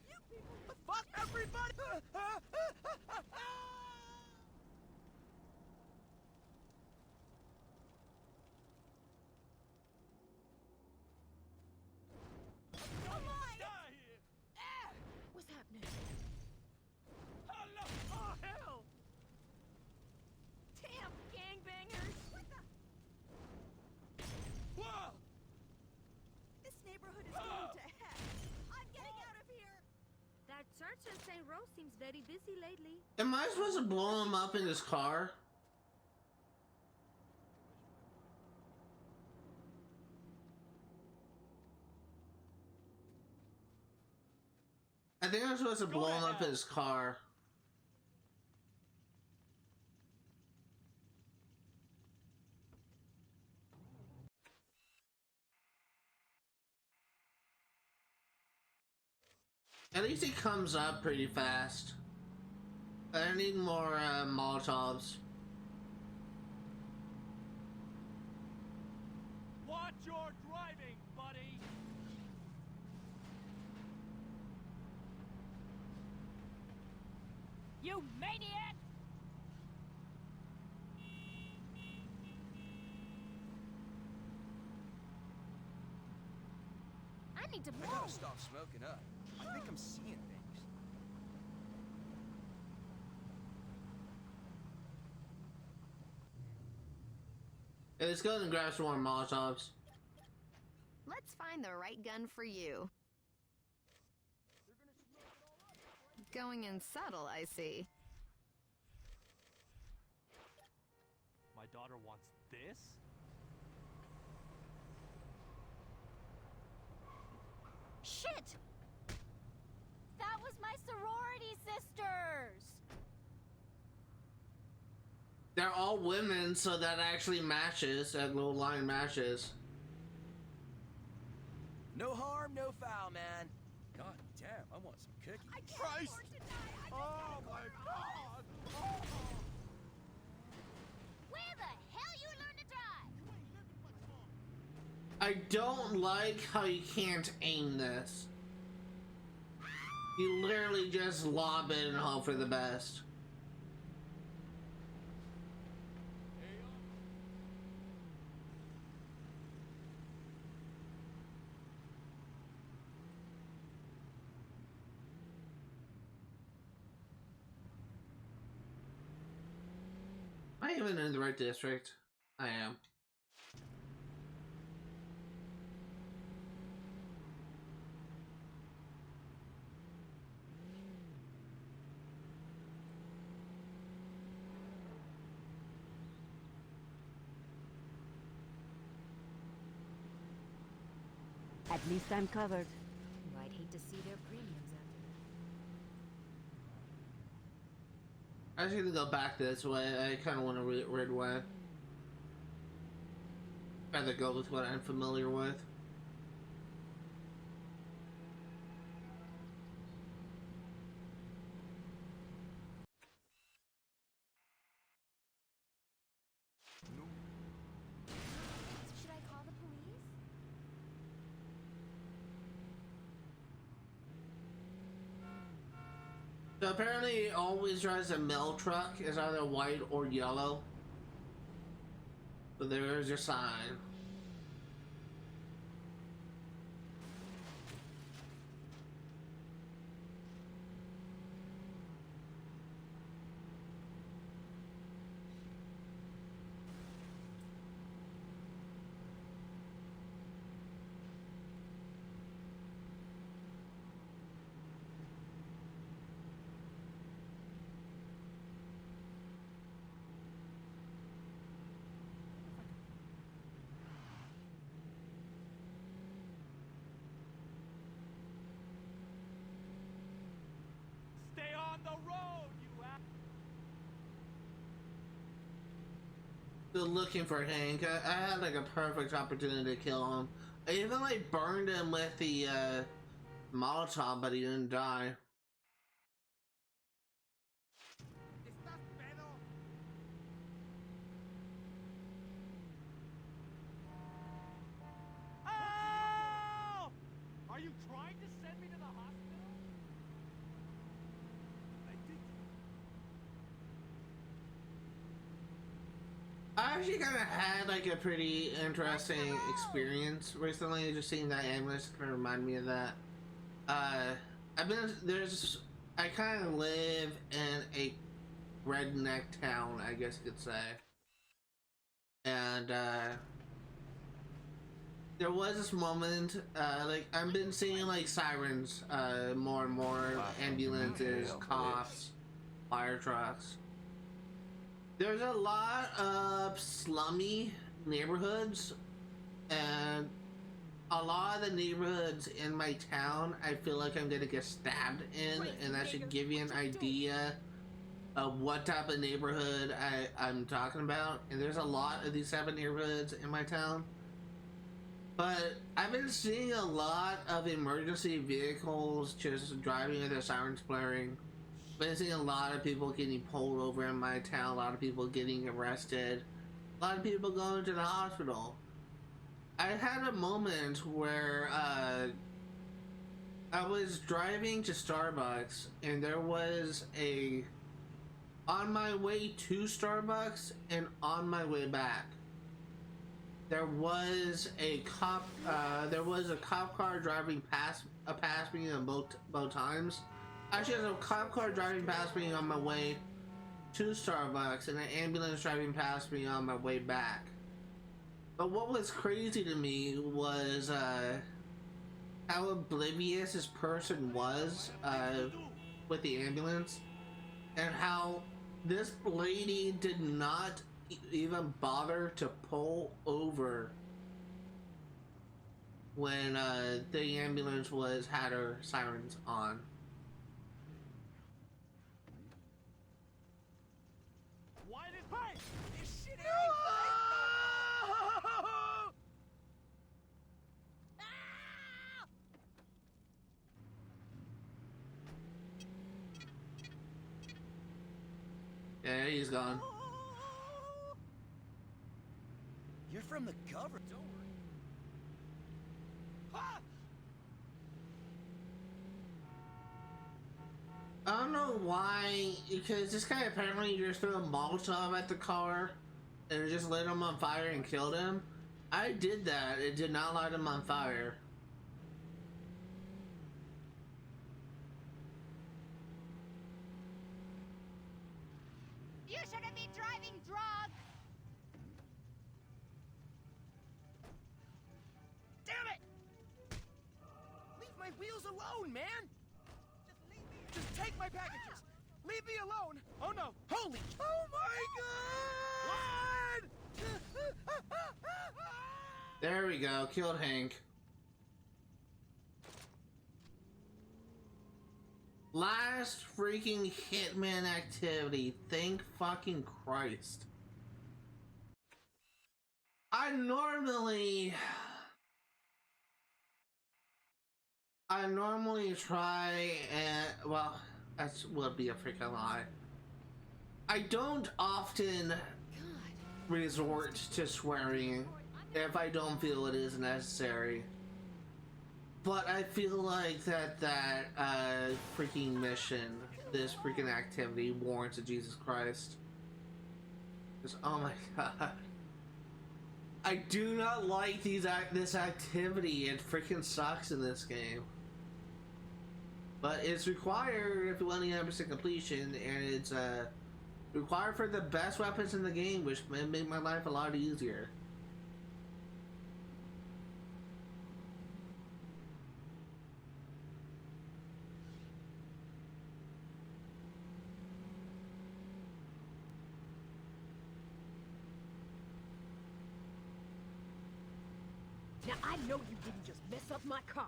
You people! Fuck everybody! What's happening? Oh, hell! Damn gangbangers! What the? Whoa! This neighborhood is going to heck. I'm getting out of here. That church in St. Rose seems very busy lately. Am I supposed to blow him up in his car? I think I'm supposed to blow him up in his car. At least he comes up pretty fast. I need more Molotovs. Watch your driving, buddy! You maniac! I need to I move. gotta stop smoking up. I think I'm seeing things. Hey, let's go and grab some more Molotovs. Let's find the right gun for you. Going in subtle, I see. My daughter wants this? Shit! That was my sorority sisters! They're all women, so that actually matches. That little line matches. No harm, no foul, man. God damn, I want some cookies. I can't afford to die. Oh my god! Where the hell you learn to drive? I don't like how you can't aim this. You literally just lob it and hope for the best. Am I even in the right district? I am. At least I'm covered. I'd hate to see their premiums after I was gonna go back this way. I kind of want a weird way. Rather go with what I'm familiar with. Should I call the police? So apparently it always drives a mail truck. It's either white or yellow. So there's your sign. still looking for Hank. I had like a perfect opportunity to kill him. I even like burned him with the Molotov, but he didn't die. Oh! Are you trying to send me to the hospital? I actually kind of had like a pretty interesting experience recently. Just seeing that ambulance kind of reminded me of that. I kind of live in a redneck town, I guess you could say. And there was this moment, like I've been seeing like sirens, more and more, ambulances, cops, fire trucks. There's a lot of slummy neighborhoods, and a lot of the neighborhoods in my town, I feel like I'm gonna get stabbed in, and that should give you an idea of what type of neighborhood I'm talking about. And there's a lot of these type of neighborhoods in my town. But I've been seeing a lot of emergency vehicles just driving with their sirens blaring. I've been seeing a lot of people getting pulled over in my town, a lot of people getting arrested, a lot of people going to the hospital. I had a moment where I was driving to Starbucks, and there was on my way to Starbucks and on my way back, there was a cop car driving past me on both times. Actually, there's a cop car driving past me on my way to Starbucks, and an ambulance driving past me on my way back. But what was crazy to me was how oblivious this person was with the ambulance, and how this lady did not even bother to pull over when the ambulance had her sirens on. Why did this shit Yeah, he's gone. You're from the government. Don't worry. Ah! I don't know why, because this guy apparently just threw a Molotov at the car and it just lit him on fire and killed him. I did that. It did not light him on fire. You shouldn't be driving drunk! Damn it! Leave my wheels alone, man! Just take my packages! Leave me alone! Oh no! Holy! Oh my god! There we go. Killed Hank. Last freaking Hitman activity. Thank fucking Christ. I normally try and, well, that would be a freaking lie. I don't often resort to swearing if I don't feel it is necessary. But I feel like that freaking mission, this freaking activity warrants a Jesus Christ. Just, oh my god. I do not like this activity. It freaking sucks in this game. But it's required if you want 100% completion, and it's required for the best weapons in the game, which may make my life a lot easier. Now, I know you didn't just mess up my car.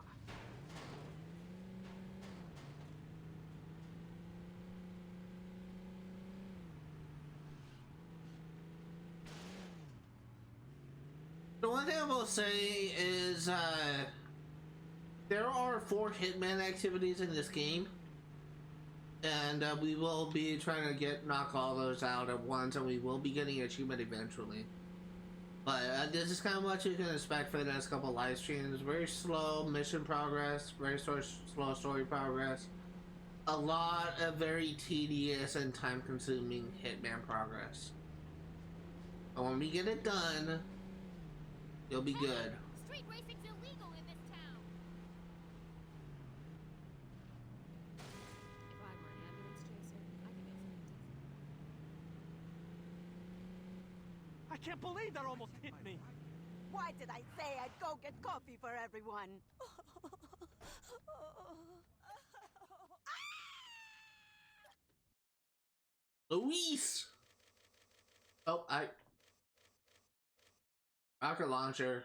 The one thing I will say is, there are 4 Hitman activities in this game. And we will be trying to knock all those out at once, and we will be getting achievement eventually. But this is kind of what you can expect for the next couple live streams. Very slow mission progress, very slow story progress. A lot of very tedious and time-consuming Hitman progress. But when we get it done, you'll be good. Street racing's illegal in this town. If I were an ambulance chaser, I could make something decent. I can't believe that almost hit me. Why did I say I'd go get coffee for everyone? Louise! Oh, rocket launcher.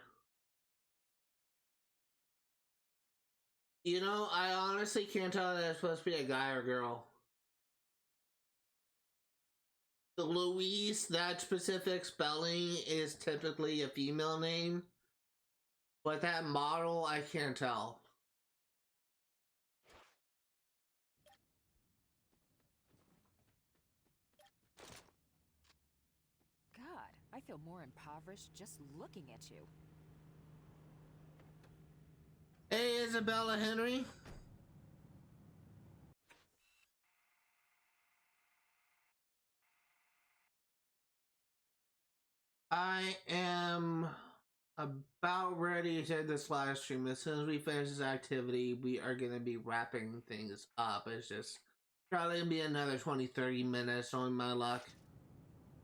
You know, I honestly can't tell if it's supposed to be a guy or girl. The Louise, that specific spelling is typically a female name, but that model, I can't tell. God, I feel more impoverished just looking at you. Hey, Isabella Henry. I am about ready to end this live stream. As soon as we finish this activity, we are going to be wrapping things up. It's just probably going to be another 20-30 minutes on my luck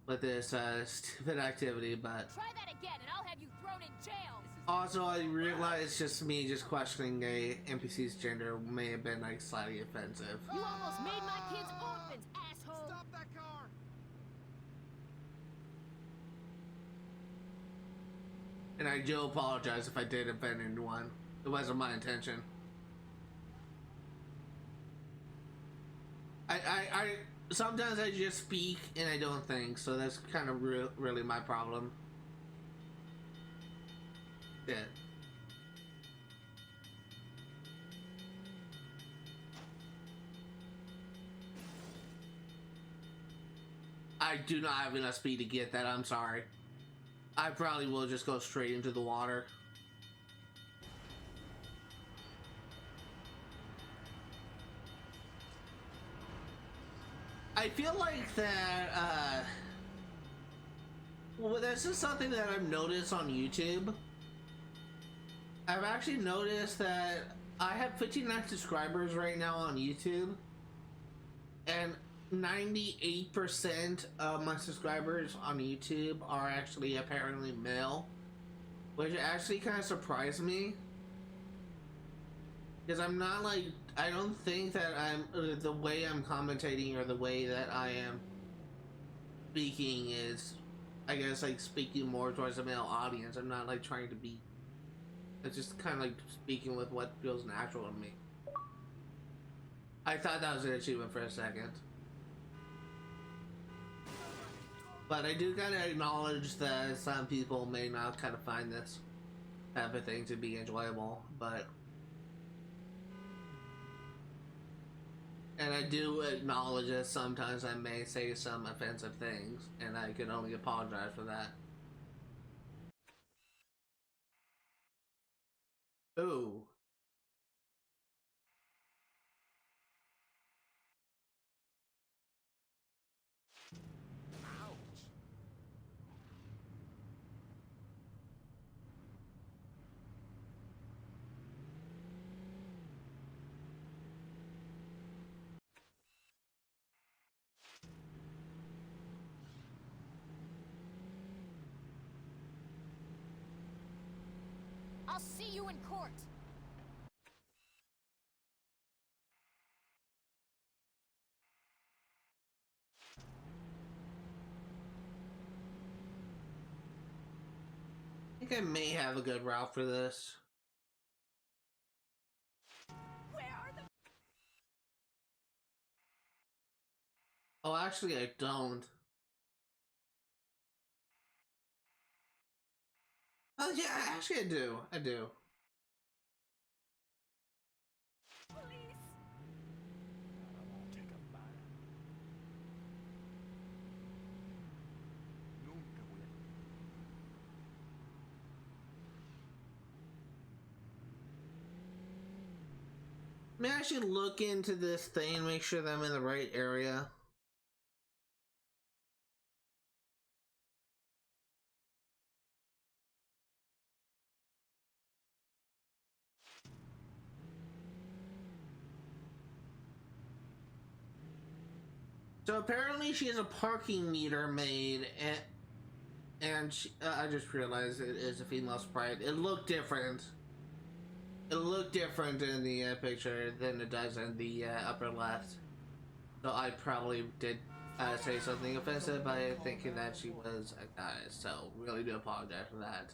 with this stupid activity, but Try that again and I'll have you thrown in jail. also I realized just me just questioning a NPC's gender may have been like slightly offensive. You almost made my kids orphans, asshole. Stop that car. And I do apologize if I did offend anyone. It wasn't my intention. I sometimes I just speak and I don't think, so that's kind of really my problem. Yeah. I do not have enough speed to get that, I'm sorry. I probably will just go straight into the water. I feel like that, well, this is something that I've noticed on YouTube. I've actually noticed that I have 59 subscribers right now on YouTube, and 98% of my subscribers on YouTube are actually apparently male, which actually kind of surprised me, because I'm not like, I don't think that the way I'm commentating or the way that I am speaking is, I guess, like speaking more towards a male audience. I'm not like trying to be, it's just kind of like speaking with what feels natural to me. I thought that was an achievement for a second. But I do gotta acknowledge that some people may not kind of find this type of thing to be enjoyable, but... And I do acknowledge that sometimes I may say some offensive things, and I can only apologize for that. Ooh. I'll see you in court. I think I may have a good route for this. Where are the... Oh, actually, I don't. Oh yeah, actually I do. I do. May I actually look into this thing and make sure that I'm in the right area? So apparently she has a parking meter made, and she, I just realized it is a female sprite. It looked different. It looked different in the picture than it does in the upper left. So I probably did say something offensive by thinking that she was a guy. So really do apologize for that.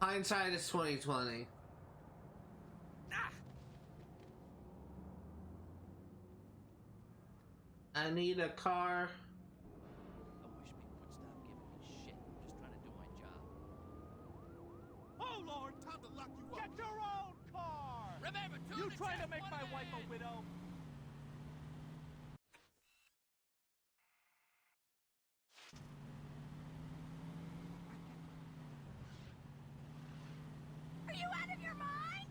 Hindsight is 2020. I need a car. I wish people would stop giving me shit. I'm just trying to do my job. Oh, Lord, time to lock you up. Get your own car! Remember, You trying to make my wife a widow? Are you out of your mind?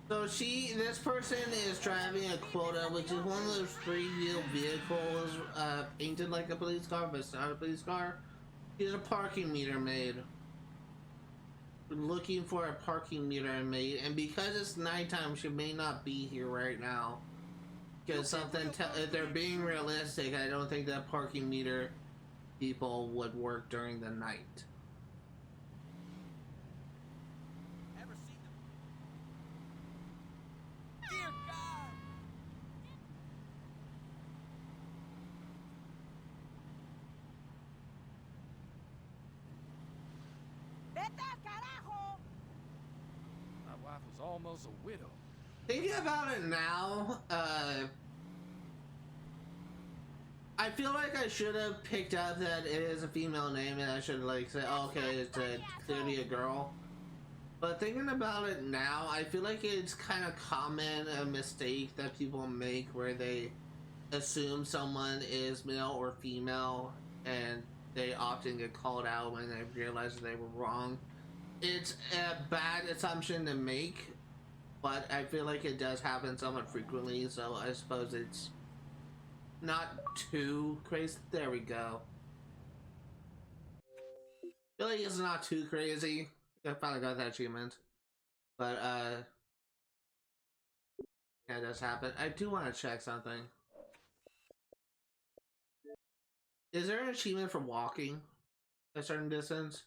So this person is driving a quota, which is one of those three-wheel vehicles painted like a police car, but it's not a police car. There's a parking meter made. We're looking for a parking meter made, and because it's nighttime, she may not be here right now. Because if they're being realistic, I don't think that parking meter people would work during the night. Dear God! Vete al carajo! My wife was almost a widow. Thinking about it now, I feel like I should have picked up that it is a female name, and I should like say, oh, okay, it's clearly a girl. But thinking about it now, I feel like it's kind of common a mistake that people make where they assume someone is male or female, and they often get called out when they realize that they were wrong. It's a bad assumption to make, but I feel like it does happen somewhat frequently, so I suppose it's not too crazy. There we go. I feel like it's not too crazy. I finally got that achievement. But, yeah, it does happen. I do want to check something. Is there an achievement for walking a certain distance?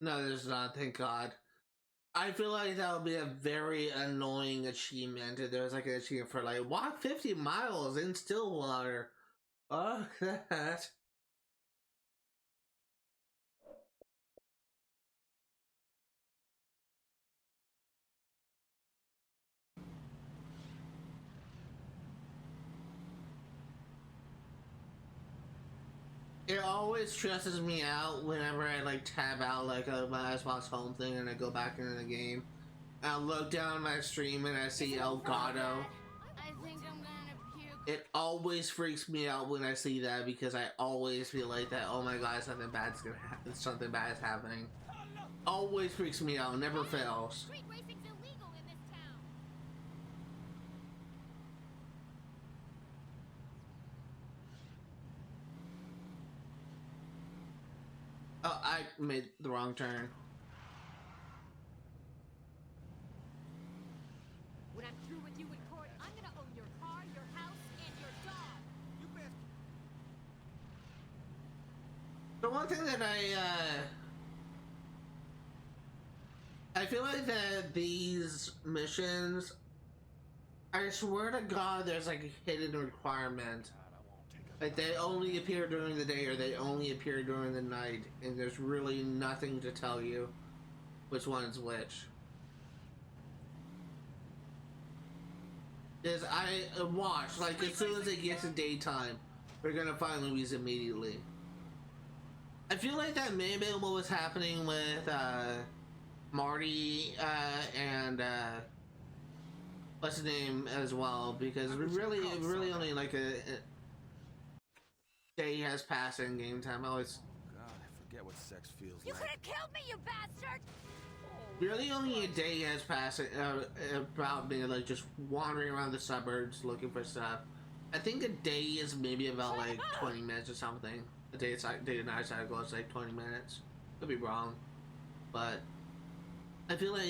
No, there's not, thank God. I feel like that would be a very annoying achievement if there was like an achievement for like walk 50 miles in Stillwater. Oh, that. It always stresses me out whenever I like tab out like my Xbox home thing and I go back into the game. I look down my stream and I see Elgato. I think I'm gonna puke. It always freaks me out when I see that because I always feel like that. Oh my God, something bad's gonna happen. Something bad is happening. Always freaks me out. Never fails. Street racing's illegal in this town. Oh, I made the wrong turn. through with you in court, I'm gonna own your car, your house, and your dog. You best. The one thing that I feel like that these missions, I swear to God, there's like a hidden requirement. Like they only appear during the day or they only appear during the night, and there's really nothing to tell you which one is which. Is I watch, like as soon as it gets to daytime, we're gonna find Louise immediately. I feel like that may have been what was happening with Marty and what's his name as well, because really only like a day has passed in game time. I always God, I forget what sex feels You like. could have killed me, you bastard! really only a day has passed about me like just wandering around the suburbs looking for stuff. I think a day is maybe about like 20 minutes or something. A day to night cycle is like 20 minutes. Could be wrong, but I feel like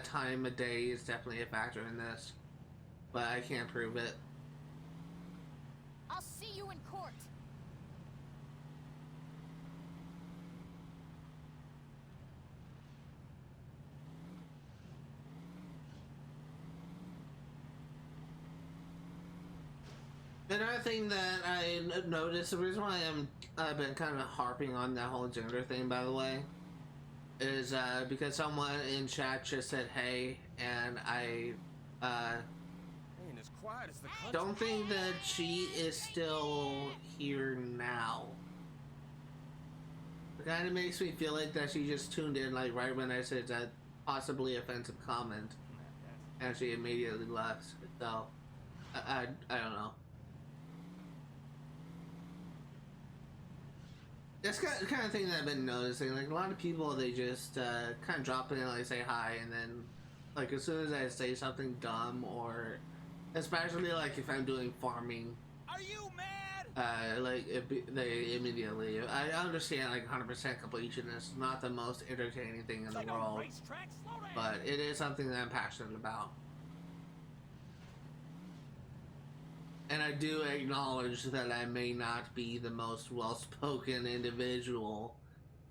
time a day is definitely a factor in this, but I can't prove it. I'll see you in court. Another thing that I noticed, the reason why I've been kind of harping on that whole gender thing, by the way, is because someone in chat just said hey, and I Ain't as quiet as the country. don't think that she is still here now. It kind of makes me feel like that she just tuned in like right when I said that possibly offensive comment, and she immediately left. So I don't know. That's the kind of thing that I've been noticing. Like a lot of people, they just kind of drop in and like say hi, and then like as soon as I say something dumb, or especially like if I'm doing farming, Are you mad? like they immediately. I understand like 100% completion is not the most entertaining thing in the world, but it is something that I'm passionate about. And I do acknowledge that I may not be the most well-spoken individual.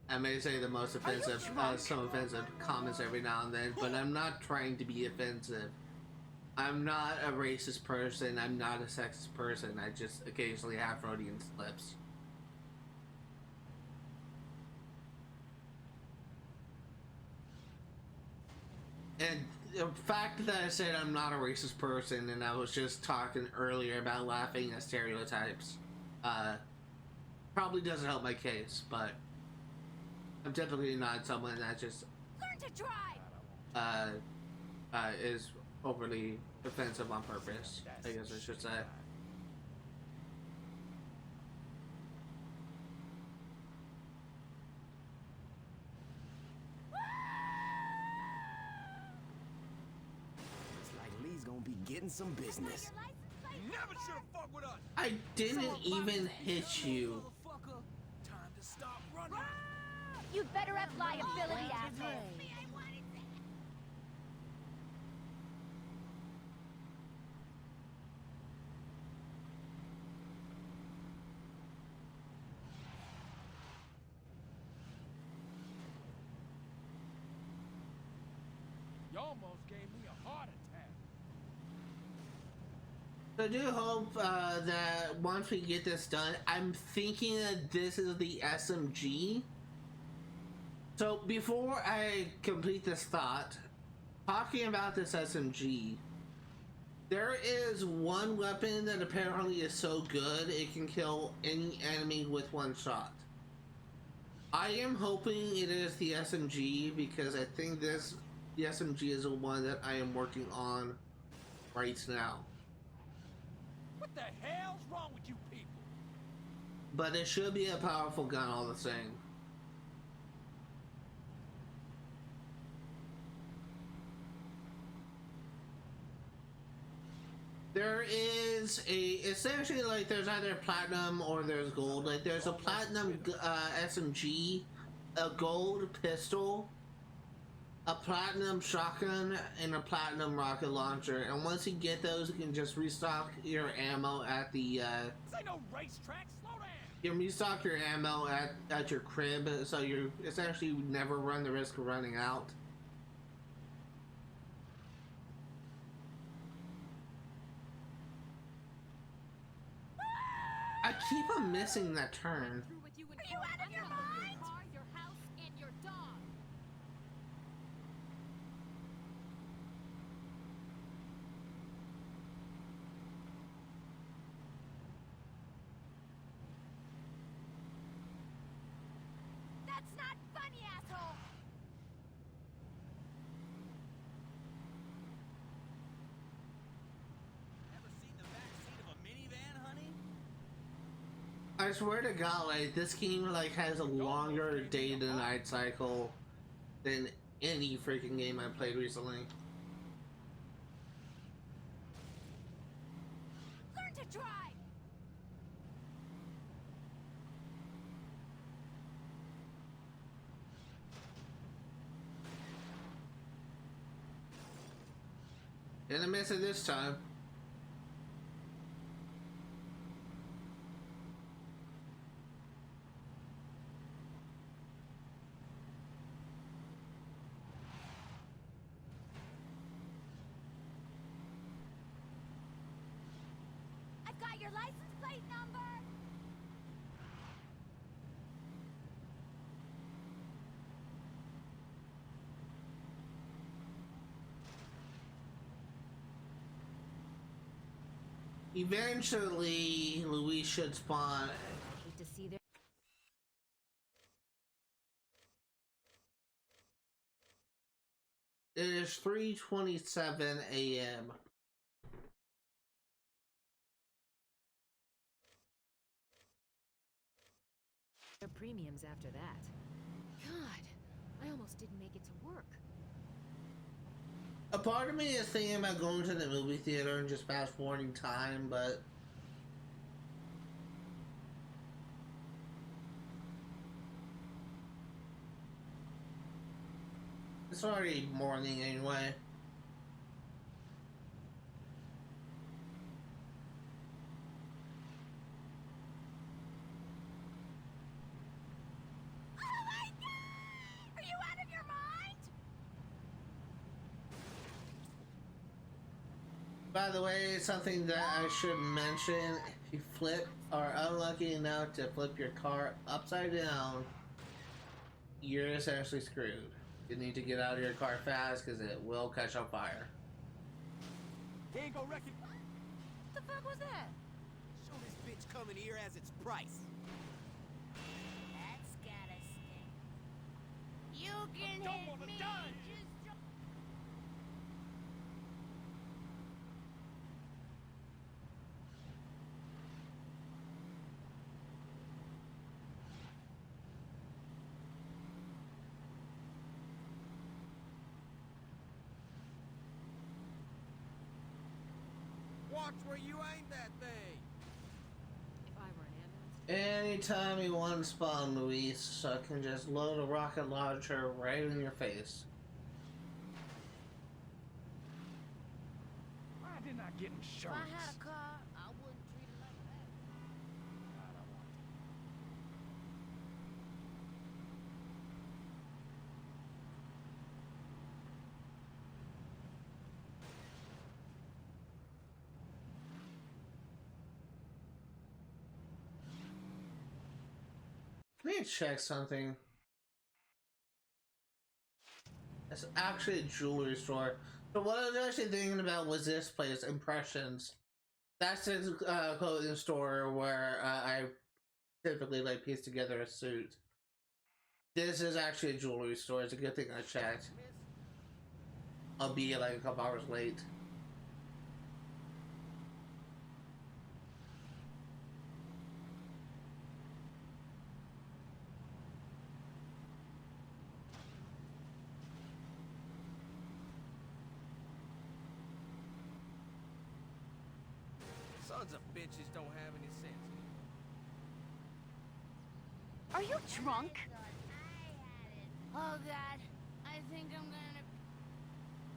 I may say the most offensive, some offensive comments every now and then, but I'm not trying to be offensive. I'm not a racist person, I'm not a sexist person, I just occasionally have Freudian slips. And the fact that I said I'm not a racist person, and I was just talking earlier about laughing at stereotypes, probably doesn't help my case, but I'm typically not someone that just Learn to drive. is overly offensive on purpose, I guess I should say. Be getting some business. Never should have fucked with us. I didn't even hit you. Time to stop running. You'd better have liability, asshole. You almost gave me a heart attack. I do hope that once we get this done, I'm thinking that this is the SMG. So before I complete this thought, talking about this SMG, there is one weapon that apparently is so good it can kill any enemy with one shot. I am hoping it is the SMG because I think the SMG is the one that I am working on right now. What the hell's wrong with you people? But it should be a powerful gun all the same. There is essentially like there's either platinum or there's gold. Like there's a platinum SMG, a gold pistol, a platinum shotgun and a platinum rocket launcher, and once you get those, you can just restock your ammo at the This ain't no racetrack. Slow down. you can restock your ammo at your crib, so you essentially never run the risk of running out. I keep on missing that turn. Are you out of your mind? Your car, your house, and your dog. That's not funny, asshole. Ever seen the back seat of a minivan, honey? I swear to God, like, this game like has a longer day to night cycle than any freaking game I played recently. Learn to drive. Didn't miss it this time. I've got your license plate number. Eventually, Louise should spawn. Hate to see their It is 3:27 a.m. premiums after that. God, I almost didn't make it to work. A part of me is thinking about going to the movie theater and just fast forwarding time, but it's already morning anyway. Oh my God! Are you out of your mind? By the way, something that I should mention, if you flip or unlucky enough to flip your car upside down, you're essentially screwed. You need to get out of your car fast because it will catch on fire. He ain't gonna wreck it. What the fuck was that? Show this bitch coming here as its price. That's gotta sting. You can Don't hit wanna me. die. Just Watch where you aim that thing. If I were an ambulance. Anytime you want to spawn, Louise, so I can just load a rocket launcher right in your face. Why didn't I get if I insurance? had a car, I wouldn't treat it like that. God, I want to. Let me check something. It's actually a jewelry store. So what I was actually thinking about was this place, Impressions. That's a clothing store where I typically like piece together a suit. This is actually a jewelry store. It's a good thing I checked. I'll be like a couple hours late. Sons of bitches don't have any sense. Are you drunk? Oh God, I think I'm gonna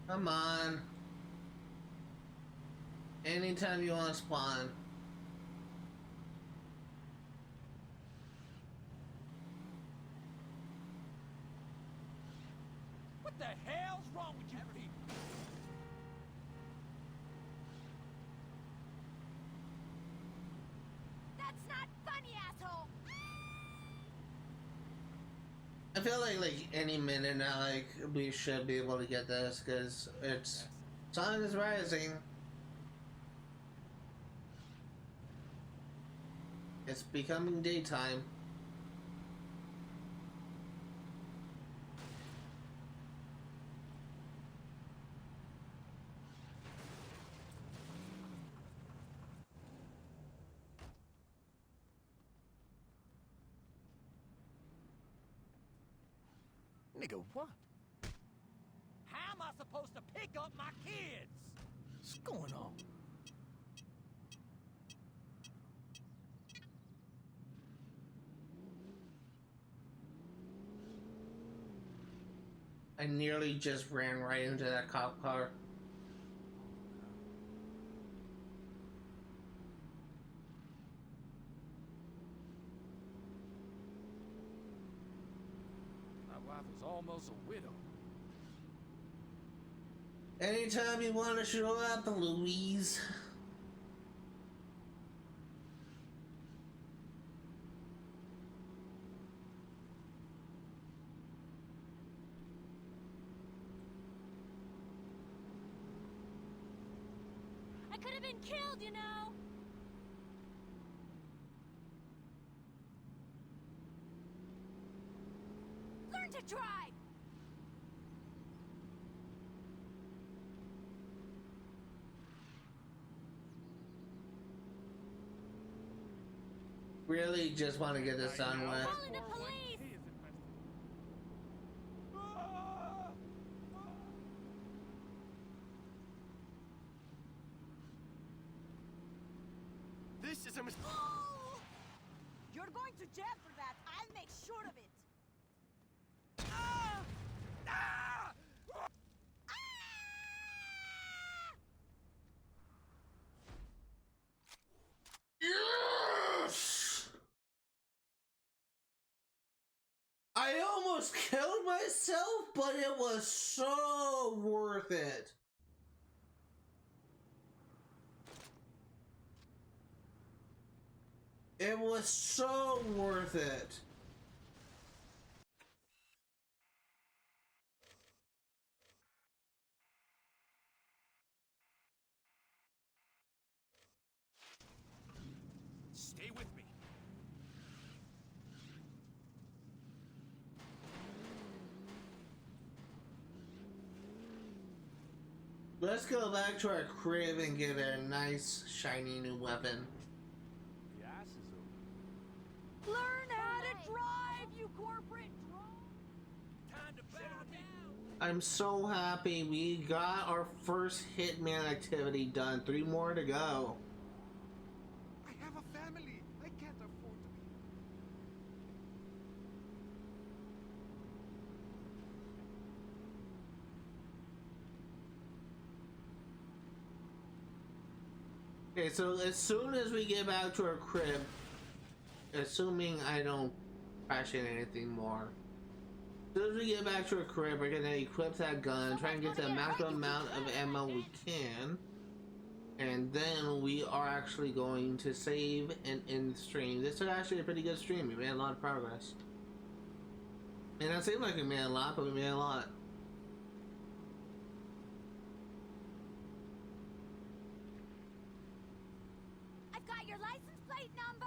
Come on. Anytime you want to spawn. What the hell's wrong with you people? That's not funny, asshole! I feel like any minute now, like we should be able to get this because it's sun is rising. It's becoming daytime. Nigga, what? How am I supposed to pick up my kids? What's going on? I nearly just ran right into that cop car. My wife is almost a widow. Anytime you want to show up, Louise. I could have been killed, you know! Learn to drive! Really just want to get this done with. Calling the police! This is a mistake. You're going to jail for that. I'll make sure of it. Yes! I almost killed myself, but it was so worth it. It was so worth it. Stay with me. Let's go back to our crib and get a nice, shiny new weapon. Learn how to drive, you corporate drone! Time to bow down. I'm so happy we got our first Hitman activity done. 3 more to go. I have a family. I can't afford to be. Okay, so as soon as we get back to our crib, assuming I don't crash in anything more, as soon as we get back to our crib, we're gonna equip that gun, try and get the maximum amount of ammo we can, and then we are actually going to save and end stream. This is actually a pretty good stream. We made a lot of progress. And it seemed like we made a lot, but we made a lot. I've got your license plate number!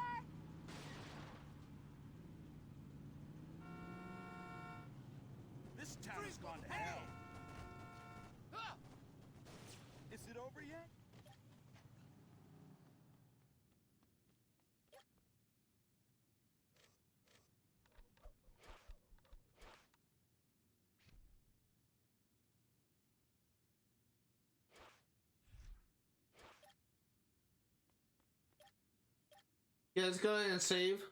This town has gone to hell. Ah! Is it over yet? Yeah, let's go ahead and save.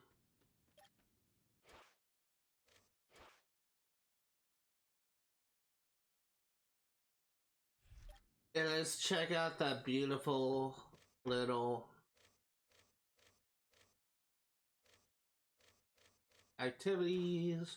And let's check out that beautiful little activities.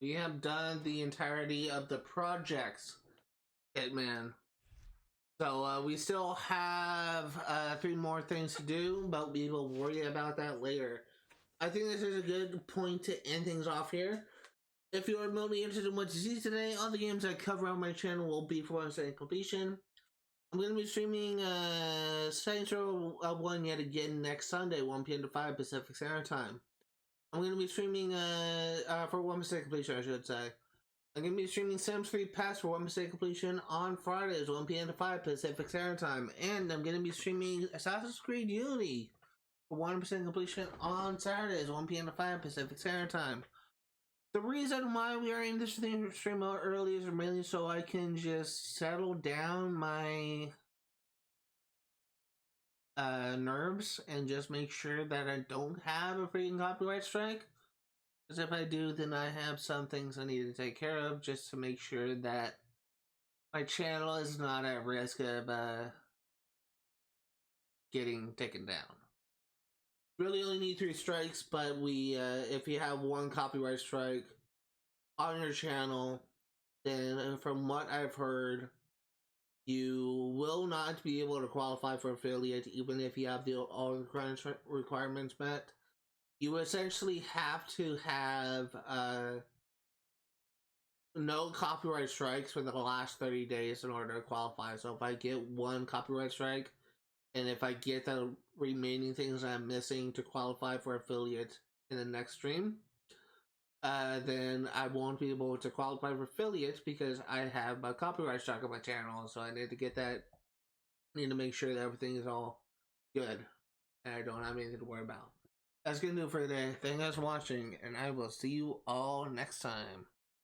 We have done the entirety of the projects, Hitman. So we still have 3 more things to do, but we will worry about that later. I think this is a good point to end things off here. If you are remotely interested in what you see today, all the games I cover on my channel will be for 100% completion. I'm going to be streaming Saints Row 1 yet again next Sunday, 1 p.m. to 5 Pacific Standard Time. I'm going to be streaming for 1% completion, I should say. I'm going to be streaming Sims 3 Pass for 1% completion on Fridays, 1 p.m. to 5 Pacific Standard Time. And I'm going to be streaming Assassin's Creed Unity for 100% completion on Saturdays, 1 p.m. to 5 Pacific Standard Time. The reason why we are in this stream mode early is mainly so I can just settle down my nerves and just make sure that I don't have a freaking copyright strike. Because if I do, then I have some things I need to take care of just to make sure that my channel is not at risk of getting taken down. Really only need 3 strikes, but we if you have 1 copyright strike on your channel, then from what I've heard, you will not be able to qualify for affiliate even if you have all the requirements met. You essentially have to have no copyright strikes for the last 30 days in order to qualify. So if I get 1 copyright strike, and if I get the remaining things I'm missing to qualify for affiliate in the next stream, then I won't be able to qualify for affiliates because I have a copyright strike on my channel. So I need to get that. Need to make sure that everything is all good and I don't have anything to worry about. That's gonna do it for today. Thank you guys for watching, and I will see you all next time.